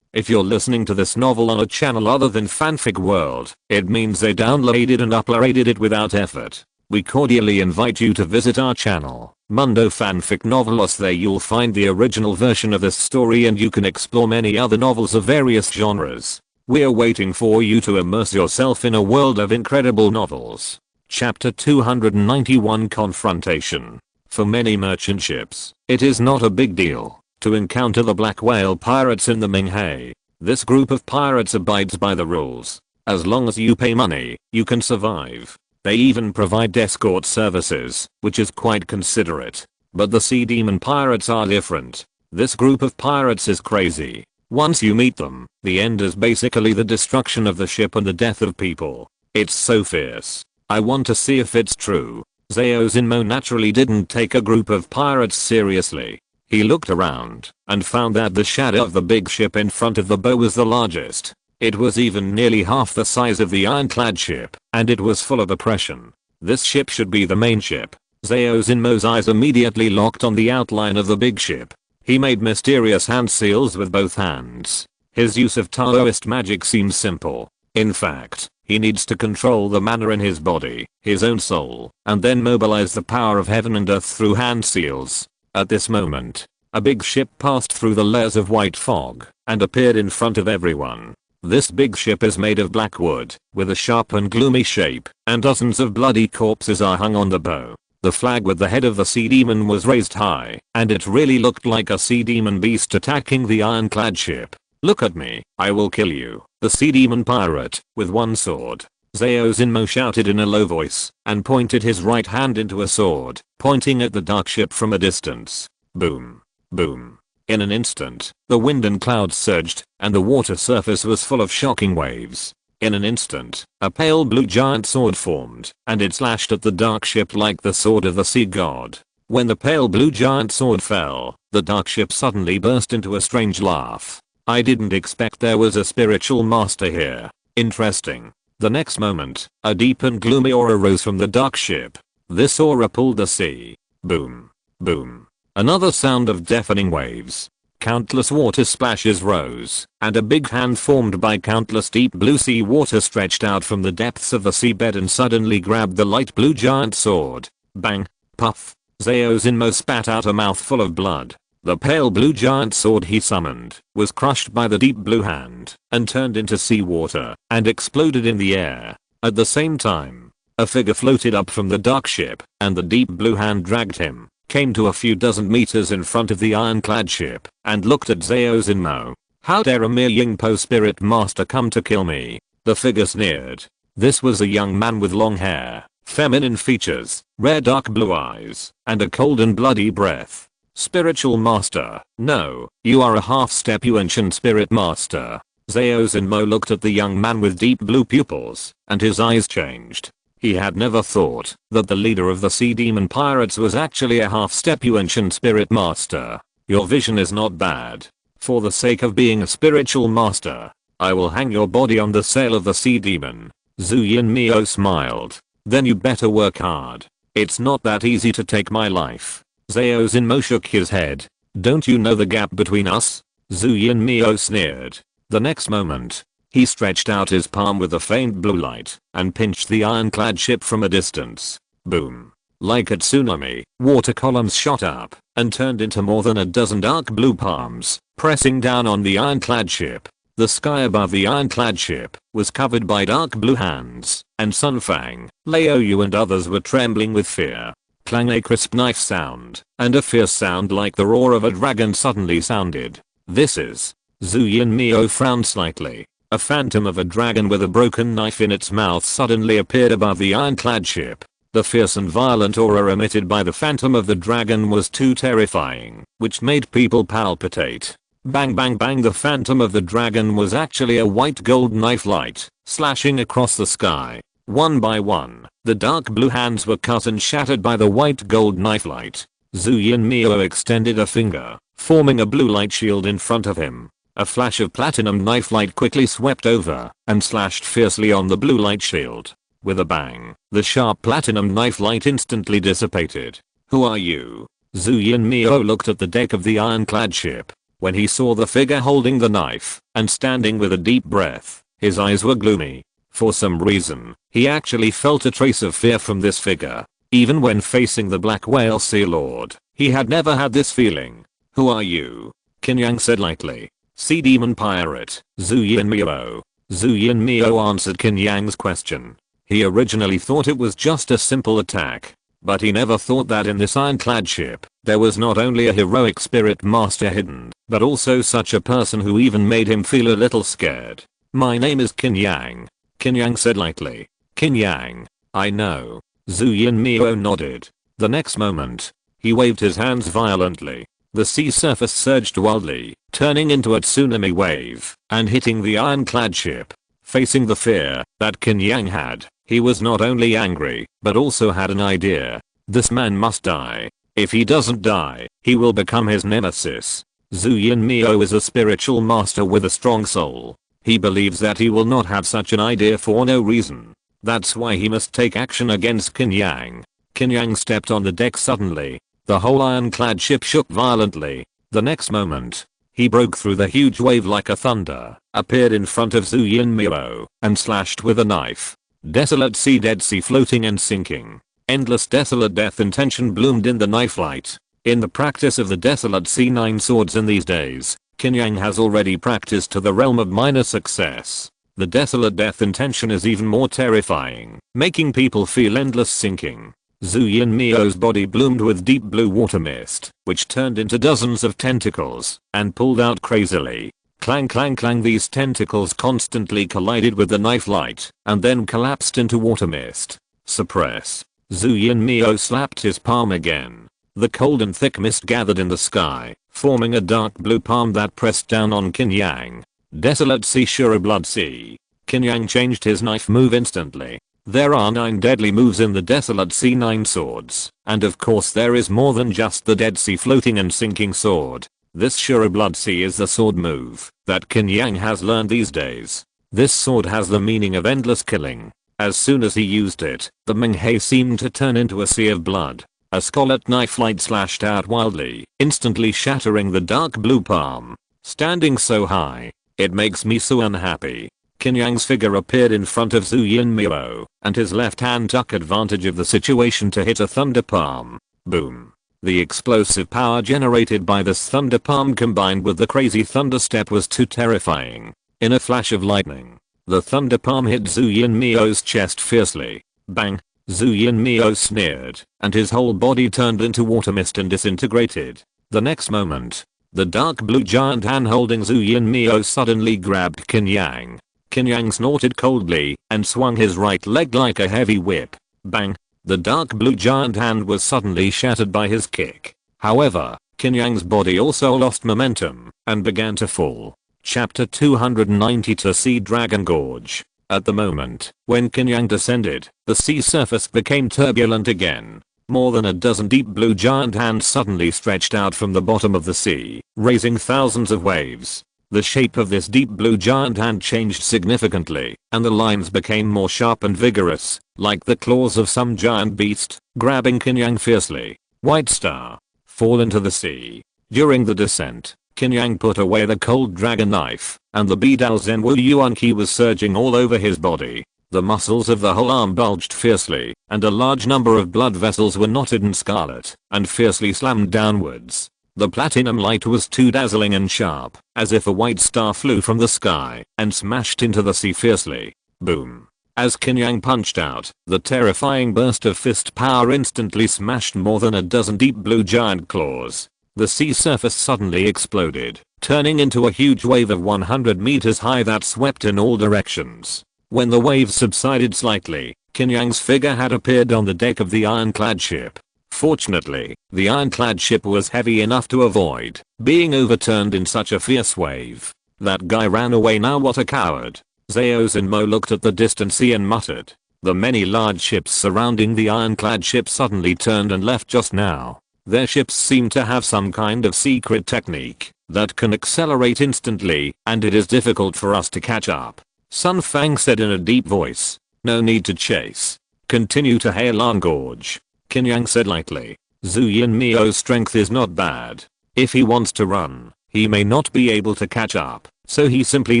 If you're listening to this novel on a channel other than Fanfic World, it means they downloaded and uploaded it without effort. We cordially invite you to visit our channel, Mundo Fanfic Novelos. There you'll find the original version of this story and you can explore many other novels of various genres. We're waiting for you to immerse yourself in a world of incredible novels. Chapter 291 Confrontation. For many merchant ships, it is not a big deal to encounter the Black Whale Pirates in the Minghe. This group of pirates abides by the rules. As long as you pay money, you can survive. They even provide escort services, which is quite considerate. But the Sea Demon Pirates are different. This group of pirates is crazy. Once you meet them, the end is basically the destruction of the ship and the death of people. It's so fierce. I want to see if it's true. Zhao Zinmo naturally didn't take a group of pirates seriously. He looked around and found that the shadow of the big ship in front of the bow was the largest. It was even nearly half the size of the ironclad ship, and it was full of oppression. This ship should be the main ship. Zhao Zinmo's eyes immediately locked on the outline of the big ship. He made mysterious hand seals with both hands. His use of Taoist magic seems simple. In fact, he needs to control the mana in his body, his own soul, and then mobilize the power of heaven and earth through hand seals. At this moment, a big ship passed through the layers of white fog and appeared in front of everyone. This big ship is made of black wood, with a sharp and gloomy shape, and dozens of bloody corpses are hung on the bow. The flag with the head of the sea demon was raised high, and it really looked like a sea demon beast attacking the ironclad ship. "Look at me, I will kill you." The sea demon pirate, with one sword. Zhao Zinmo shouted in a low voice, and pointed his right hand into a sword, pointing at the dark ship from a distance. Boom. Boom. In an instant, the wind and clouds surged, and the water surface was full of shocking waves. In an instant, a pale blue giant sword formed, and it slashed at the dark ship like the sword of the sea god. When the pale blue giant sword fell, the dark ship suddenly burst into a strange laugh. "I didn't expect there was a spiritual master here. Interesting." The next moment, a deep and gloomy aura rose from the dark ship. This aura pulled the sea. Boom. Boom. Another sound of deafening waves. Countless water splashes rose, and a big hand formed by countless deep blue sea water stretched out from the depths of the seabed and suddenly grabbed the light blue giant sword. Bang. Puff. Zhao Zinmo spat out a mouthful of blood. The pale blue giant sword he summoned was crushed by the deep blue hand and turned into seawater and exploded in the air. At the same time, a figure floated up from the dark ship, and the deep blue hand dragged him, came to a few dozen meters in front of the ironclad ship, and looked at Zhao Zinmo. "How dare a mere Yingpo spirit master come to kill me?" The figure sneered. This was a young man with long hair, feminine features, rare dark blue eyes, and a cold and bloody breath. "Spiritual master, no, you are a half-step you ancient spirit master." Zhao Zinmo looked at the young man with deep blue pupils, and his eyes changed. He had never thought that the leader of the sea demon pirates was actually a half-step you ancient spirit master. "Your vision is not bad. For the sake of being a spiritual master, I will hang your body on the sail of the sea demon." Zhu Yinmio smiled. "Then you better work hard. It's not that easy to take my life." Zhao Zinmo shook his head. "Don't you know the gap between us?" Zhu Yinmio sneered. The next moment, he stretched out his palm with a faint blue light and pinched the ironclad ship from a distance. Boom. Like a tsunami, water columns shot up and turned into more than a dozen dark blue palms, pressing down on the ironclad ship. The sky above the ironclad ship was covered by dark blue hands, and Sun Fang, Lao Yu and others were trembling with fear. Clang, a crisp knife sound, and a fierce sound like the roar of a dragon suddenly sounded. "This is..." Zhu Yinmio frowned slightly. A phantom of a dragon with a broken knife in its mouth suddenly appeared above the ironclad ship. The fierce and violent aura emitted by the phantom of the dragon was too terrifying, which made people palpitate. Bang bang bang, the phantom of the dragon was actually a white gold knife light, slashing across the sky. One by one, the dark blue hands were cut and shattered by the white gold knife light. Zhu Yinmio extended a finger, forming a blue light shield in front of him. A flash of platinum knife light quickly swept over and slashed fiercely on the blue light shield. With a bang, the sharp platinum knife light instantly dissipated. "Who are you?" Zhu Yinmio looked at the deck of the ironclad ship. When he saw the figure holding the knife and standing with a deep breath, his eyes were gloomy. For some reason, he actually felt a trace of fear from this figure. Even when facing the Black Whale Sea Lord, he had never had this feeling. "Who are you?" Qin Yang said lightly. "Sea Demon Pirate, Zhu Yinmio." Zhu Yinmio answered Qin Yang's question. He originally thought it was just a simple attack, but he never thought that in this ironclad ship, there was not only a heroic spirit master hidden, but also such a person who even made him feel a little scared. "My name is Qin Yang," Qin Yang said lightly. "Qin Yang, I know." Zhu Yinmio nodded. The next moment, he waved his hands violently. The sea surface surged wildly, turning into a tsunami wave and hitting the ironclad ship. Facing the fear that Qin Yang had, he was not only angry, but also had an idea. This man must die. If he doesn't die, he will become his nemesis. Zhu Yinmio is a spiritual master with a strong soul. He believes that he will not have such an idea for no reason. That's why he must take action against Qin Yang. Qin Yang stepped on the deck suddenly. The whole ironclad ship shook violently. The next moment, he broke through the huge wave like a thunder, appeared in front of Zhu Yinmio, and slashed with a knife. Desolate sea, dead sea, floating and sinking. Endless desolate death intention bloomed in the knife light. In the practice of the desolate sea 9 swords in these days, Qin Yang has already practiced to the realm of minor success. The desolate death intention is even more terrifying, making people feel endless sinking. Zhu Yinmio's body bloomed with deep blue water mist, which turned into dozens of tentacles, and pulled out crazily. Clang clang clang, these tentacles constantly collided with the knife light, and then collapsed into water mist. Suppress. Zhu Yinmio slapped his palm again. The cold and thick mist gathered in the sky, forming a dark blue palm that pressed down on Qin Yang. Desolate sea, sure blood sea. Qin Yang changed his knife move instantly. There are 9 deadly moves in the desolate sea 9 swords, and of course there is more than just the dead sea floating and sinking sword. This sure blood sea is the sword move that Qin Yang has learned these days. This sword has the meaning of endless killing. As soon as he used it, the Menghe seemed to turn into a sea of blood. A scarlet knife light slashed out wildly, instantly shattering the dark blue palm. Standing so high, it makes me so unhappy. Qin Yang's figure appeared in front of Zhu Yinmio, and his left hand took advantage of the situation to hit a thunder palm. Boom. The explosive power generated by this thunder palm combined with the crazy thunder step was too terrifying. In a flash of lightning, the thunder palm hit Zhu Yinmio's chest fiercely. Bang! Zhu Yinmio sneered, and his whole body turned into water mist and disintegrated. The next moment, the dark blue giant hand holding Zhu Yinmio suddenly grabbed Qin Yang. Qin Yang snorted coldly and swung his right leg like a heavy whip. Bang! The dark blue giant hand was suddenly shattered by his kick. However, Qin Yang's body also lost momentum and began to fall. Chapter 290, to Sea Dragon Gorge. At the moment, when Qin Yang descended, the sea surface became turbulent again. More than a dozen deep blue giant hands suddenly stretched out from the bottom of the sea, raising thousands of waves. The shape of this deep blue giant hand changed significantly, and the lines became more sharp and vigorous, like the claws of some giant beast, grabbing Qin Yang fiercely. White Star. Fall into the sea. During the descent, Qin Yang put away the cold dragon knife, and the Bidao Zenwu Yuan Qi was surging all over his body. The muscles of the whole arm bulged fiercely, and a large number of blood vessels were knotted in scarlet, and fiercely slammed downwards. The platinum light was too dazzling and sharp, as if a white star flew from the sky, and smashed into the sea fiercely. Boom. As Qin Yang punched out, the terrifying burst of fist power instantly smashed more than a dozen deep blue giant claws. The sea surface suddenly exploded, turning into a huge wave of 100 meters high that swept in all directions. When the waves subsided slightly, Qin Yang's figure had appeared on the deck of the ironclad ship. Fortunately, the ironclad ship was heavy enough to avoid being overturned in such a fierce wave. That guy ran away, now what a coward. Zhao Zenmo looked at the distant sea and muttered. The many large ships surrounding the ironclad ship suddenly turned and left just now. Their ships seem to have some kind of secret technique that can accelerate instantly, and it is difficult for us to catch up. Sun Fang said in a deep voice. No need to chase. Continue to Heilong Gorge. Qin Yang said lightly. Zhu Yinmio's strength is not bad. If he wants to run, he may not be able to catch up, so he simply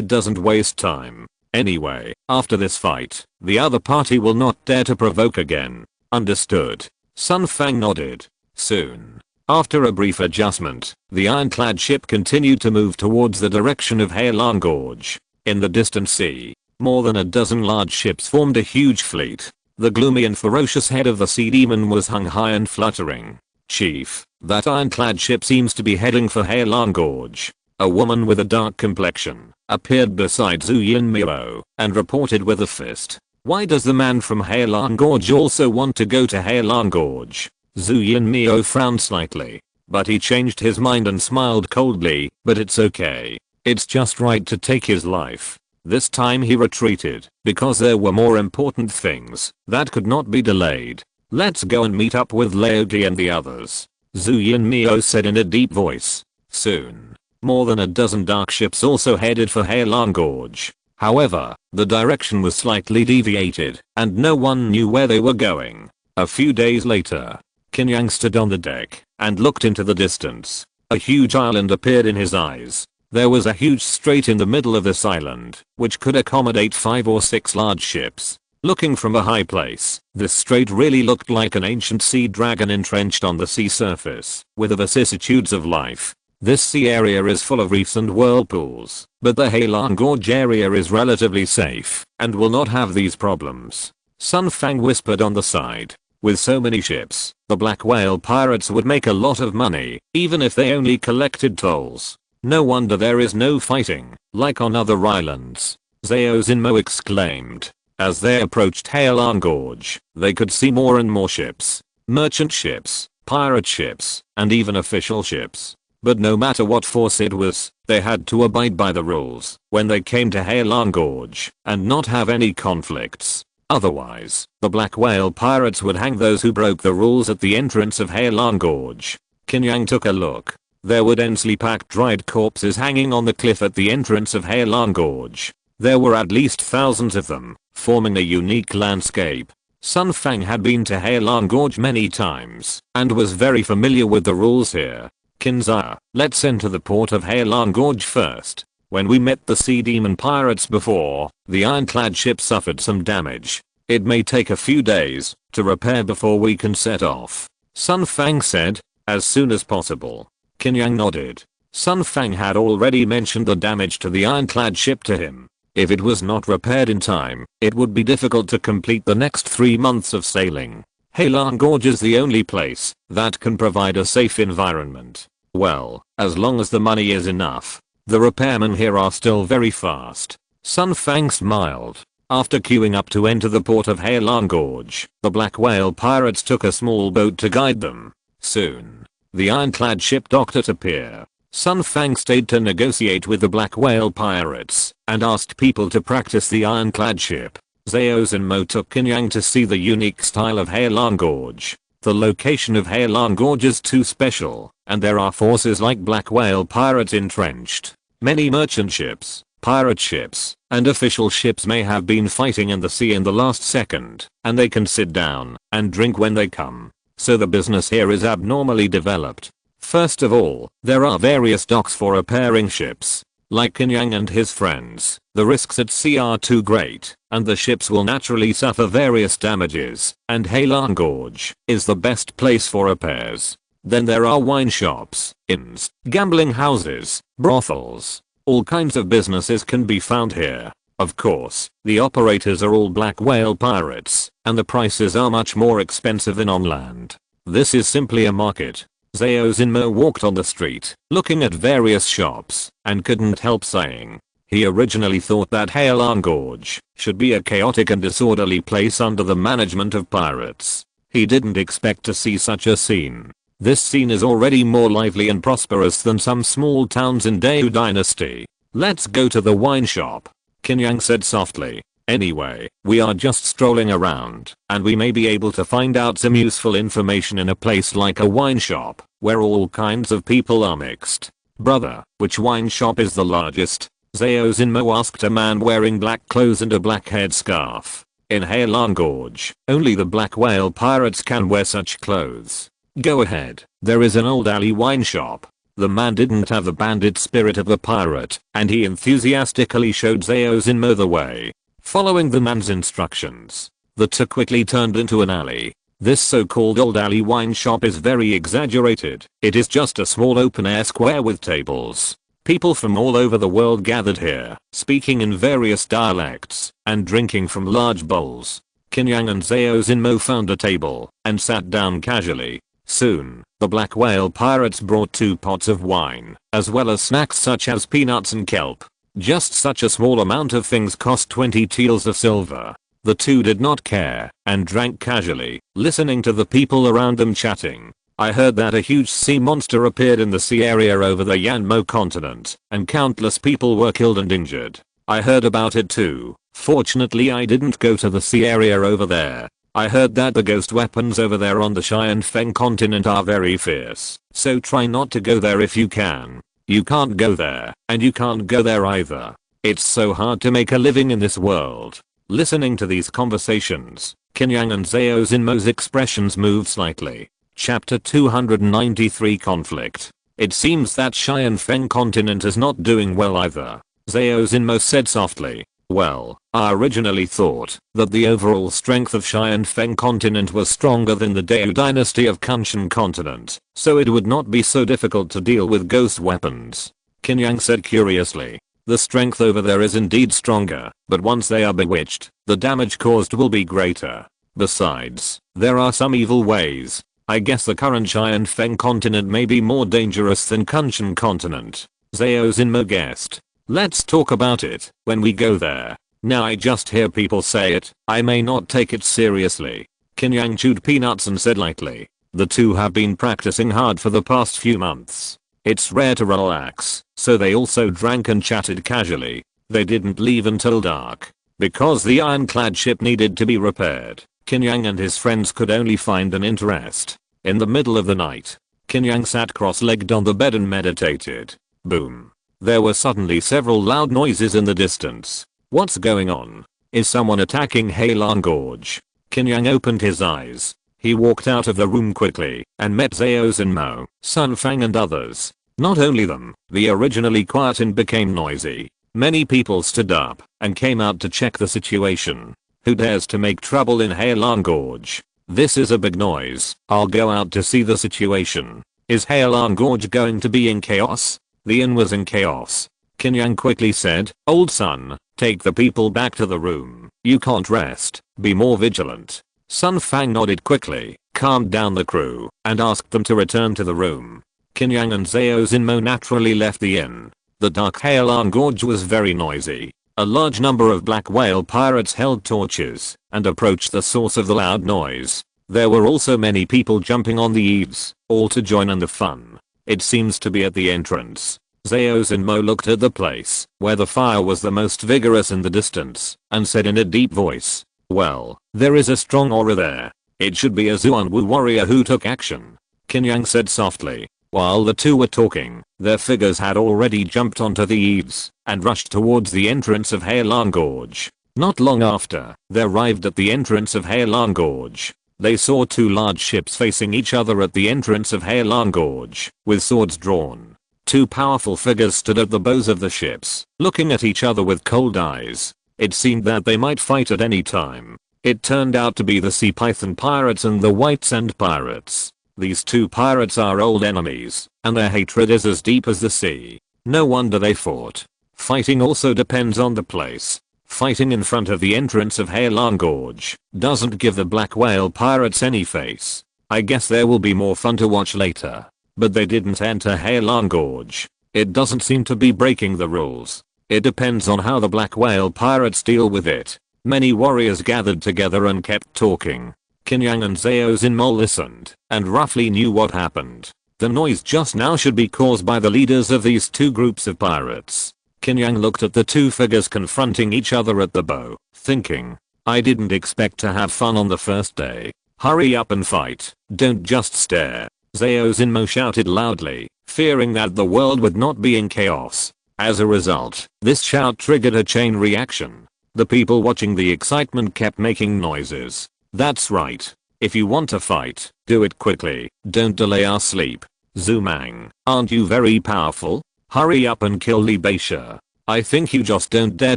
doesn't waste time. Anyway, after this fight, the other party will not dare to provoke again. Understood. Sun Fang nodded. Soon, after a brief adjustment, the ironclad ship continued to move towards the direction of Heilong Gorge. In the distant sea, more than a dozen large ships formed a huge fleet. The gloomy and ferocious head of the sea demon was hung high and fluttering. Chief, that ironclad ship seems to be heading for Heilong Gorge. A woman with a dark complexion appeared beside Zhu Yinmio and reported with a fist. Why does the man from Heilong Gorge also want to go to Heilong Gorge? Zhu Yinmio frowned slightly, but he changed his mind and smiled coldly. But it's okay. It's just right to take his life. This time he retreated because there were more important things that could not be delayed. Let's go and meet up with Laogi and the others. Zhu Yinmeo said in a deep voice. Soon, more than a dozen dark ships also headed for Heilong Gorge. However, the direction was slightly deviated, and no one knew where they were going. A few days later, Qin Yang stood on the deck and looked into the distance. A huge island appeared in his eyes. There was a huge strait in the middle of this island, which could accommodate 5 or 6 large ships. Looking from a high place, this strait really looked like an ancient sea dragon entrenched on the sea surface, with the vicissitudes of life. This sea area is full of reefs and whirlpools, but the Heilong Gorge area is relatively safe, and will not have these problems. Sun Fang whispered on the side. With so many ships, the black whale pirates would make a lot of money, even if they only collected tolls. No wonder there is no fighting, like on other islands. Zhao Xinmo exclaimed. As they approached Heilong Gorge, they could see more and more ships. Merchant ships, pirate ships, and even official ships. But no matter what force it was, they had to abide by the rules when they came to Heilong Gorge, and not have any conflicts. Otherwise, the black whale pirates would hang those who broke the rules at the entrance of Heilong Gorge. Qin Yang took a look. There were densely packed dried corpses hanging on the cliff at the entrance of Heilong Gorge. There were at least thousands of them, forming a unique landscape. Sun Fang had been to Heilong Gorge many times, and was very familiar with the rules here. Kinza, let's enter the port of Heilong Gorge first. When we met the sea demon pirates before, the ironclad ship suffered some damage. It may take a few days to repair before we can set off. Sun Fang said, as soon as possible. Qin Yang nodded. Sun Fang had already mentioned the damage to the ironclad ship to him. If it was not repaired in time, it would be difficult to complete the next 3 months of sailing. Heilong Gorge is the only place that can provide a safe environment. Well, as long as the money is enough. The repairmen here are still very fast. Sun Fang smiled. After queuing up to enter the port of Heilong Gorge, the black whale pirates took a small boat to guide them. Soon, the ironclad ship docked at a pier. Sun Fang stayed to negotiate with the black whale pirates and asked people to practice the ironclad ship. Zhao Xinmo took Qin Yang to see the unique style of Heilong Gorge. The location of Heilong Gorge is too special, and there are forces like black whale pirates entrenched. Many merchant ships, pirate ships, and official ships may have been fighting in the sea in the last second, and they can sit down and drink when they come. So the business here is abnormally developed. First of all, there are various docks for repairing ships. Like Qin Yang and his friends, the risks at sea are too great, and the ships will naturally suffer various damages, and Heilong Gorge is the best place for repairs. Then there are wine shops, inns, gambling houses, brothels. All kinds of businesses can be found here. Of course, the operators are all black whale pirates, and the prices are much more expensive than on land. This is simply a market. Zhao Xinmo walked on the street, looking at various shops, and couldn't help saying. He originally thought that Heilong Gorge should be a chaotic and disorderly place under the management of pirates. He didn't expect to see such a scene. This scene is already more lively and prosperous than some small towns in Daewoo Dynasty. Let's go to the wine shop, Qin Yang said softly. Anyway, we are just strolling around, and we may be able to find out some useful information in a place like a wine shop, where all kinds of people are mixed. Brother, which wine shop is the largest? Zhao Xinmo asked a man wearing black clothes and a black headscarf. In Heilong Gorge, only the black whale pirates can wear such clothes. Go ahead, there is an old alley wine shop. The man didn't have the bandit spirit of a pirate, and he enthusiastically showed Zhao Xinmo the way. Following the man's instructions, the two quickly turned into an alley. This so-called old alley wine shop is very exaggerated. It is just a small open-air square with tables. People from all over the world gathered here, speaking in various dialects, and drinking from large bowls. Qin Yang and Zhao Xinmo found a table, and sat down casually. Soon, the black whale pirates brought 2 pots of wine, as well as snacks such as peanuts and kelp. Just such a small amount of things cost 20 taels of silver. The two did not care, and drank casually, listening to the people around them chatting. I heard that a huge sea monster appeared in the sea area over the Yanmo continent, and countless people were killed and injured. I heard about it too. Fortunately I didn't go to the sea area over there. I heard that the ghost weapons over there on the Cheyenne Feng continent are very fierce, so try not to go there if you can. You can't go there, and you can't go there either. It's so hard to make a living in this world. Listening to these conversations, Qin Yang and Zhao Xinmo's expressions moved slightly. Chapter 293 Conflict. It seems that Cheyenne Feng continent is not doing well either. Zhao Xinmo said softly. Well, I originally thought that the overall strength of Cheyenne Feng continent was stronger than the Dao dynasty of Kunshan continent, so it would not be so difficult to deal with ghost weapons. Qin Yang said curiously. The strength over there is indeed stronger, but once they are bewitched, the damage caused will be greater. Besides, there are some evil ways. I guess the current Cheyenne Feng continent may be more dangerous than Kunshan continent. Zhao Xinmo guessed. Let's talk about it when we go there. Now I just hear people say it, I may not take it seriously. Qin Yang chewed peanuts and said lightly. The two have been practicing hard for the past few months. It's rare to relax, so they also drank and chatted casually. They didn't leave until dark. Because the ironclad ship needed to be repaired, Qin Yang and his friends could only find an interest. In the middle of the night, Qin Yang sat cross-legged on the bed and meditated. Boom. There were suddenly several loud noises in the distance. What's going on? Is someone attacking Heilong Gorge? Qin Yang opened his eyes. He walked out of the room quickly and met Zhao Xinmo, Sun Fang and others. Not only them, the originally quiet and became noisy. Many people stood up and came out to check the situation. Who dares to make trouble in Heilong Gorge? This is a big noise. I'll go out to see the situation. Is Heilong Gorge going to be in chaos? The inn was in chaos. Qin Yang quickly said, Old son, take the people back to the room. You can't rest. Be more vigilant. Sun Fang nodded quickly, calmed down the crew, and asked them to return to the room. Qin Yang and Zhao Xinmo naturally left the inn. The dark Heilong Gorge was very noisy. A large number of black whale pirates held torches and approached the source of the loud noise. There were also many people jumping on the eaves, all to join in the fun. It seems to be at the entrance. Zhao Xinmo looked at the place where the fire was the most vigorous in the distance and said in a deep voice, well, there is a strong aura there. It should be a Zuanwu warrior who took action. Qin Yang said softly. While the two were talking, their figures had already jumped onto the eaves and rushed towards the entrance of Heilong Gorge. Not long after, they arrived at the entrance of Heilong Gorge. They saw two large ships facing each other at the entrance of Heilong Gorge, with swords drawn. Two powerful figures stood at the bows of the ships, looking at each other with cold eyes. It seemed that they might fight at any time. It turned out to be the Sea Python pirates and the White Sand pirates. These two pirates are old enemies, and their hatred is as deep as the sea. No wonder they fought. Fighting also depends on the place. Fighting in front of the entrance of Heilong Gorge doesn't give the black whale pirates any face. I guess there will be more fun to watch later. But they didn't enter Heilong Gorge. It doesn't seem to be breaking the rules. It depends on how the black whale pirates deal with it. Many warriors gathered together and kept talking. Qin Yang and Zhao Xinmo listened and roughly knew what happened. The noise just now should be caused by the leaders of these two groups of pirates. Qin Yang looked at the two figures confronting each other at the bow, thinking, I didn't expect to have fun on the first day. Hurry up and fight, don't just stare. Zhao Xinmo shouted loudly, fearing that the world would not be in chaos. As a result, this shout triggered a chain reaction. The people watching the excitement kept making noises. That's right. If you want to fight, do it quickly, don't delay our sleep. Zumang, aren't you very powerful? Hurry up and kill Li Beixia. I think you just don't dare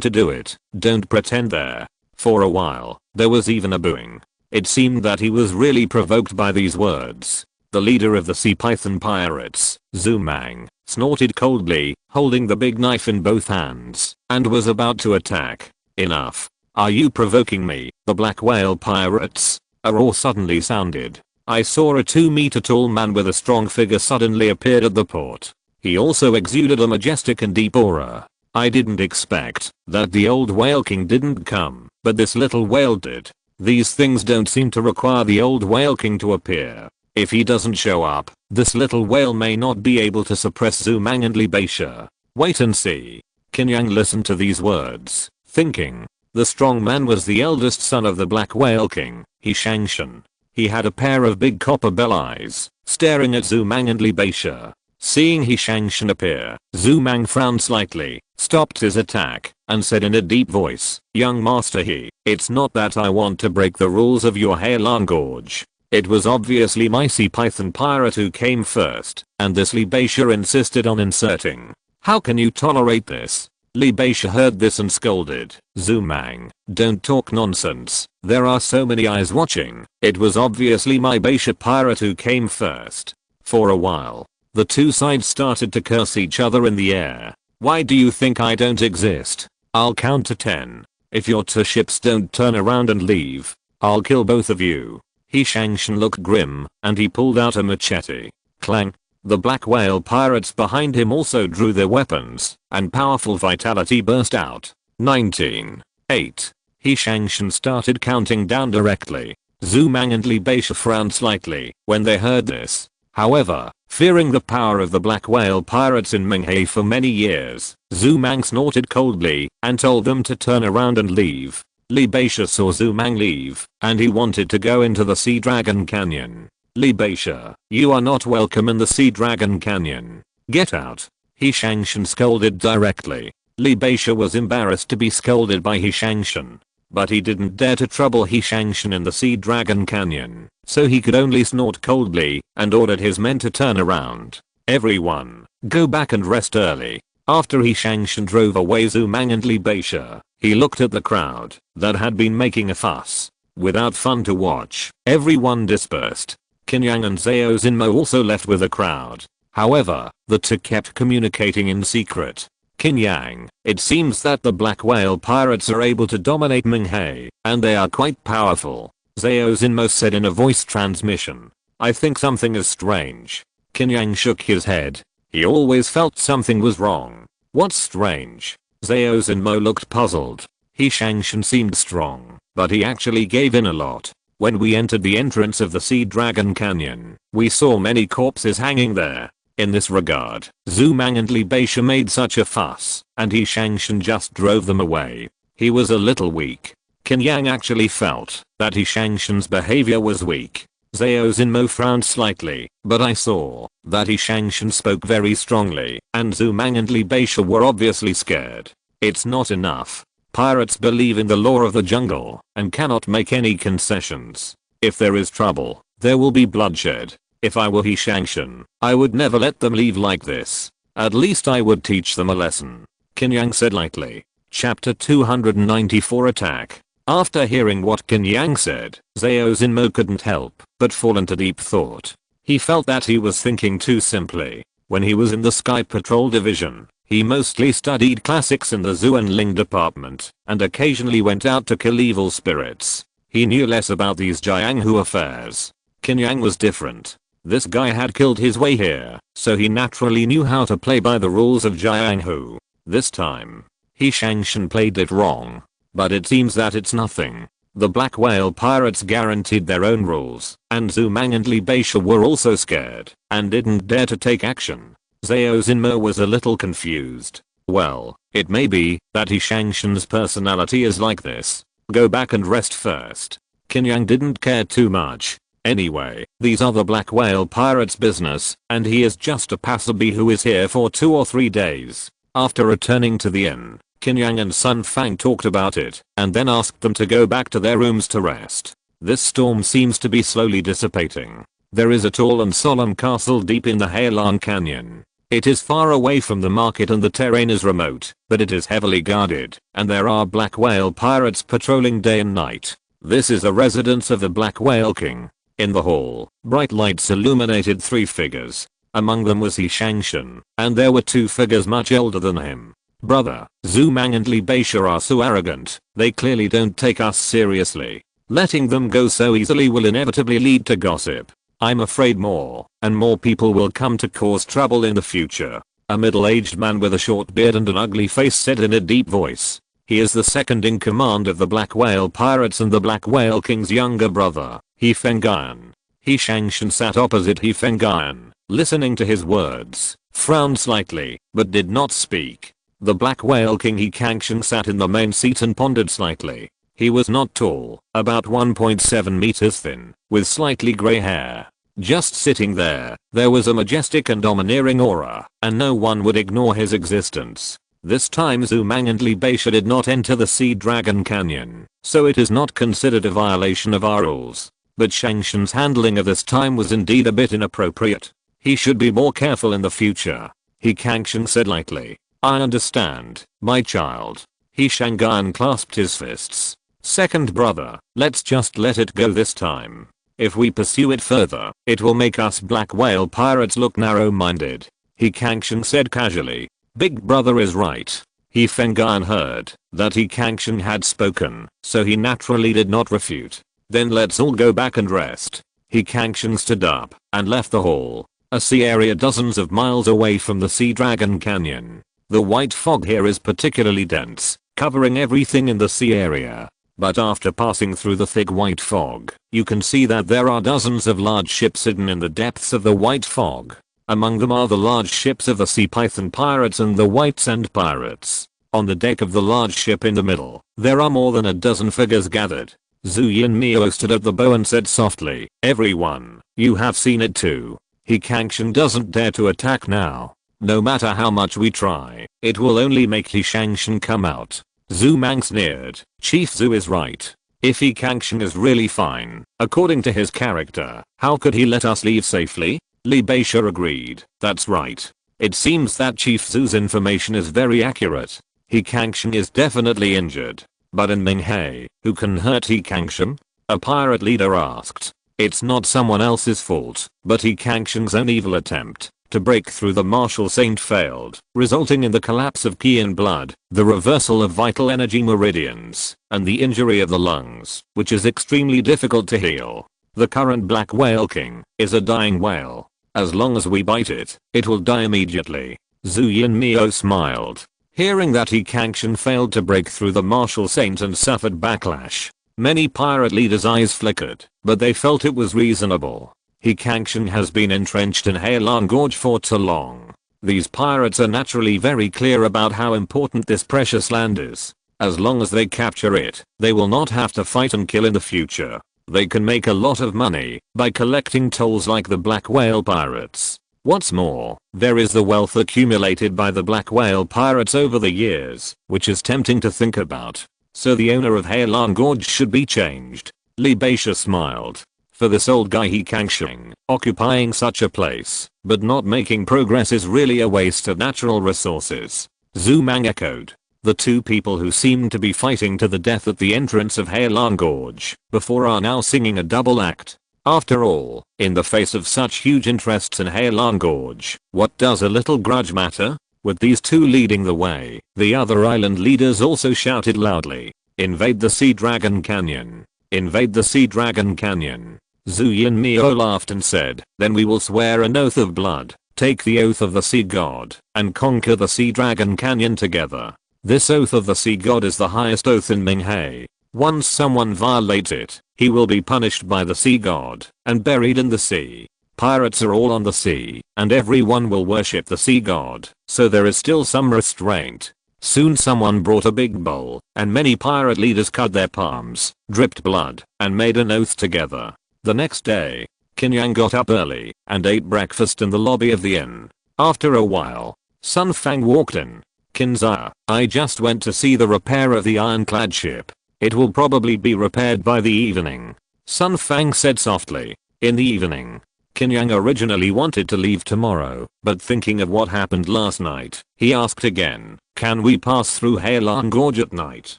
to do it, don't pretend there. For a while, there was even a booing. It seemed that he was really provoked by these words. The leader of the Sea Python pirates, Zumang, snorted coldly, holding the big knife in both hands, and was about to attack. Enough. Are you provoking me? The black whale pirates? A roar suddenly sounded. I saw a 2-meter tall man with a strong figure suddenly appeared at the port. He also exuded a majestic and deep aura. I didn't expect that the old whale king didn't come, but this little whale did. These things don't seem to require the old whale king to appear. If he doesn't show up, this little whale may not be able to suppress Zumang and Li Beixia. Wait and see. Qin Yang listened to these words, thinking, The strong man was the eldest son of the Black Whale King, He Shangshan. He had a pair of big copper bell eyes, staring at Zhu Mang and Li Beixia. Seeing He Shangshan appear, Zhu Mang frowned slightly, stopped his attack, and said in a deep voice, "Young Master He, it's not that I want to break the rules of your Heilong Gorge. It was obviously my sea python pirate who came first, and this Li Beixia insisted on inserting. How can you tolerate this?" Li Beixia heard this and scolded, "Zhu Mang, don't talk nonsense. There are so many eyes watching. It was obviously my Beixia pirate who came first." For a while, the two sides started to curse each other in the air. "Why do you think I don't exist? I'll count to 10. If your two ships don't turn around and leave, I'll kill both of you." He Shangshan looked grim, and he pulled out a machete. Clang. The Black Whale pirates behind him also drew their weapons, and powerful vitality burst out. 19. 8. He Shangshan started counting down directly. Zhu Mang and Li Beixia frowned slightly when they heard this. However, fearing the power of the Black Whale pirates in Menghe for many years, Zhu Mang snorted coldly and told them to turn around and leave. Li Beixia saw Zhu Mang leave, and he wanted to go into the Sea Dragon Canyon. "Li Beixia, you are not welcome in the Sea Dragon Canyon. Get out." He Shangshan scolded directly. Li Beixia was embarrassed to be scolded by He Shangshan, but he didn't dare to trouble He Shangshan in the Sea Dragon Canyon, so he could only snort coldly and ordered his men to turn around. "Everyone, go back and rest early." After He Shangshan drove away Zhu Mang and Li Beixia, he looked at the crowd that had been making a fuss. Without fun to watch, everyone dispersed. Qin Yang and Zhao Xinmo also left with the crowd. However, the two kept communicating in secret. "Qin Yang, it seems that the Black Whale pirates are able to dominate Menghe, and they are quite powerful," Zhao Xinmo said in a voice transmission. "I think something is strange." Qin Yang shook his head. He always felt something was wrong. "What's strange?" Zhao Xinmo looked puzzled. He Shangshan seemed strong, but he actually gave in a lot. "When we entered the entrance of the Sea Dragon Canyon, we saw many corpses hanging there. In this regard, Zhu Mang and Li Beixia made such a fuss, and He Shangshan just drove them away. He was a little weak." Qin Yang actually felt that He Shangshan's behavior was weak. Zhao Xinmo frowned slightly, but I saw that He Shangshan spoke very strongly, and Zhu Mang and Li Beixia were obviously scared. "It's not enough. Pirates believe in the law of the jungle and cannot make any concessions. If there is trouble, there will be bloodshed. If I were He Shangshan, I would never let them leave like this. At least I would teach them a lesson," Qin Yang said lightly. Chapter 294 Attack. After hearing what Qin Yang said, Zhao Xinmo couldn't help but fall into deep thought. He felt that he was thinking too simply. When he was in the Sky Patrol Division, he mostly studied classics in the Zhu and Ling department, and occasionally went out to kill evil spirits. He knew less about these Jianghu affairs. Qin Yang was different. This guy had killed his way here, so he naturally knew how to play by the rules of Jianghu. This time, He Shangshan played it wrong. But it seems that it's nothing. The Black Whale pirates guaranteed their own rules, and Zhu Mang and Li Beixia were also scared, and didn't dare to take action. Zhao Xinmo was a little confused. "Well, it may be that He Shangshan's personality is like this. Go back and rest first." Qin Yang didn't care too much. Anyway, these are the Black Whale pirates' business, and he is just a passerby who is here for 2 or 3 days. After returning to the inn, Qin Yang and Sun Fang talked about it, and then asked them to go back to their rooms to rest. This storm seems to be slowly dissipating. There is a tall and solemn castle deep in the Heilong Canyon. It is far away from the market and the terrain is remote, but it is heavily guarded, and there are Black Whale pirates patrolling day and night. This is the residence of the Black Whale King. In the hall, bright lights illuminated 3 figures. Among them was He Shangshan, and there were 2 figures much older than him. "Brother, Zhu Mang and Li Beixia are so arrogant, they clearly don't take us seriously. Letting them go so easily will inevitably lead to gossip. I'm afraid more and more people will come to cause trouble in the future." A middle-aged man with a short beard and an ugly face said in a deep voice. He is the second in command of the Black Whale pirates and the Black Whale King's younger brother, He Fengyan. He Shangshan sat opposite He Fengyan, listening to his words, frowned slightly, but did not speak. The Black Whale King He Kangsheng sat in the main seat and pondered slightly. He was not tall, about 1.7 meters thin, with slightly grey hair. Just sitting there was a majestic and domineering aura, and no one would ignore his existence. This time Zhu Mang and Li Beixia did not enter the Sea Dragon Canyon, so it is not considered a violation of our rules. But Shang Shen's handling of this time was indeed a bit inappropriate. He should be more careful in the future. He Kangsheng said lightly. I understand, my child. He Shangan clasped his fists. Second brother, let's just let it go this time. If we pursue it further, it will make us black whale pirates look narrow-minded. He Kangsheng said casually. Big brother is right. He Feng'an heard that He Kangsheng had spoken, so he naturally did not refute. Then let's all go back and rest. He Kangsheng stood up and left the hall. A sea area dozens of miles away from the Sea Dragon Canyon. The white fog here is particularly dense, covering everything in the sea area. But after passing through the thick white fog, you can see that there are dozens of large ships hidden in the depths of the white fog. Among them are the large ships of the Sea Python pirates and the White Sand pirates. On the deck of the large ship in the middle, there are more than a dozen figures gathered. Zhu Yinmio stood at the bow and said softly, everyone, you have seen it too. He Kangsheng doesn't dare to attack now. No matter how much we try, it will only make He Kangsheng come out. Zhu Mang sneered. Chief Zhu is right. If He Kangsheng is really fine, according to his character, how could he let us leave safely? Li Beixia agreed. That's right. It seems that Chief Zhu's information is very accurate. He Kangsheng is definitely injured. But in Minghe, who can hurt He Kangsheng? A pirate leader asked. It's not someone else's fault, but He Kangsheng's own evil attempt to break through the martial saint failed, resulting in the collapse of Qi in blood, the reversal of vital energy meridians, and the injury of the lungs, which is extremely difficult to heal. The current Black Whale King is a dying whale. As long as we bite it, it will die immediately. Zhu Yinmio smiled. Hearing that He Kangsheng failed to break through the martial saint and suffered backlash, many pirate leaders' eyes flickered, but they felt it was reasonable. He Kangsheng has been entrenched in Heilong Gorge for too long. These pirates are naturally very clear about how important this precious land is. As long as they capture it, they will not have to fight and kill in the future. They can make a lot of money by collecting tolls like the Black Whale pirates. What's more, there is the wealth accumulated by the Black Whale pirates over the years, which is tempting to think about. So the owner of Heilong Gorge should be changed. Li Beixia smiled. For this old guy He Kangsheng, occupying such a place, but not making progress is really a waste of natural resources. Zhu Mang echoed. The two people who seemed to be fighting to the death at the entrance of Heilong Gorge before are now singing a double act. After all, in the face of such huge interests in Heilong Gorge, what does a little grudge matter? With these two leading the way, the other island leaders also shouted loudly. Invade the Sea Dragon Canyon. Invade the Sea Dragon Canyon. Zhu Yinmio laughed and said, then we will swear an oath of blood, take the oath of the Sea God, and conquer the Sea Dragon Canyon together. This oath of the Sea God is the highest oath in Minghe. Once someone violates it, he will be punished by the Sea God and buried in the sea. Pirates are all on the sea, and everyone will worship the Sea God, so there is still some restraint. Soon someone brought a big bowl, and many pirate leaders cut their palms, dripped blood, and made an oath together. The next day, Qin Yang got up early and ate breakfast in the lobby of the inn. After a while, Sun Fang walked in. Qinza, I just went to see the repair of the ironclad ship. It will probably be repaired by the evening. Sun Fang said softly. In the evening. Qin Yang originally wanted to leave tomorrow, but thinking of what happened last night, he asked again, can we pass through Heilong Gorge at night?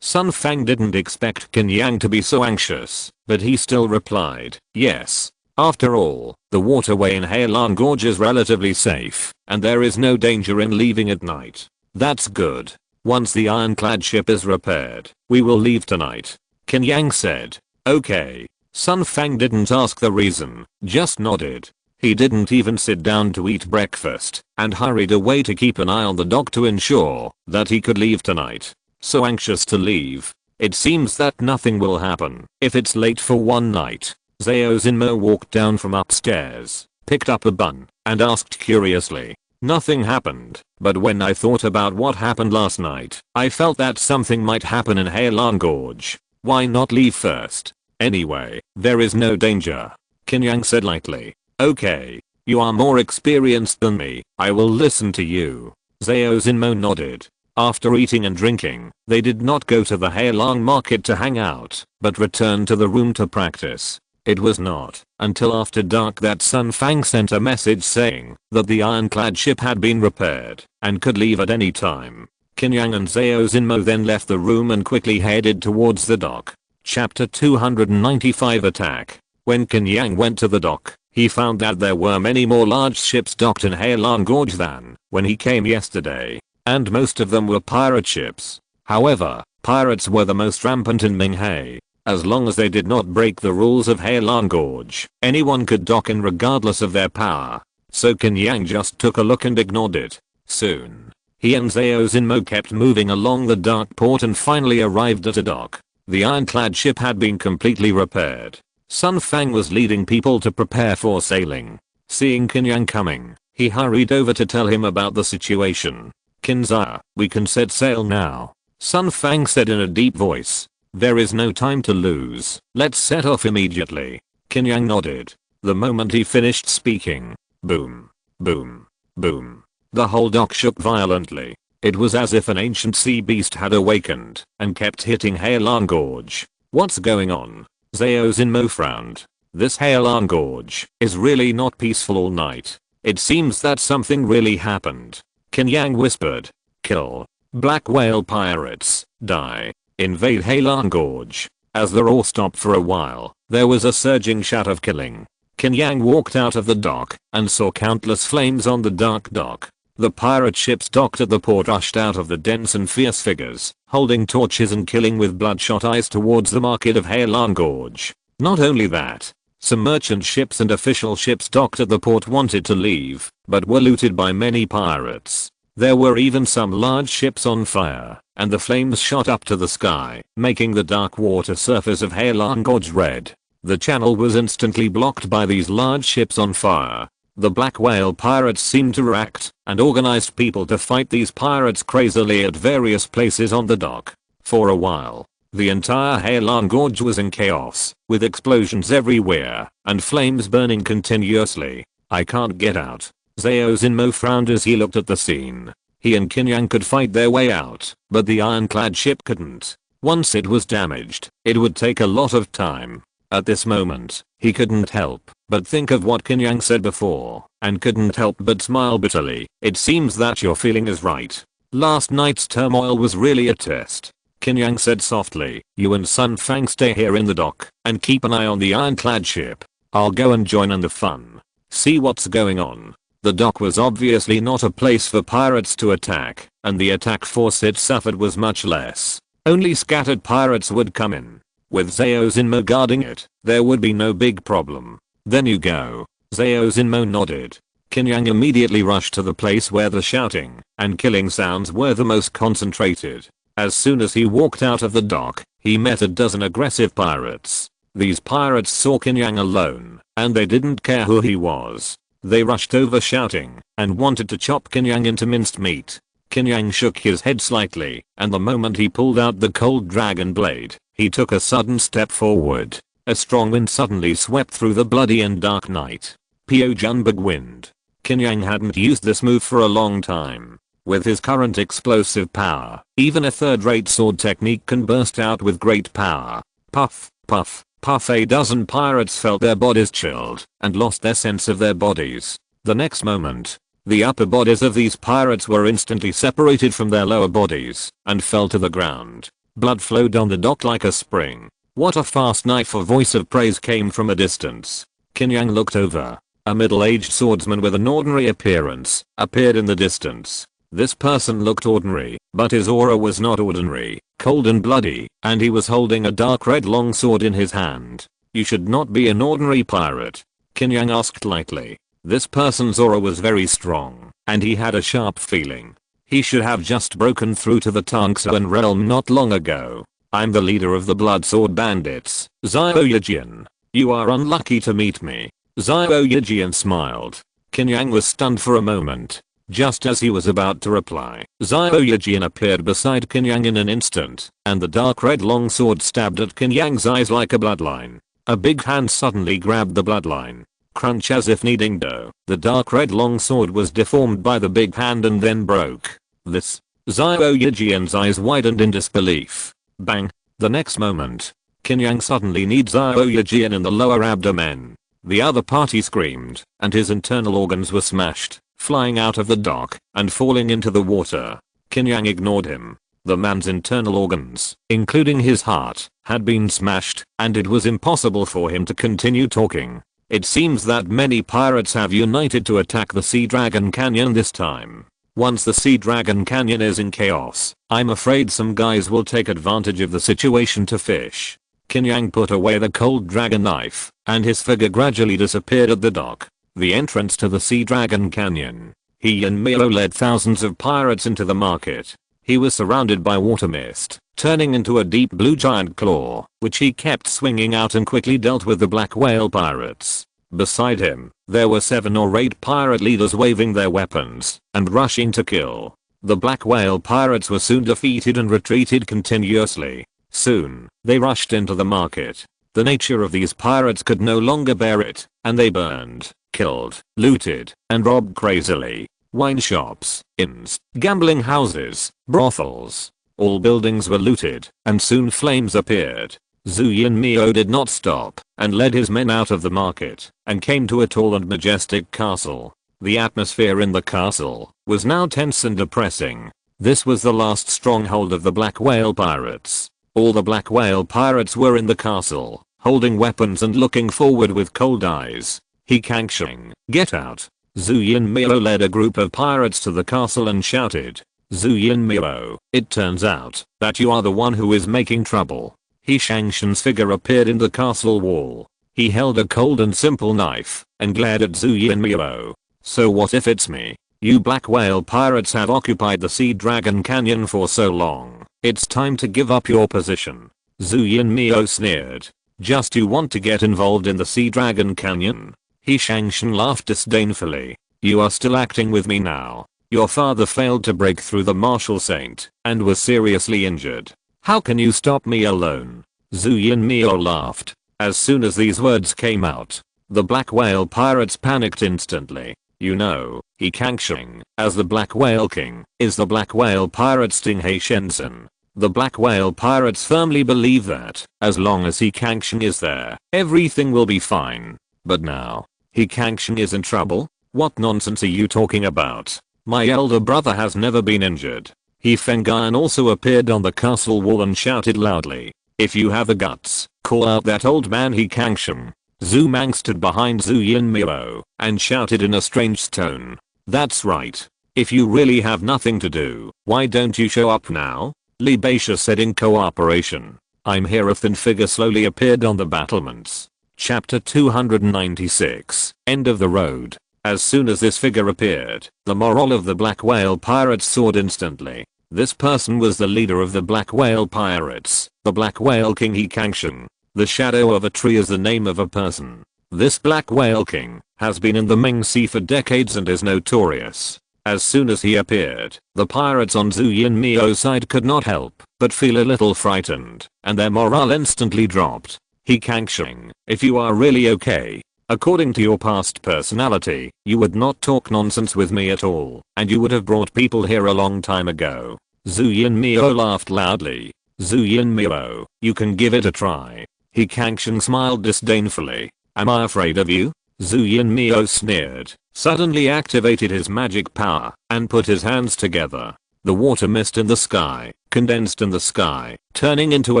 Sun Fang didn't expect Qin Yang to be so anxious, but he still replied, yes. After all, the waterway in Heilong Gorge is relatively safe, and there is no danger in leaving at night. That's good. Once the ironclad ship is repaired, we will leave tonight. Qin Yang said. Okay. Sun Fang didn't ask the reason, just nodded. He didn't even sit down to eat breakfast, and hurried away to keep an eye on the dock to ensure that he could leave tonight. So anxious to leave. It seems that nothing will happen if it's late for one night. Zhao Zinmo walked down from upstairs, picked up a bun, and asked curiously. Nothing happened, but when I thought about what happened last night, I felt that something might happen in Heilong Gorge. Why not leave first? Anyway, there is no danger. Qin Yang said lightly. Okay. You are more experienced than me, I will listen to you. Zhao Xinmo nodded. After eating and drinking, they did not go to the Heilong market to hang out, but returned to the room to practice. It was not until after dark that Sun Fang sent a message saying that the ironclad ship had been repaired and could leave at any time. Qin Yang and Zhao Xinmo then left the room and quickly headed towards the dock. Chapter 295 Attack. When Qin Yang went to the dock, he found that there were many more large ships docked in Heilong Gorge than when he came yesterday, and most of them were pirate ships. However, pirates were the most rampant in Minghe. As long as they did not break the rules of Heilong Gorge, anyone could dock in regardless of their power. So Qin Yang just took a look and ignored it. Soon, he and Zhao Xinmo kept moving along the dark port and finally arrived at a dock. The ironclad ship had been completely repaired. Sun Fang was leading people to prepare for sailing. Seeing Qin Yang coming, he hurried over to tell him about the situation. Qinza, we can set sail now. Sun Fang said in a deep voice. There is no time to lose. Let's set off immediately. Qin Yang nodded. The moment he finished speaking, boom, boom, boom. The whole dock shook violently. It was as if an ancient sea beast had awakened and kept hitting Heilong Gorge. What's going on? Zhao Xinmo frowned. This Heilong Gorge is really not peaceful all night. It seems that something really happened. Qin Yang whispered. Kill. Black whale pirates. Die. Invade Heilong Gorge. As the roar stopped for a while, there was a surging shout of killing. Qin Yang walked out of the dock and saw countless flames on the dark dock. The pirate ships docked at the port rushed out of the dense and fierce figures, holding torches and killing with bloodshot eyes towards the market of Heilong Gorge. Not only that, some merchant ships and official ships docked at the port wanted to leave, but were looted by many pirates. There were even some large ships on fire, and the flames shot up to the sky, making the dark water surface of Heilong Gorge red. The channel was instantly blocked by these large ships on fire. The black whale pirates seemed to react and organized people to fight these pirates crazily at various places on the dock. For a while, the entire Heilong Gorge was in chaos, with explosions everywhere and flames burning continuously. I can't get out. Zhao Xinmo frowned as he looked at the scene. He and Qin Yang could fight their way out, but the ironclad ship couldn't. Once it was damaged, it would take a lot of time. At this moment, he couldn't help but think of what Qin Yang said before, and couldn't help but smile bitterly. It seems that your feeling is right. Last night's turmoil was really a test. Qin Yang said softly. You and Sun Fang stay here in the dock and keep an eye on the ironclad ship. I'll go and join in the fun. See what's going on. The dock was obviously not a place for pirates to attack, and the attack force it suffered was much less. Only scattered pirates would come in. With Zhao Xinmo guarding it, there would be no big problem. Then you go. Zhao Xinmo nodded. Qin Yang immediately rushed to the place where the shouting and killing sounds were the most concentrated. As soon as he walked out of the dock, he met a dozen aggressive pirates. These pirates saw Qin Yang alone, and they didn't care who he was. They rushed over shouting and wanted to chop Qin Yang into minced meat. Qin Yang shook his head slightly, and the moment he pulled out the cold dragon blade, he took a sudden step forward. A strong wind suddenly swept through the bloody and dark night. Pio Junbug wind. Qin Yang hadn't used this move for a long time. With his current explosive power, even a third-rate sword technique can burst out with great power. Puff, puff, puff. A dozen pirates felt their bodies chilled and lost their sense of their bodies. The next moment, the upper bodies of these pirates were instantly separated from their lower bodies and fell to the ground. Blood flowed on the dock like a spring. What a fast knife! A voice of praise came from a distance. Qin Yang looked over. A middle-aged swordsman with an ordinary appearance appeared in the distance. This person looked ordinary, but his aura was not ordinary, cold and bloody, and he was holding a dark red long sword in his hand. You should not be an ordinary pirate, Qin Yang asked lightly. This person's aura was very strong, and he had a sharp feeling. He should have just broken through to the Tangsuan realm not long ago. I'm the leader of the Blood Sword Bandits, Zhao Yijian. You are unlucky to meet me. Zhao Yijian smiled. Qin Yang was stunned for a moment. Just as he was about to reply, Xiaoyajian appeared beside Qin Yang in an instant, and the dark red longsword stabbed at Qin Yang's eyes like a bloodline. A big hand suddenly grabbed the bloodline. Crunch as if kneading dough. The dark red longsword was deformed by the big hand and then broke. This. Xiaoyajian's eyes widened in disbelief. Bang. The next moment, Qin Yang suddenly kneed Xiaoyajian in the lower abdomen. The other party screamed, and his internal organs were smashed, flying out of the dock and falling into the water. Qin Yang ignored him. The man's internal organs, including his heart, had been smashed, and it was impossible for him to continue talking. It seems that many pirates have united to attack the Sea Dragon Canyon this time. Once the Sea Dragon Canyon is in chaos, I'm afraid some guys will take advantage of the situation to fish. Qin Yang put away the cold dragon knife, and his figure gradually disappeared at the dock. The entrance to the Sea Dragon Canyon. He and Milo led thousands of pirates into the market. He was surrounded by water mist, turning into a deep blue giant claw, which he kept swinging out and quickly dealt with the black whale pirates. Beside him, there were 7 or 8 pirate leaders waving their weapons and rushing to kill. The black whale pirates were soon defeated and retreated continuously. Soon, they rushed into the market. The nature of these pirates could no longer bear it, and they burned, killed, looted, and robbed crazily. Wine shops, inns, gambling houses, brothels. All buildings were looted, and soon flames appeared. Zhu Yinmio did not stop, and led his men out of the market, and came to a tall and majestic castle. The atmosphere in the castle was now tense and depressing. This was the last stronghold of the black whale pirates. All the black whale pirates were in the castle, holding weapons and looking forward with cold eyes. He Kangsheng, get out. Zhu Yinmio led a group of pirates to the castle and shouted, Zhu Yinmio, it turns out that you are the one who is making trouble. He Shangshan's figure appeared in the castle wall. He held a cold and simple knife and glared at Zhu Yinmio. So what if it's me? You black whale pirates have occupied the Sea Dragon Canyon for so long. It's time to give up your position. Zhu Yinmio sneered. Just you want to get involved in the Sea Dragon Canyon? He Shangshan laughed disdainfully. You are still acting with me now. Your father failed to break through the martial saint and was seriously injured. How can you stop me alone? Zhu Yinmio laughed. As soon as these words came out, the black whale pirates panicked instantly. You know, He Kangsheng, as the Black Whale King, is the black whale pirate Sting He Shenzhen. The black whale pirates firmly believe that, as long as He Kangsheng is there, everything will be fine. But now, He Kangsheng is in trouble? What nonsense are you talking about? My elder brother has never been injured. He Feng'an also appeared on the castle wall and shouted loudly. If you have the guts, call out that old man He Kangsheng. Zhu Mang stood behind Zhu Yinmio and shouted in a strange tone. That's right. If you really have nothing to do, why don't you show up now? Li Beixia said in cooperation. I'm here. A thin figure slowly appeared on the battlements. Chapter 296. End of the road. As soon as this figure appeared, the morale of the black whale pirates soared instantly. This person was the leader of the black whale pirates, the Black Whale King He Kangsheng. The shadow of a tree is the name of a person. This Black Whale King has been in the Ming Sea for decades and is notorious. As soon as he appeared, the pirates on Zhu Yinmio's side could not help but feel a little frightened, and their morale instantly dropped. He Kangsheng, if you are really okay, according to your past personality, you would not talk nonsense with me at all, and you would have brought people here a long time ago. Zhu Yinmio laughed loudly. Zhu Yinmio, you can give it a try. He Kangsheng smiled disdainfully. Am I afraid of you? Zhu Yinmio sneered, suddenly activated his magic power, and put his hands together. The water mist in the sky condensed in the sky, turning into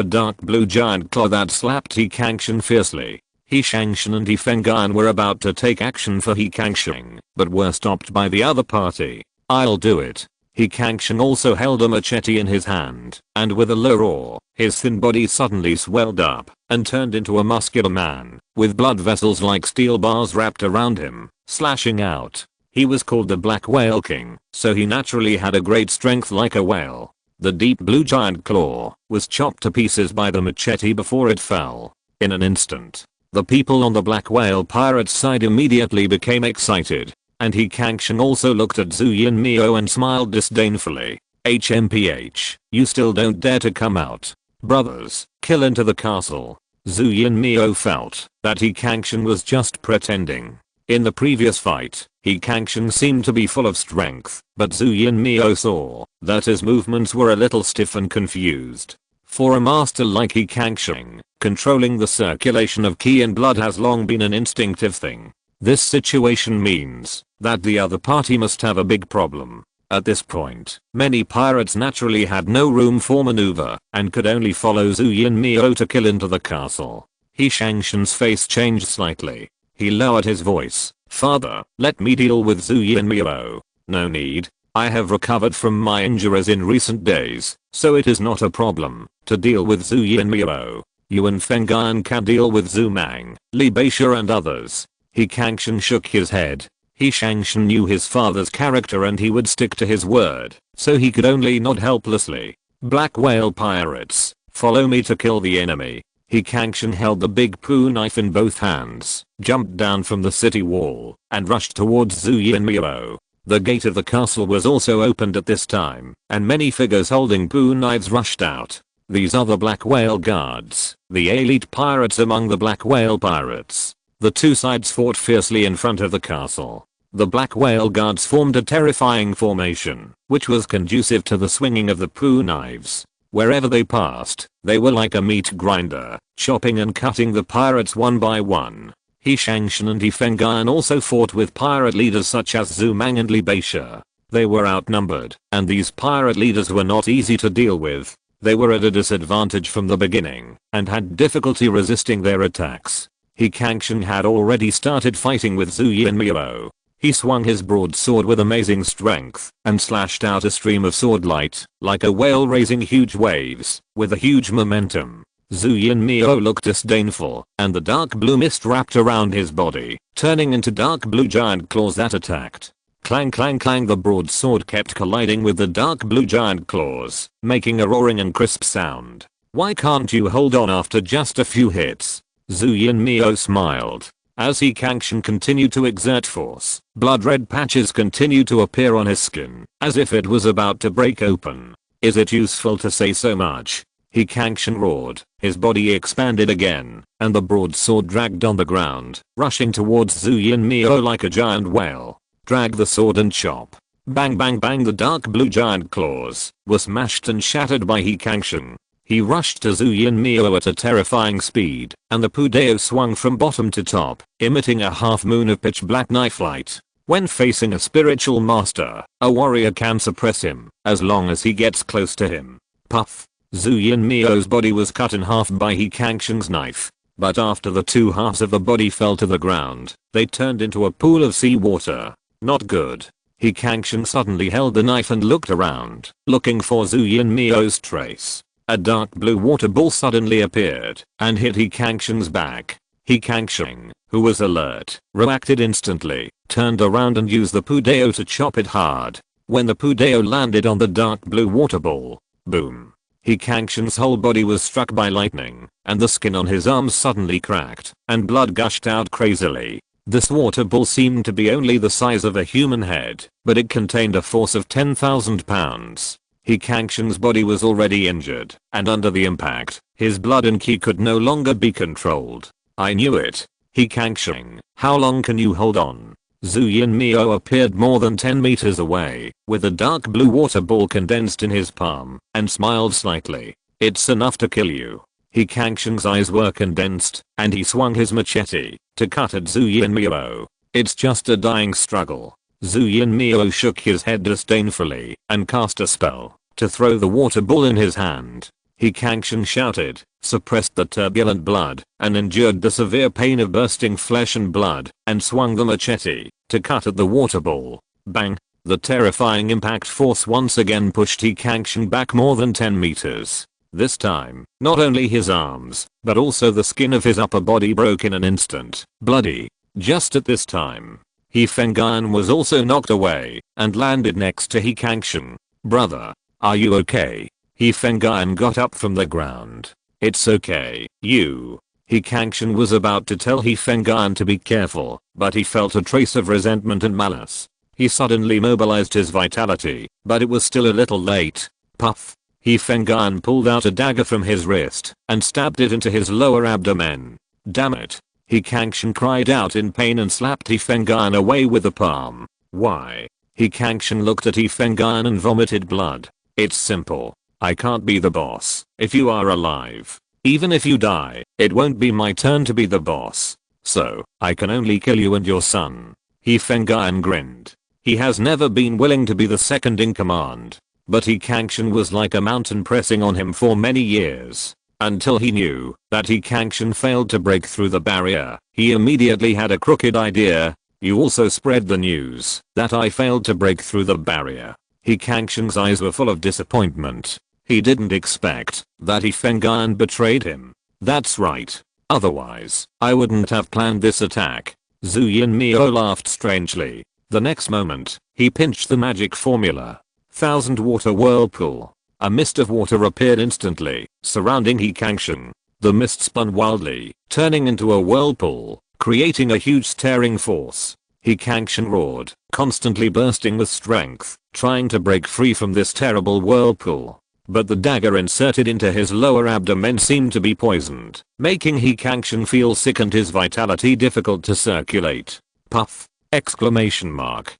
a dark blue giant claw that slapped He Kangsheng fiercely. He Shangshan and He Feng'an were about to take action for He Kangsheng, but were stopped by the other party. I'll do it. He Kangsheng also held a machete in his hand, and with a low roar, his thin body suddenly swelled up and turned into a muscular man, with blood vessels like steel bars wrapped around him, slashing out. He was called the Black Whale King, so he naturally had a great strength like a whale. The deep blue giant claw was chopped to pieces by the machete before it fell. In an instant, the people on the Black Whale Pirates side immediately became excited and He Kangsheng also looked at Zhu Yinmio and smiled disdainfully. HMPH, you still don't dare to come out. Brothers, kill into the castle. Zhu Yinmio felt that He Kangsheng was just pretending. In the previous fight, He Kangsheng seemed to be full of strength, but Zhu Yinmio saw that his movements were a little stiff and confused. For a master like He Kangsheng, controlling the circulation of Qi and blood has long been an instinctive thing. This situation means that the other party must have a big problem. At this point, many pirates naturally had no room for maneuver and could only follow Zhu Yinmio to kill into the castle. He Kangsheng's face changed slightly. He lowered his voice. Father, let me deal with Zhu Yinmio. No need. I have recovered from my injuries in recent days, so it is not a problem to deal with Zhu Yinmio. You and Feng Gan can deal with Zhu Mang, Li Beixia and others. He Kangsheng shook his head. He Kangsheng knew his father's character and he would stick to his word, so he could only nod helplessly. Black whale pirates, follow me to kill the enemy. He Kangsheng held the big poo knife in both hands, jumped down from the city wall, and rushed towards Zhu Yinmio. The gate of the castle was also opened at this time, and many figures holding poo knives rushed out. These are the black whale guards, the elite pirates among the black whale pirates. The two sides fought fiercely in front of the castle. The black whale guards formed a terrifying formation, which was conducive to the swinging of the poo knives. Wherever they passed, they were like a meat grinder, chopping and cutting the pirates one by one. He Kangsheng and He Fenggan also fought with pirate leaders such as Zhu Mang and Li Beixia. They were outnumbered, and these pirate leaders were not easy to deal with. They were at a disadvantage from the beginning, and had difficulty resisting their attacks. He Kangsheng had already started fighting with Zhu Yinmio. He swung his broadsword with amazing strength and slashed out a stream of sword light, like a whale raising huge waves, with a huge momentum. Zhu Yinmio looked disdainful, and the dark blue mist wrapped around his body, turning into dark blue giant claws that attacked. Clang clang clang, the broadsword kept colliding with the dark blue giant claws, making a roaring and crisp sound. Why can't you hold on after just a few hits? Zhu Yinmio smiled. As He Kangsheng continued to exert force, blood-red patches continued to appear on his skin, as if it was about to break open. Is it useful to say so much? He Kangsheng roared. His body expanded again, and the broadsword dragged on the ground, rushing towards Zhu Yinmio like a giant whale. Drag the sword and chop. Bang bang bang, the dark blue giant claws were smashed and shattered by He Kangsheng. He rushed to Zhu Yinmio at a terrifying speed, and the Pudeo swung from bottom to top, emitting a half moon of pitch black knife light. When facing a spiritual master, a warrior can suppress him, as long as he gets close to him. Puff. Zhu Yinmio's body was cut in half by He Kangsheng's knife. But after the two halves of the body fell to the ground, they turned into a pool of seawater. Not good. He Kangsheng suddenly held the knife and looked around, looking for Zhu Yinmio's trace. A dark blue water ball suddenly appeared and hit He Kangsheng's back. He Kangsheng, who was alert, reacted instantly, turned around and used the Pudeo to chop it hard. When the Pudeo landed on the dark blue water ball, boom. He Kangsheng's whole body was struck by lightning, and the skin on his arms suddenly cracked, and blood gushed out crazily. This water ball seemed to be only the size of a human head, but it contained a force of 10,000 pounds. He Kangsheng's body was already injured, and under the impact, his blood and Qi could no longer be controlled. I knew it. He Kangsheng, how long can you hold on? Zhu Yinmio appeared more than 10 meters away, with a dark blue water ball condensed in his palm, and smiled slightly. It's enough to kill you. He Kangsheng's eyes were condensed, and he swung his machete to cut at Zhu Yinmio. It's just a dying struggle. Zhu Yinmio shook his head disdainfully and cast a spell to throw the water ball in his hand. He Kangsheng shouted, suppressed the turbulent blood, and endured the severe pain of bursting flesh and blood, and swung the machete to cut at the water ball. Bang! The terrifying impact force once again pushed He Kangsheng back more than 10 meters. This time, not only his arms, but also the skin of his upper body broke in an instant, bloody. Just at this time, He Fenggan was also knocked away and landed next to He Kangsheng. Brother, are you okay? He Fenggan got up from the ground. It's okay, you. He Kangxian was about to tell He Feng'an to be careful, but he felt a trace of resentment and malice. He suddenly mobilized his vitality, but it was still a little late. Puff. He Feng'an pulled out a dagger from his wrist and stabbed it into his lower abdomen. Damn it. He Kangxian cried out in pain and slapped He Feng'an away with the palm. Why? He Kangxian looked at He Feng'an and vomited blood. It's simple. I can't be the boss if you are alive. Even if you die, it won't be my turn to be the boss. So, I can only kill you and your son. He Feng'an grinned. He has never been willing to be the second in command. But He Kangxian was like a mountain pressing on him for many years. Until he knew that He Kangxian failed to break through the barrier, he immediately had a crooked idea. You also spread the news that I failed to break through the barrier. He Kangxian's eyes were full of disappointment. He didn't expect that He Feng'an betrayed him. That's right. Otherwise, I wouldn't have planned this attack. Zhu Yinmiao laughed strangely. The next moment, he pinched the magic formula. Thousand water whirlpool. A mist of water appeared instantly, surrounding He Kangxian. The mist spun wildly, turning into a whirlpool, creating a huge tearing force. He Kangxian roared, constantly bursting with strength, trying to break free from this terrible whirlpool. But the dagger inserted into his lower abdomen seemed to be poisoned, making He Kangxian feel sick and his vitality difficult to circulate. Puff! Exclamation mark.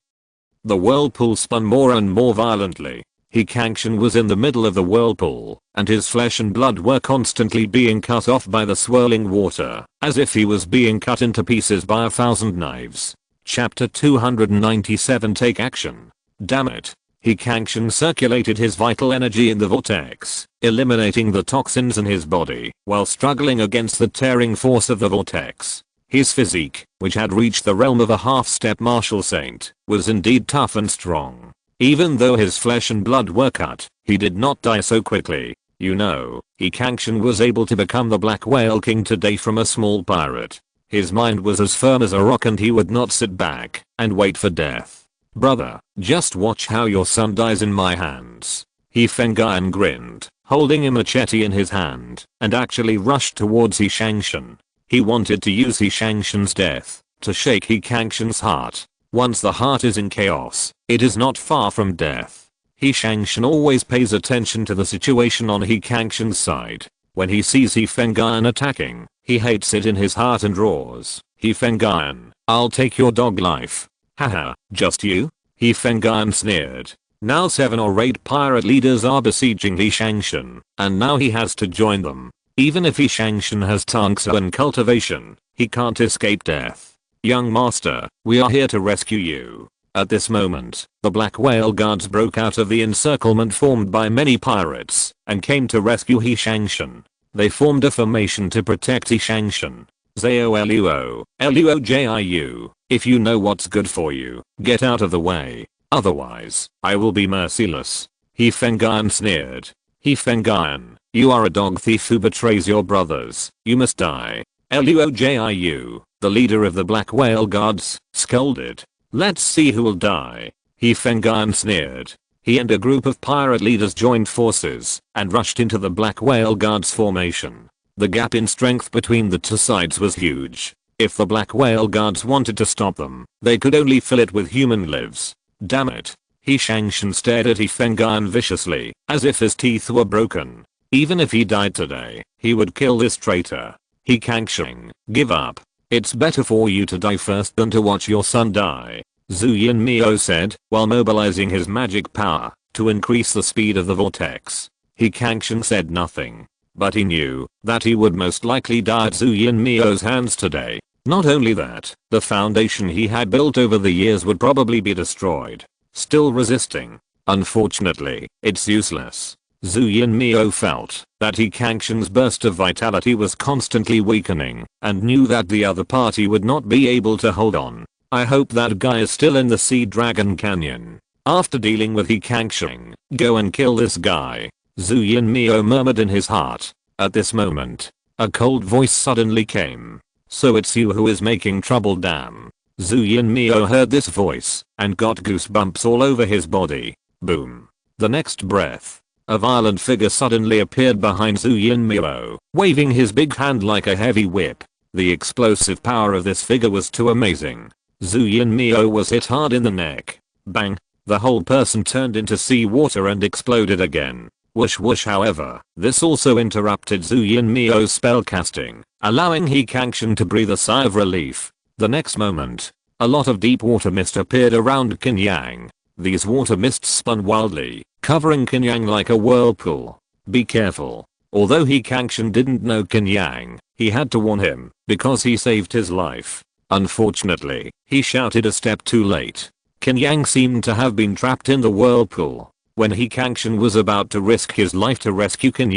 The whirlpool spun more and more violently. He Kangxian was in the middle of the whirlpool, and his flesh and blood were constantly being cut off by the swirling water, as if he was being cut into pieces by 1,000 knives. Chapter 297 Take action. Damn it. He Kangxian circulated his vital energy in the vortex, eliminating the toxins in his body while struggling against the tearing force of the vortex. His physique, which had reached the realm of a half-step martial saint, was indeed tough and strong. Even though his flesh and blood were cut, he did not die so quickly. You know, He Kangxian was able to become the Black Whale King today from a small pirate. His mind was as firm as a rock and he would not sit back and wait for death. Brother, just watch how your son dies in my hands. He Feng'an grinned, holding a machete in his hand, and actually rushed towards He Kangxian. He wanted to use He Kangxian's death to shake He Kangxian's heart. Once the heart is in chaos, it is not far from death. He Kangxian always pays attention to the situation on He Kangxian's side. When he sees He Feng'an attacking, he hates it in his heart and roars, He Feng'an, I'll take your dog life. Haha, just you? He Feng'an sneered. Now 7 or 8 pirate leaders are besieging He Kangxian, and now he has to join them. Even if He Kangxian has Tangsa and cultivation, he can't escape death. Young master, we are here to rescue you. At this moment, the Black Whale Guards broke out of the encirclement formed by many pirates and came to rescue He Kangxian. They formed a formation to protect He Kangxian. Zao Luo, Luojiu, if you know what's good for you, get out of the way. Otherwise, I will be merciless. He Feng'an sneered. He Feng'an, you are a dog thief who betrays your brothers. You must die. Luojiu, the leader of the Black Whale Guards, scolded. Let's see who will die. He Feng'an sneered. He and a group of pirate leaders joined forces and rushed into the Black Whale Guards formation. The gap in strength between the two sides was huge. If the Black Whale Guards wanted to stop them, they could only fill it with human lives. Damn it. He Kangxian stared at He Feng'an viciously, as if his teeth were broken. Even if he died today, he would kill this traitor. He Kangxian, give up. It's better for you to die first than to watch your son die. Zhu Yinmiao said, while mobilizing his magic power to increase the speed of the vortex. He Kangxian said nothing. But he knew that he would most likely die at Zhu Yinmiao's hands today. Not only that, the foundation he had built over the years would probably be destroyed. Still resisting. Unfortunately, it's useless. Zhu Yinmiao felt that He Kangxian's burst of vitality was constantly weakening and knew that the other party would not be able to hold on. I hope that guy is still in the Sea Dragon Canyon. After dealing with He Kangxian, go and kill this guy. Zhu Yinmiao murmured in his heart. At this moment, a cold voice suddenly came. So it's you who is making trouble, damn. Zhu Yinmiao heard this voice and got goosebumps all over his body. Boom. The next breath, A violent figure suddenly appeared behind Zhu Yinmio, waving his big hand like a heavy whip. The explosive power of this figure was too amazing. Zhu Yinmio was hit hard in the neck. Bang! The whole person turned into seawater and exploded again. Whoosh whoosh. However, this also interrupted Zhu Yinmio's spellcasting, allowing He Kangxian to breathe a sigh of relief. The next moment, a lot of deep water mist appeared around Qin Yang. These water mists spun wildly, covering Qin Yang like a whirlpool. Be careful. Although He Kangxian didn't know Qin Yang, he had to warn him, because he saved his life. Unfortunately, he shouted a step too late. Qin Yang seemed to have been trapped in the whirlpool. When He Kangxian was about to risk his life to rescue Qin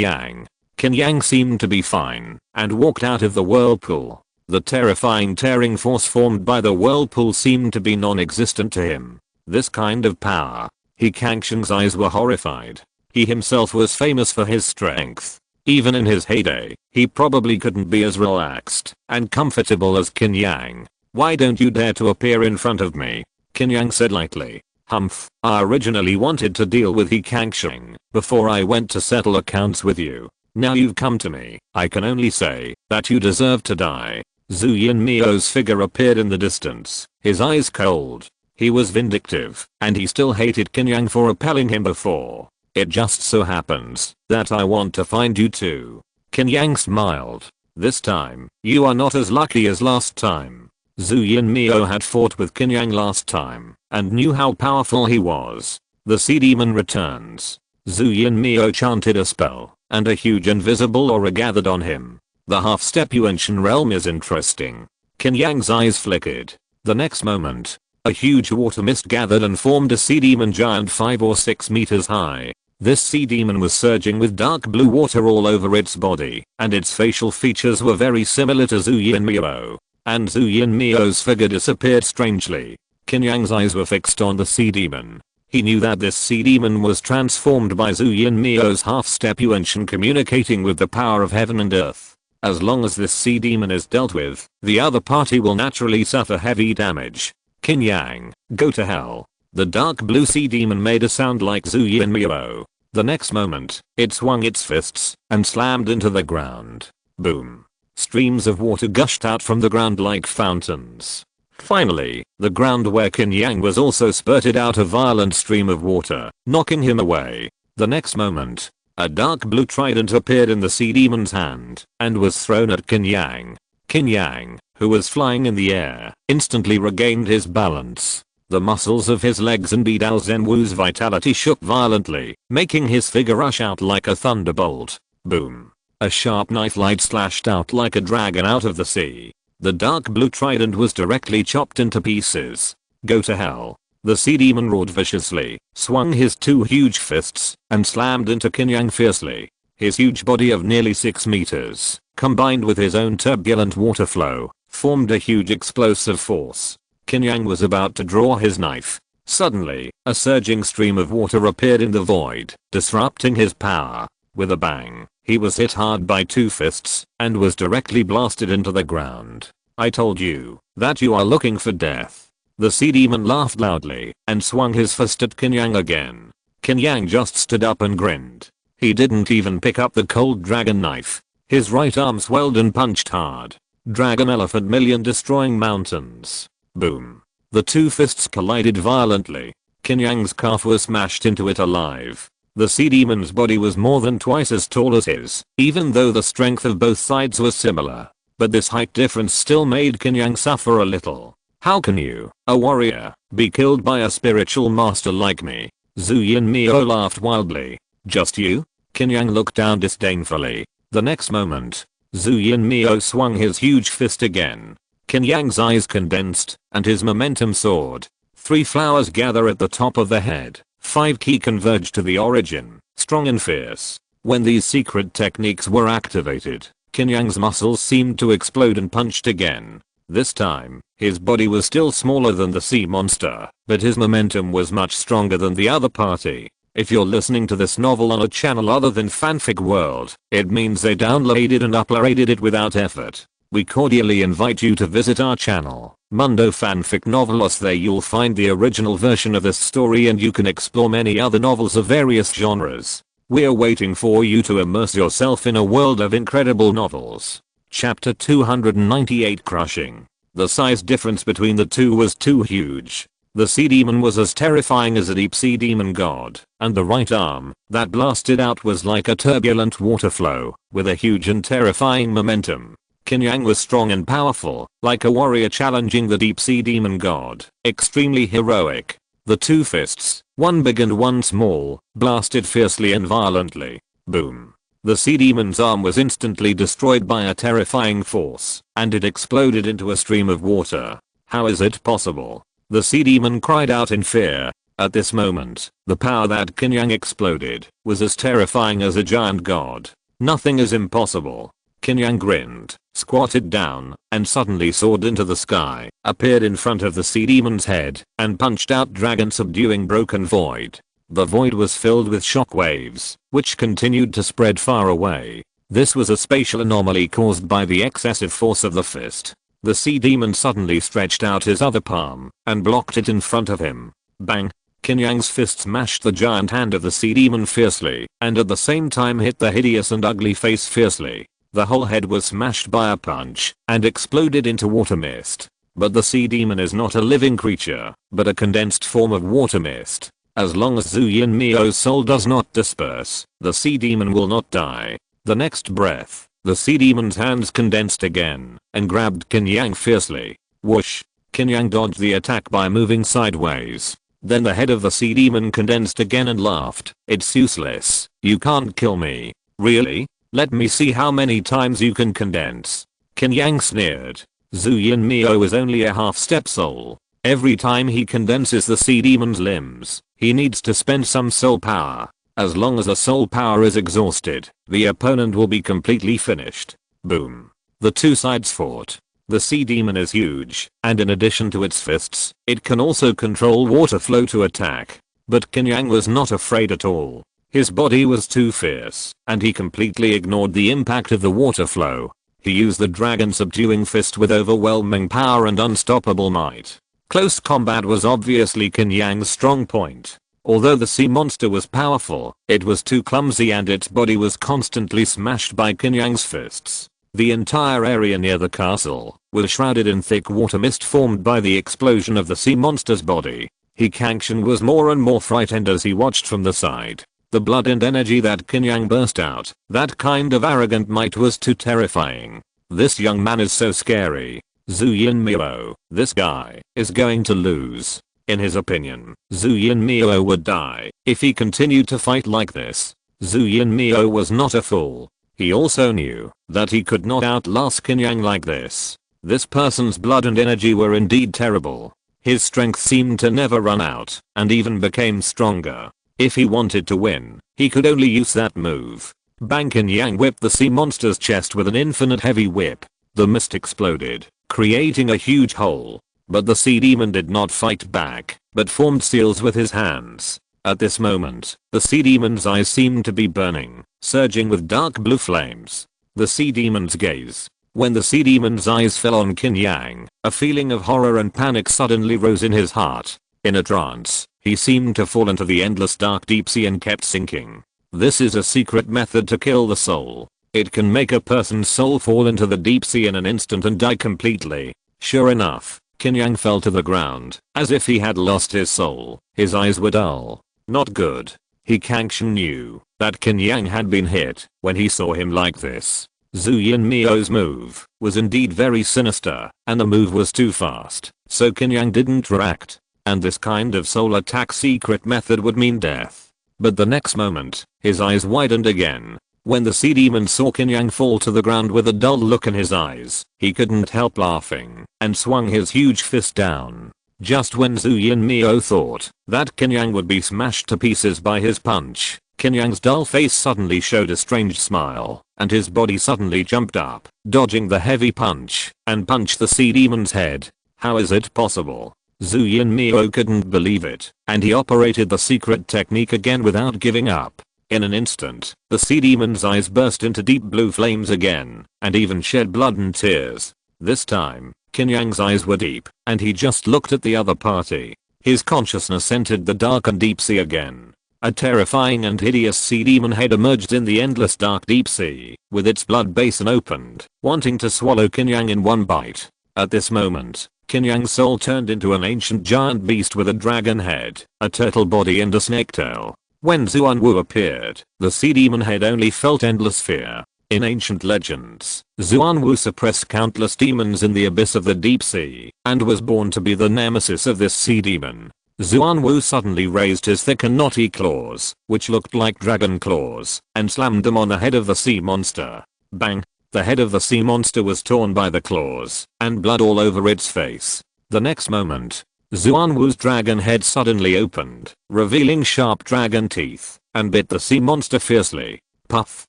Yang seemed to be fine, and walked out of the whirlpool. The terrifying tearing force formed by the whirlpool seemed to be non-existent to him. This kind of power. He Kangxian's eyes were horrified. He himself was famous for his strength. Even in his heyday, he probably couldn't be as relaxed and comfortable as Qin Yang. Why don't you dare to appear in front of me? Qin Yang said lightly. Humph, I originally wanted to deal with He Kangxian before I went to settle accounts with you. Now you've come to me. I can only say that you deserve to die. Zhu Yinmio's figure appeared in the distance, his eyes cold. He was vindictive, and he still hated Qin Yang for repelling him before. It just so happens that I want to find you too. Qin Yang smiled. This time, you are not as lucky as last time. Zhu Yinmio had fought with Qin Yang last time, and knew how powerful he was. The sea demon returns. Zhu Yinmio chanted a spell, and a huge invisible aura gathered on him. The half-step Yuanshan realm is interesting. Qin Yang's eyes flickered. The next moment, a huge water mist gathered and formed a sea demon giant 5 or 6 meters high. This sea demon was surging with dark blue water all over its body, and its facial features were very similar to Zhu Yinmio. And Zhu Yinmio's figure disappeared strangely. Qin Yang's eyes were fixed on the sea demon. He knew that this sea demon was transformed by Zhu Yinmio's half-step Yuanshan communicating with the power of heaven and earth. As long as this sea demon is dealt with, the other party will naturally suffer heavy damage. Qin Yang, go to hell. The dark blue sea demon made a sound like Zhu Yinmio. The next moment, it swung its fists and slammed into the ground. Boom. Streams of water gushed out from the ground like fountains. Finally, the ground where Qin Yang was also spurted out a violent stream of water, knocking him away. The next moment, a dark blue trident appeared in the sea demon's hand and was thrown at Qin Yang. Qin Yang, who was flying in the air, instantly regained his balance. The muscles of his legs and Bidao Zenwu's vitality shook violently, making his figure rush out like a thunderbolt. Boom. A sharp knife light slashed out like a dragon out of the sea. The dark blue trident was directly chopped into pieces. Go to hell. The sea demon roared viciously, swung his 2 huge fists, and slammed into Qin Yang fiercely. His huge body of nearly 6 meters, combined with his own turbulent water flow, formed a huge explosive force. Qin Yang was about to draw his knife. Suddenly, a surging stream of water appeared in the void, disrupting his power. With a bang, he was hit hard by 2 fists, and was directly blasted into the ground. I told you that you are looking for death. The sea demon laughed loudly, and swung his fist at Qin Yang again. Qin Yang just stood up and grinned. He didn't even pick up the cold dragon knife. His right arm swelled and punched hard. Dragon elephant million destroying mountains. Boom. The 2 fists collided violently. Qin Yang's calf was smashed into it alive. The sea demon's body was more than twice as tall as his, even though the strength of both sides was similar. But this height difference still made Qin Yang suffer a little. How can you, a warrior, be killed by a spiritual master like me? Zhu Yinmio laughed wildly. Just you? Qin Yang looked down disdainfully. The next moment, Zhu Yinmio swung his huge fist again. Qin Yang's eyes condensed, and his momentum soared. 3 flowers gather at the top of the head. 5 ki converge to the origin, strong and fierce. When these secret techniques were activated, Qin Yang's muscles seemed to explode and punched again. This time, his body was still smaller than the sea monster, but his momentum was much stronger than the other party. If you're listening to this novel on a channel other than Fanfic World, it means they downloaded and uploaded it without effort. We cordially invite you to visit our channel, Mundo Fanfic Novelos. There you'll find the original version of this story and you can explore many other novels of various genres. We're waiting for you to immerse yourself in a world of incredible novels. Chapter 298 Crushing. The size difference between the two was too huge. The sea demon was as terrifying as a deep sea demon god, and the right arm that blasted out was like a turbulent water flow, with a huge and terrifying momentum. Qin Yang was strong and powerful, like a warrior challenging the deep sea demon god, extremely heroic. The two fists, one big and one small, blasted fiercely and violently. Boom. The sea demon's arm was instantly destroyed by a terrifying force, and it exploded into a stream of water. How is it possible? The sea demon cried out in fear. At this moment, the power that Qin Yang exploded was as terrifying as a giant god. Nothing is impossible. Qin Yang grinned, squatted down, and suddenly soared into the sky, appeared in front of the sea demon's head, and punched out dragon subduing broken void. The void was filled with shock waves, which continued to spread far away. This was a spatial anomaly caused by the excessive force of the fist. The sea demon suddenly stretched out his other palm, and blocked it in front of him. Bang! Qin Yang's fist smashed the giant hand of the sea demon fiercely, and at the same time hit the hideous and ugly face fiercely. The whole head was smashed by a punch, and exploded into water mist. But the sea demon is not a living creature, but a condensed form of water mist. As long as Zhu Yinmio's soul does not disperse, the sea demon will not die. The next breath, the sea demon's hands condensed again, and grabbed Qin Yang fiercely. Whoosh! Qin Yang dodged the attack by moving sideways. Then the head of the sea demon condensed again and laughed. It's useless. You can't kill me. Really? Let me see how many times you can condense. Qin Yang sneered. Zhu Yinmio is only a half-step soul. Every time he condenses the sea demon's limbs, he needs to spend some soul power. As long as the soul power is exhausted, the opponent will be completely finished. Boom. The two sides fought. The sea demon is huge, and in addition to its fists, it can also control water flow to attack. But Qin Yang was not afraid at all. His body was too fierce, and he completely ignored the impact of the water flow. He used the dragon subduing fist with overwhelming power and unstoppable might. Close combat was obviously Qin Yang's strong point. Although the sea monster was powerful, it was too clumsy and its body was constantly smashed by Qin Yang's fists. The entire area near the castle was shrouded in thick water mist formed by the explosion of the sea monster's body. Kangshan was more and more frightened as he watched from the side. The blood and energy that Qin Yang burst out, that kind of arrogant might was too terrifying. This young man is so scary. Zhu Yinmio, this guy, is going to lose. In his opinion, Zhu Yinmio would die if he continued to fight like this. Zhu Yinmio was not a fool. He also knew that he could not outlast Qin Yang like this. This person's blood and energy were indeed terrible. His strength seemed to never run out, and even became stronger. If he wanted to win, he could only use that move. Bang! Qin Yang whipped the sea monster's chest with an infinite heavy whip. The mist exploded, creating a huge hole. But the sea demon did not fight back, but formed seals with his hands. At this moment, the sea demon's eyes seemed to be burning, surging with dark blue flames. The sea demon's gaze. When the sea demon's eyes fell on Qin Yang, a feeling of horror and panic suddenly rose in his heart. In a trance, he seemed to fall into the endless dark deep sea and kept sinking. This is a secret method to kill the soul. It can make a person's soul fall into the deep sea in an instant and die completely. Sure enough, Qin Yang fell to the ground, as if he had lost his soul. His eyes were dull. Not good. Kangshan knew that Qin Yang had been hit when he saw him like this. Zhu Yinmio's move was indeed very sinister, and the move was too fast, so Qin Yang didn't react. And this kind of soul attack secret method would mean death. But the next moment, his eyes widened again. When the sea demon saw Qin Yang fall to the ground with a dull look in his eyes, he couldn't help laughing, and swung his huge fist down. Just when Zhu Yinmio thought that Qin Yang would be smashed to pieces by his punch, Qin Yang's dull face suddenly showed a strange smile, and his body suddenly jumped up, dodging the heavy punch, and punched the sea demon's head. How is it possible? Zhu Yinmio couldn't believe it, and he operated the secret technique again without giving up. In an instant, the sea demon's eyes burst into deep blue flames again, and even shed blood and tears. This time, Qin Yang's eyes were deep, and he just looked at the other party. His consciousness entered the dark and deep sea again. A terrifying and hideous sea demon head emerged in the endless dark deep sea, with its blood basin opened, wanting to swallow Qin Yang in one bite. At this moment, Qin Yang's soul turned into an ancient giant beast with a dragon head, a turtle body and a snake tail. When Xuanwu appeared, the sea demon head only felt endless fear. In ancient legends, Xuanwu suppressed countless demons in the abyss of the deep sea, and was born to be the nemesis of this sea demon. Xuanwu suddenly raised his thick and knotty claws, which looked like dragon claws, and slammed them on the head of the sea monster. Bang! The head of the sea monster was torn by the claws, and blood all over its face. The next moment, Xuanwu's dragon head suddenly opened, revealing sharp dragon teeth, and bit the sea monster fiercely. Puff!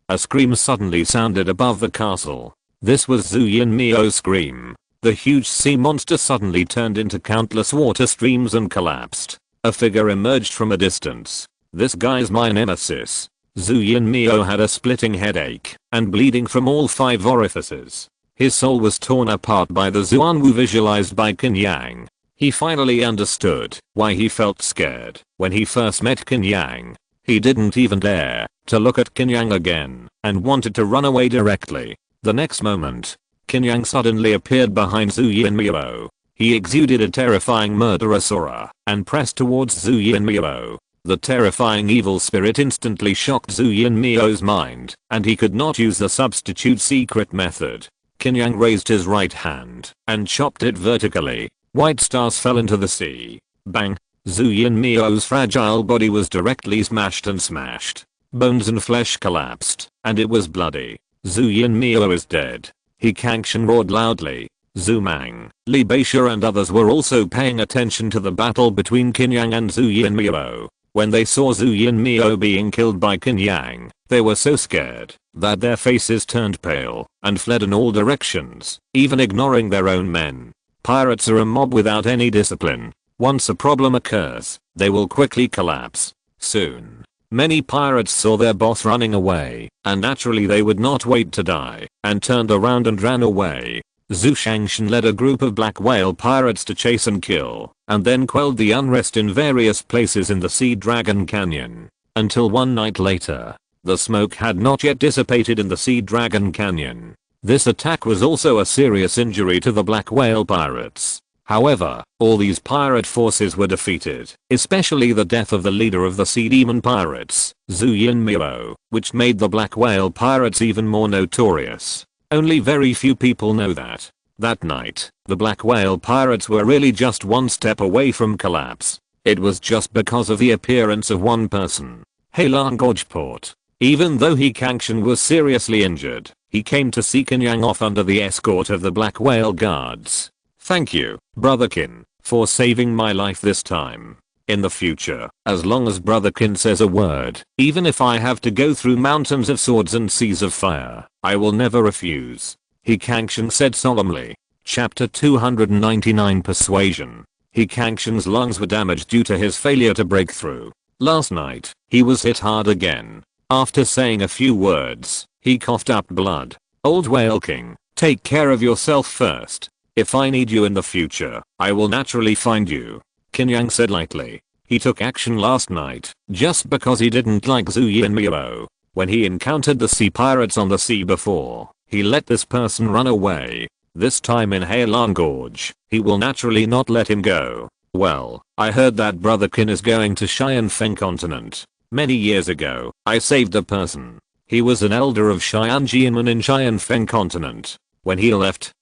A scream suddenly sounded above the castle. This was Zhu Yinmio's scream. The huge sea monster suddenly turned into countless water streams and collapsed. A figure emerged from a distance. This guy's my nemesis. Zhu Yinmio had a splitting headache and bleeding from all 5 orifices. His soul was torn apart by the Xuanwu visualized by Qin Yang. He finally understood why he felt scared when he first met Qin Yang. He didn't even dare to look at Qin Yang again and wanted to run away directly. The next moment, Qin Yang suddenly appeared behind Zhu Yinmio. He exuded a terrifying murderous aura and pressed towards Zhu Yinmio. The terrifying evil spirit instantly shocked Zhu Yinmio's mind, and he could not use the substitute secret method. Qin Yang raised his right hand and chopped it vertically. White stars fell into the sea. Bang! Zhu Yinmio's fragile body was directly smashed and smashed. Bones and flesh collapsed, and it was bloody. Zhu Yinmio is dead. He Kangxian roared loudly. Zhu Mang, Li Beixia and others were also paying attention to the battle between Qin Yang and Zhu Yinmio. When they saw Zhu Yinmio being killed by Qin Yang, they were so scared that their faces turned pale and fled in all directions, even ignoring their own men. Pirates are a mob without any discipline. Once a problem occurs, they will quickly collapse. Soon, many pirates saw their boss running away, and naturally they would not wait to die, and turned around and ran away. Zhu Shangshan led a group of black whale pirates to chase and kill, and then quelled the unrest in various places in the Sea Dragon Canyon. Until one night later, the smoke had not yet dissipated in the Sea Dragon Canyon. This attack was also a serious injury to the black whale pirates. However, all these pirate forces were defeated, especially the death of the leader of the Sea Demon Pirates, Zhu Yinmio, which made the black whale pirates even more notorious. Only very few people know that. That night, the black whale pirates were really just one step away from collapse. It was just because of the appearance of one person, Heilong Gojport. Even though he Kangxian was seriously injured, he came to see Qin Yang off under the escort of the black whale guards. Thank you, Brother Qin, for saving my life this time. In the future, as long as Brother Qin says a word, even if I have to go through mountains of swords and seas of fire, I will never refuse. He Kangxian said solemnly. Chapter 299 Persuasion. He Kangxian's lungs were damaged due to his failure to break through. Last night, he was hit hard again. After saying a few words, he coughed up blood. Old Whale King, take care of yourself first. If I need you in the future, I will naturally find you. Qin Yang said lightly. He took action last night, just because he didn't like Zhu Yinmio. When he encountered the sea pirates on the sea before, he let this person run away. This time in Heilong Gorge, he will naturally not let him go. Well, I heard that Brother Qin is going to Xianfeng continent. Many years ago, I saved a person. He was an elder of Xianjianmen in Xianfeng continent. When he left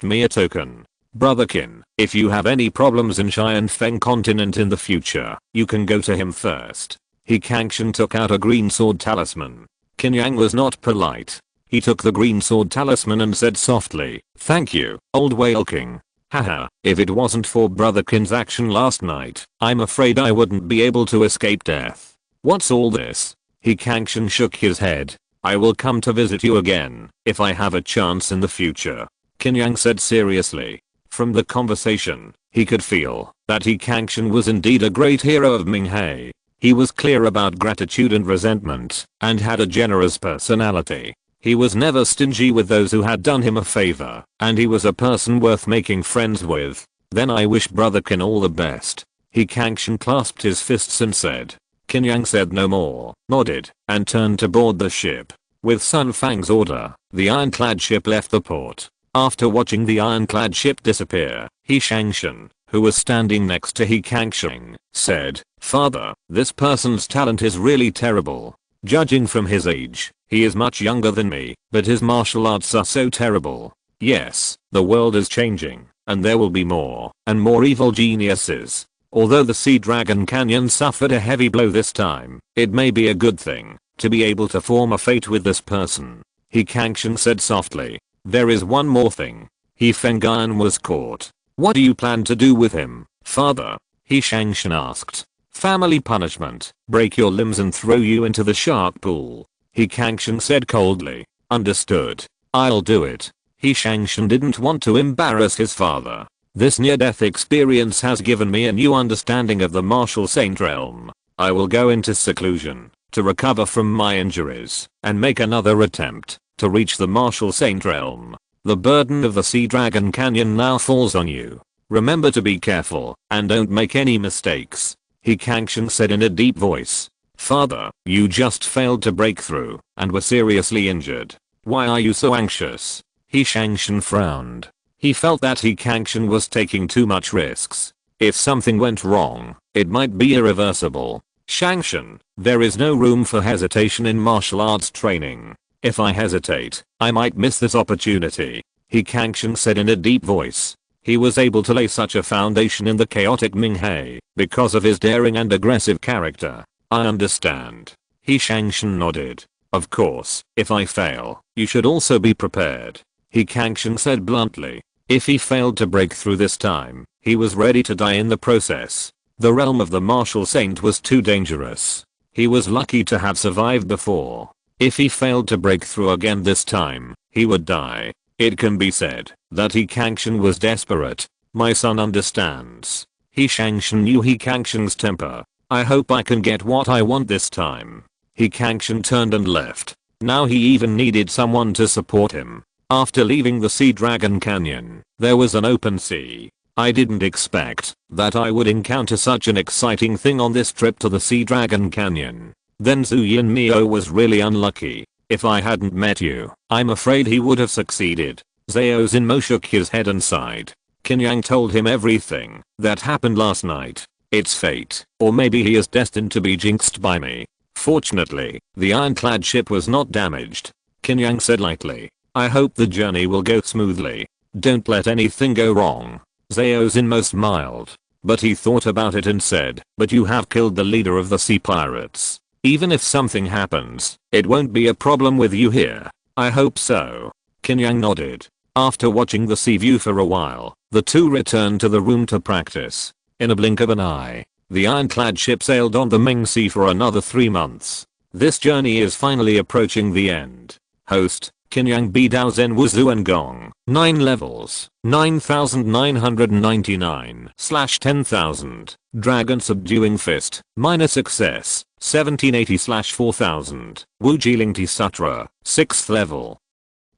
me a token. Brother Qin, if you have any problems in Xianfeng continent in the future, you can go to him first. He Kangxian took out a green sword talisman. Qin Yang was not polite. He took the green sword talisman and said softly, thank you, Old Whale King. Haha, if it wasn't for Brother Qin's action last night, I'm afraid I wouldn't be able to escape death. What's all this? He Kangxian shook his head. I will come to visit you again, if I have a chance in the future. Qin Yang said seriously. From the conversation, he could feel that He Kangxian was indeed a great hero of Minghe. He was clear about gratitude and resentment, and had a generous personality. He was never stingy with those who had done him a favor, and he was a person worth making friends with. Then I wish Brother Qin all the best. He Kangxian clasped his fists and said. Qin Yang said no more, nodded, and turned to board the ship. With Sun Fang's order, the ironclad ship left the port. After watching the ironclad ship disappear, He Shangshan, who was standing next to He Kangsheng, said, "Father, this person's talent is really terrible. Judging from his age, he is much younger than me, but his martial arts are so terrible. Yes, the world is changing, and there will be more and more evil geniuses. Although the Sea Dragon Canyon suffered a heavy blow this time, it may be a good thing to be able to form a fate with this person." He Kangsheng said softly, "There is one more thing. He Feng'an was caught. What do you plan to do with him, father?" He Shangshan asked. "Family punishment, break your limbs and throw you into the shark pool." He Kangsheng said coldly. "Understood. I'll do it." He Shangshan didn't want to embarrass his father. "This near-death experience has given me a new understanding of the martial saint realm. I will go into seclusion to recover from my injuries and make another attempt to reach the martial saint realm. The burden of the Sea Dragon Canyon now falls on you. Remember to be careful and don't make any mistakes." He Kangsheng said in a deep voice. "Father, you just failed to break through and were seriously injured. Why are you so anxious?" He Shangshan frowned. He felt that He Kangsheng was taking too much risks. If something went wrong, it might be irreversible. "Shangshan, there is no room for hesitation in martial arts training. If I hesitate, I might miss this opportunity," He Kangsheng said in a deep voice. He was able to lay such a foundation in the chaotic Minghe because of his daring and aggressive character. "I understand." He Shangshan nodded. "Of course, if I fail, you should also be prepared," He Kangsheng said bluntly. If he failed to break through this time, he was ready to die in the process. The realm of the martial saint was too dangerous. He was lucky to have survived before. If he failed to break through again this time, he would die. It can be said that He Kangsheng was desperate. "My son understands." He Shangshan knew He Kangsheng's temper. "I hope I can get what I want this time." He Kangsheng turned and left. Now he even needed someone to support him. After leaving the Sea Dragon Canyon, there was an open sea. I didn't expect that I would encounter such an exciting thing on this trip to the Sea Dragon Canyon. Then Zuyin Mio was really unlucky. If I hadn't met you, I'm afraid he would have succeeded. Zhao Zinmo shook his head and sighed. Qin Yang told him everything that happened last night. It's fate, or maybe he is destined to be jinxed by me. Fortunately, the ironclad ship was not damaged. Qin Yang said lightly. "I hope the journey will go smoothly. Don't let anything go wrong." Zhao Zinmo smiled, but he thought about it and said, "But you have killed the leader of the sea pirates. Even if something happens, it won't be a problem with you here." "I hope so." Qin Yang nodded. After watching the sea view for a while, the two returned to the room to practice. In a blink of an eye, the ironclad ship sailed on the Ming Sea for another 3 months. This journey is finally approaching the end. Host, Qin Yang Bidao Zen Wuzu and Gong, 9 levels, 9999/10,000. Dragon Subduing Fist, minor success, 1780/4000. Wu Jilingti Sutra, 6th level.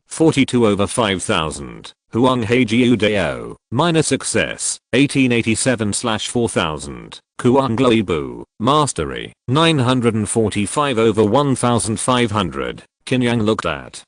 42/5000. Huang Heiji Udeo, minor success, 1887/4000. Kuang Gloibu, mastery, 945/1500. Qin Yang looked at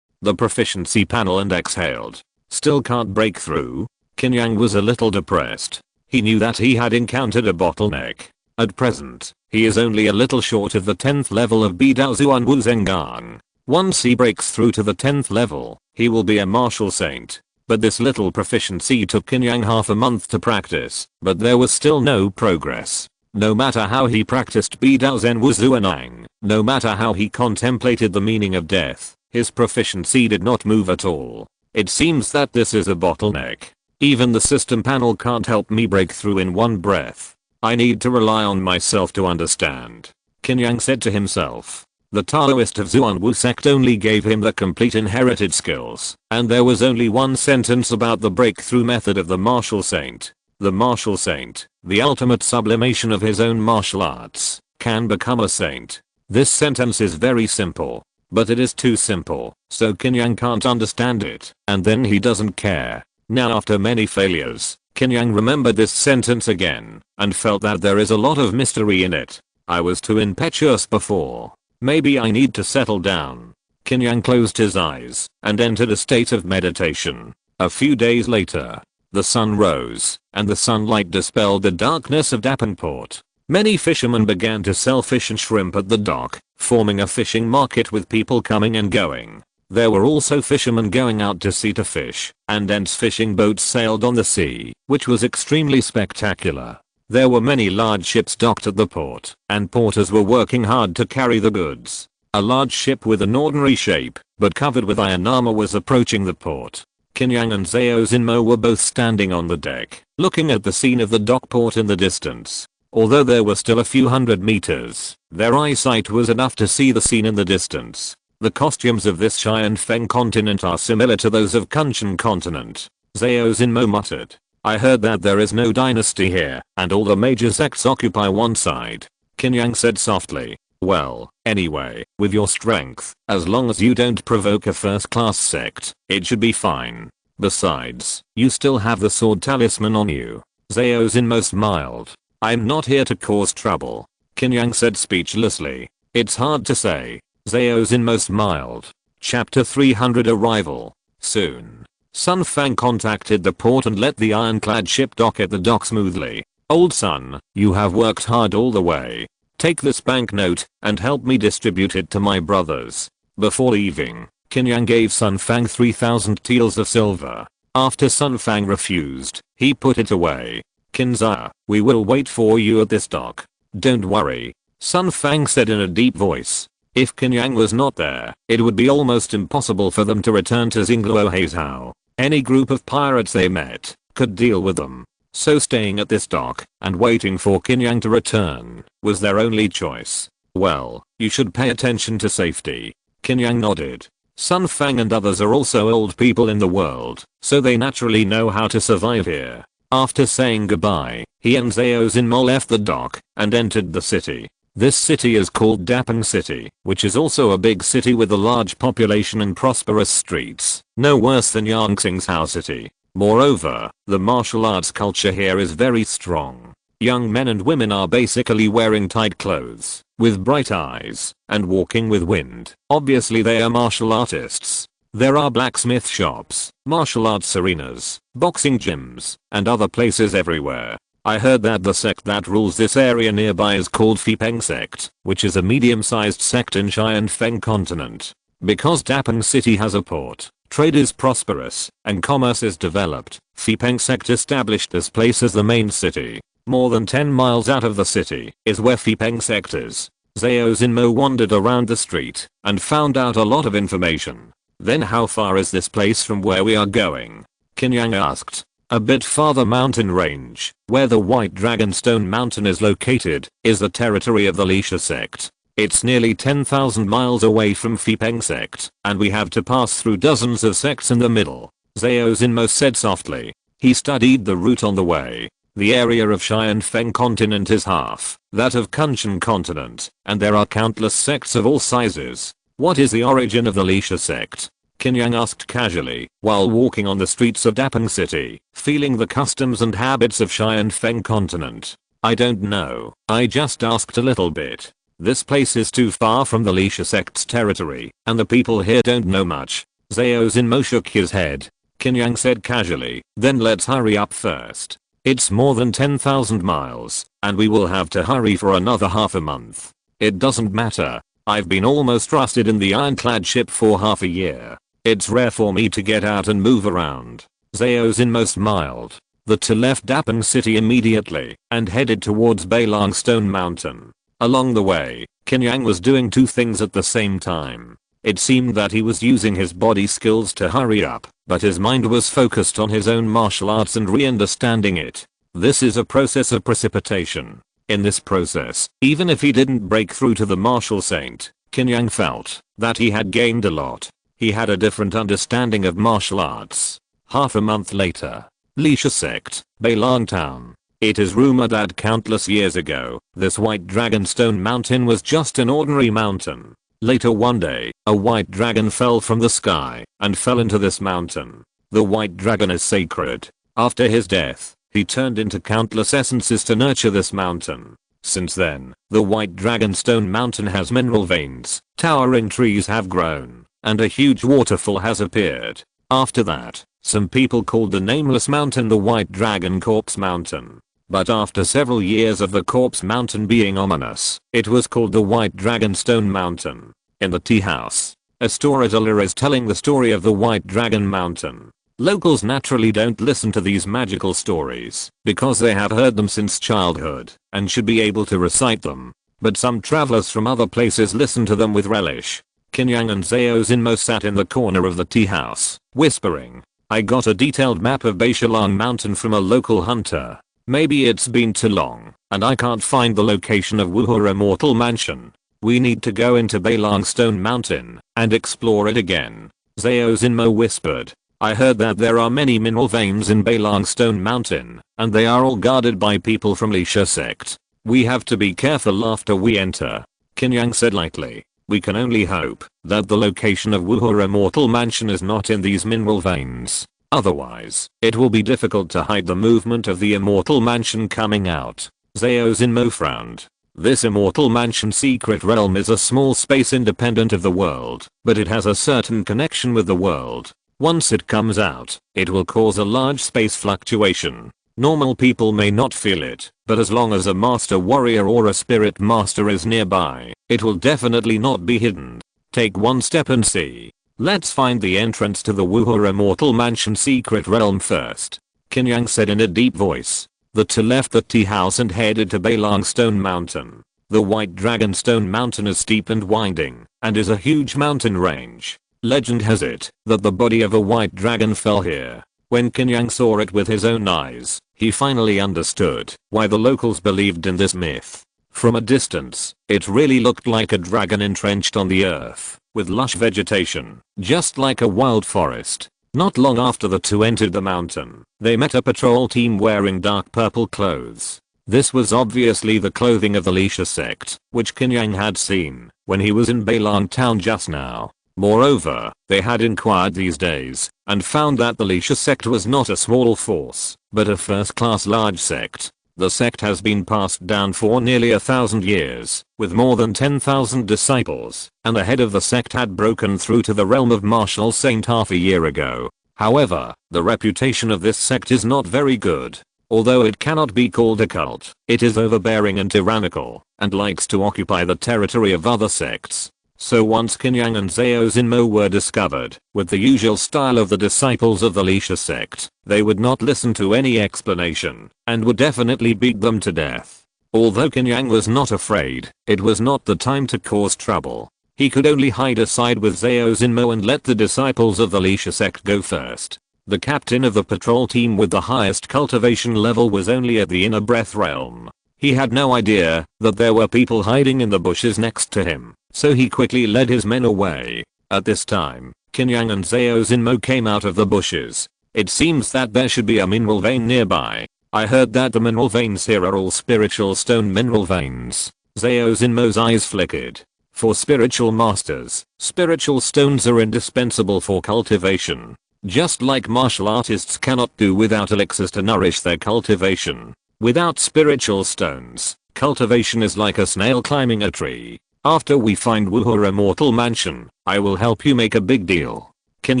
the proficiency panel and exhaled. Still can't break through? Qin Yang was a little depressed. He knew that he had encountered a bottleneck. At present, he is only a little short of the 10th level of Bidao Zuan Wu Zhengang. Once he breaks through to the 10th level, he will be a martial saint. But this little proficiency took Qin Yang half a month to practice, but there was still no progress. No matter how he practiced Bidao Zen Wu Zuanang, no matter how he contemplated the meaning of death, his proficiency did not move at all. It seems that this is a bottleneck. Even the system panel can't help me break through in one breath. I need to rely on myself to understand. Qin Yang said to himself. The Taoist of Zuanwu sect only gave him the complete inherited skills, and there was only one sentence about the breakthrough method of the martial saint. The martial saint, the ultimate sublimation of his own martial arts, can become a saint. This sentence is very simple, but it is too simple, so Qin Yang can't understand it, and then he doesn't care. Now after many failures, Qin Yang remembered this sentence again, and felt that there is a lot of mystery in it. I was too impetuous before. Maybe I need to settle down. Qin Yang closed his eyes and entered a state of meditation. A few days later, the sun rose, and the sunlight dispelled the darkness of Davenport. Many fishermen began to sell fish and shrimp at the dock, forming a fishing market with people coming and going. There were also fishermen going out to sea to fish, and dense fishing boats sailed on the sea, which was extremely spectacular. There were many large ships docked at the port, and porters were working hard to carry the goods. A large ship with an ordinary shape, but covered with iron armor, was approaching the port. Qin Yang and Zhao Xinmo were both standing on the deck, looking at the scene of the dock port in the distance. Although there were still a few hundred meters, their eyesight was enough to see the scene in the distance. The costumes of this Xianfeng continent are similar to those of Kunshan continent. Zhao Xinmo muttered. I heard that there is no dynasty here, and all the major sects occupy one side. Qin Yang said softly. Well, anyway, with your strength, as long as you don't provoke a first-class sect, it should be fine. Besides, you still have the sword talisman on you. Zhao Xinmo smiled. I'm not here to cause trouble. Qin Yang said speechlessly. It's hard to say. Zhao Xinmo smiled. Chapter 300 Arrival. Soon, Sun Fang contacted the port and let the ironclad ship dock at the dock smoothly. Old Sun, you have worked hard all the way. Take this banknote and help me distribute it to my brothers. Before leaving, Qin Yang gave Sun Fang 3,000 taels of silver. After Sun Fang refused, he put it away. Qinza, we will wait for you at this dock. Don't worry, Sun Fang said in a deep voice. If Qin Yang was not there, it would be almost impossible for them to return to Xingluo Heizhao. Any group of pirates they met could deal with them. So staying at this dock and waiting for Qin Yang to return was their only choice. Well, you should pay attention to safety. Qin Yang nodded. Sun Fang and others are also old people in the world, so they naturally know how to survive here. After saying goodbye, he and Zhao Xinmo left the dock and entered the city. This city is called Dapeng City, which is also a big city with a large population and prosperous streets, no worse than Yangtze's City. Moreover, the martial arts culture here is very strong. Young men and women are basically wearing tight clothes, with bright eyes, and walking with wind. Obviously they are martial artists. There are blacksmith shops, martial arts arenas, boxing gyms, and other places everywhere. I heard that the sect that rules this area nearby is called Fipeng sect, which is a medium-sized sect in Xianfeng continent. Because Dapeng City has a port, trade is prosperous, and commerce is developed, Fipeng sect established this place as the main city. More than 10 miles out of the city is where Fipeng sect is. Zhao Xinmo wandered around the street and found out a lot of information. Then how far is this place from where we are going? Qin Yang asked. A bit farther mountain range, where the White Dragonstone Mountain is located, is the territory of the Lisha sect. It's nearly 10,000 miles away from Fipeng sect, and we have to pass through dozens of sects in the middle. Zhao Xinmo said softly. He studied the route on the way. The area of Xianfeng continent is half that of Kunshan continent, and there are countless sects of all sizes. What is the origin of the Lisha sect? Qin Yang asked casually, while walking on the streets of Dapeng City, feeling the customs and habits of Xianfeng continent. I don't know, I just asked a little bit. This place is too far from the Lisha sect's territory, and the people here don't know much. Zhao Xinmo shook his head. Qin Yang said casually, then let's hurry up first. It's more than 10,000 miles, and we will have to hurry for another half a month. It doesn't matter. I've been almost rusted in the ironclad ship for half a year. It's rare for me to get out and move around. Zhao Xinmo smiled. The two left Dapeng City immediately and headed towards Beilang Stone Mountain. Along the way, Qin Yang was doing two things at the same time. It seemed that he was using his body skills to hurry up, but his mind was focused on his own martial arts and re-understanding it. This is a process of precipitation. In this process, even if he didn't break through to the martial saint, Qin Yang felt that he had gained a lot. He had a different understanding of martial arts. Half a month later, Lisha sect, Beilang town. It is rumored that countless years ago, this White Dragonstone Mountain was just an ordinary mountain. Later one day, a white dragon fell from the sky and fell into this mountain. The white dragon is sacred. After his death, he turned into countless essences to nurture this mountain. Since then, the White Dragonstone Mountain has mineral veins, towering trees have grown, and a huge waterfall has appeared. After that, some people called the nameless mountain the White Dragon Corpse Mountain. But after several years of the Corpse Mountain being ominous, it was called the White Dragonstone Mountain. In the tea house, a storyteller is telling the story of the White Dragon Mountain. Locals naturally don't listen to these magical stories because they have heard them since childhood and should be able to recite them. But some travelers from other places listen to them with relish. Qin Yang and Zhao Xinmo sat in the corner of the tea house, whispering. I got a detailed map of Beishalang Mountain from a local hunter. Maybe it's been too long, and I can't find the location of Wuhur Immortal Mansion. We need to go into Beilang Stone Mountain and explore it again. Zhao Xinmo whispered. I heard that there are many mineral veins in Beilang Stone Mountain, and they are all guarded by people from Lisha sect. We have to be careful after we enter. Qin Yang said lightly. We can only hope that the location of Wuhur Immortal Mansion is not in these mineral veins. Otherwise, it will be difficult to hide the movement of the Immortal Mansion coming out. Zhao Xinmo frowned. This Immortal Mansion secret realm is a small space independent of the world, but it has a certain connection with the world. Once it comes out, it will cause a large space fluctuation. Normal people may not feel it, but as long as a master warrior or a spirit master is nearby, it will definitely not be hidden. Take one step and see. Let's find the entrance to the Wuhur Immortal Mansion secret realm first. Qin Yang said in a deep voice. The two left the tea house and headed to Beilang Stone Mountain. The White Dragonstone Mountain is steep and winding, and is a huge mountain range. Legend has it that the body of a white dragon fell here. When Qin Yang saw it with his own eyes, he finally understood why the locals believed in this myth. From a distance, it really looked like a dragon entrenched on the earth, with lush vegetation, just like a wild forest. Not long after the two entered the mountain, they met a patrol team wearing dark purple clothes. This was obviously the clothing of the Lisha sect, which Qin Yang had seen when he was in Beilang town just now. Moreover, they had inquired these days and found that the Lisha sect was not a small force, but a first-class large sect. The sect has been passed down for nearly 1,000 years, with more than 10,000 disciples, and the head of the sect had broken through to the realm of martial saint half a year ago. However, the reputation of this sect is not very good. Although it cannot be called a cult, it is overbearing and tyrannical, and likes to occupy the territory of other sects. So once Qin Yang and Zhao Xinmo were discovered, with the usual style of the disciples of the Lisha sect, they would not listen to any explanation, and would definitely beat them to death. Although Qin Yang was not afraid, it was not the time to cause trouble. He could only hide aside with Zhao Xinmo and let the disciples of the Lisha sect go first. The captain of the patrol team with the highest cultivation level was only at the inner breath realm. He had no idea that there were people hiding in the bushes next to him, so he quickly led his men away. At this time, Qin Yang and Zhao Xinmo came out of the bushes. It seems that there should be a mineral vein nearby. I heard that the mineral veins here are all spiritual stone mineral veins. Zhao Xinmo's eyes flickered. For spiritual masters, spiritual stones are indispensable for cultivation. Just like martial artists cannot do without elixirs to nourish their cultivation. Without spiritual stones, cultivation is like a snail climbing a tree. After we find Wuhur Immortal Mansion, I will help you make a big deal. Qin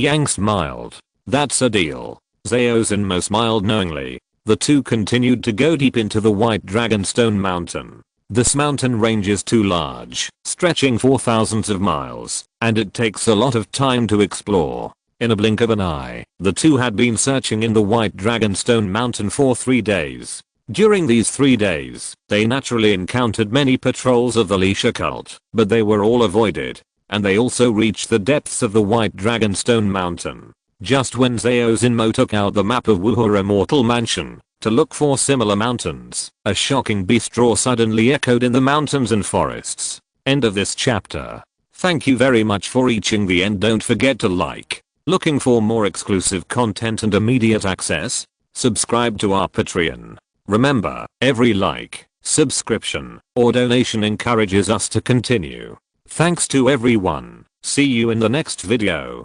Yang smiled. That's a deal. Zhao Xinmo smiled knowingly. The two continued to go deep into the White Dragonstone Mountain. This mountain range is too large, stretching for thousands of miles, and it takes a lot of time to explore. In a blink of an eye, the two had been searching in the White Dragonstone Mountain for 3 days. During these 3 days, they naturally encountered many patrols of the Lisha cult, but they were all avoided, and they also reached the depths of the White Dragonstone Mountain. Just when Zhao Xinmo took out the map of Wuhur Immortal Mansion to look for similar mountains, a shocking beast roar suddenly echoed in the mountains and forests. End of this chapter. Thank you very much for reaching the end. Don't forget to like. Looking for more exclusive content and immediate access? Subscribe to our Patreon. Remember, every like, subscription, or donation encourages us to continue. Thanks to everyone. See you in the next video.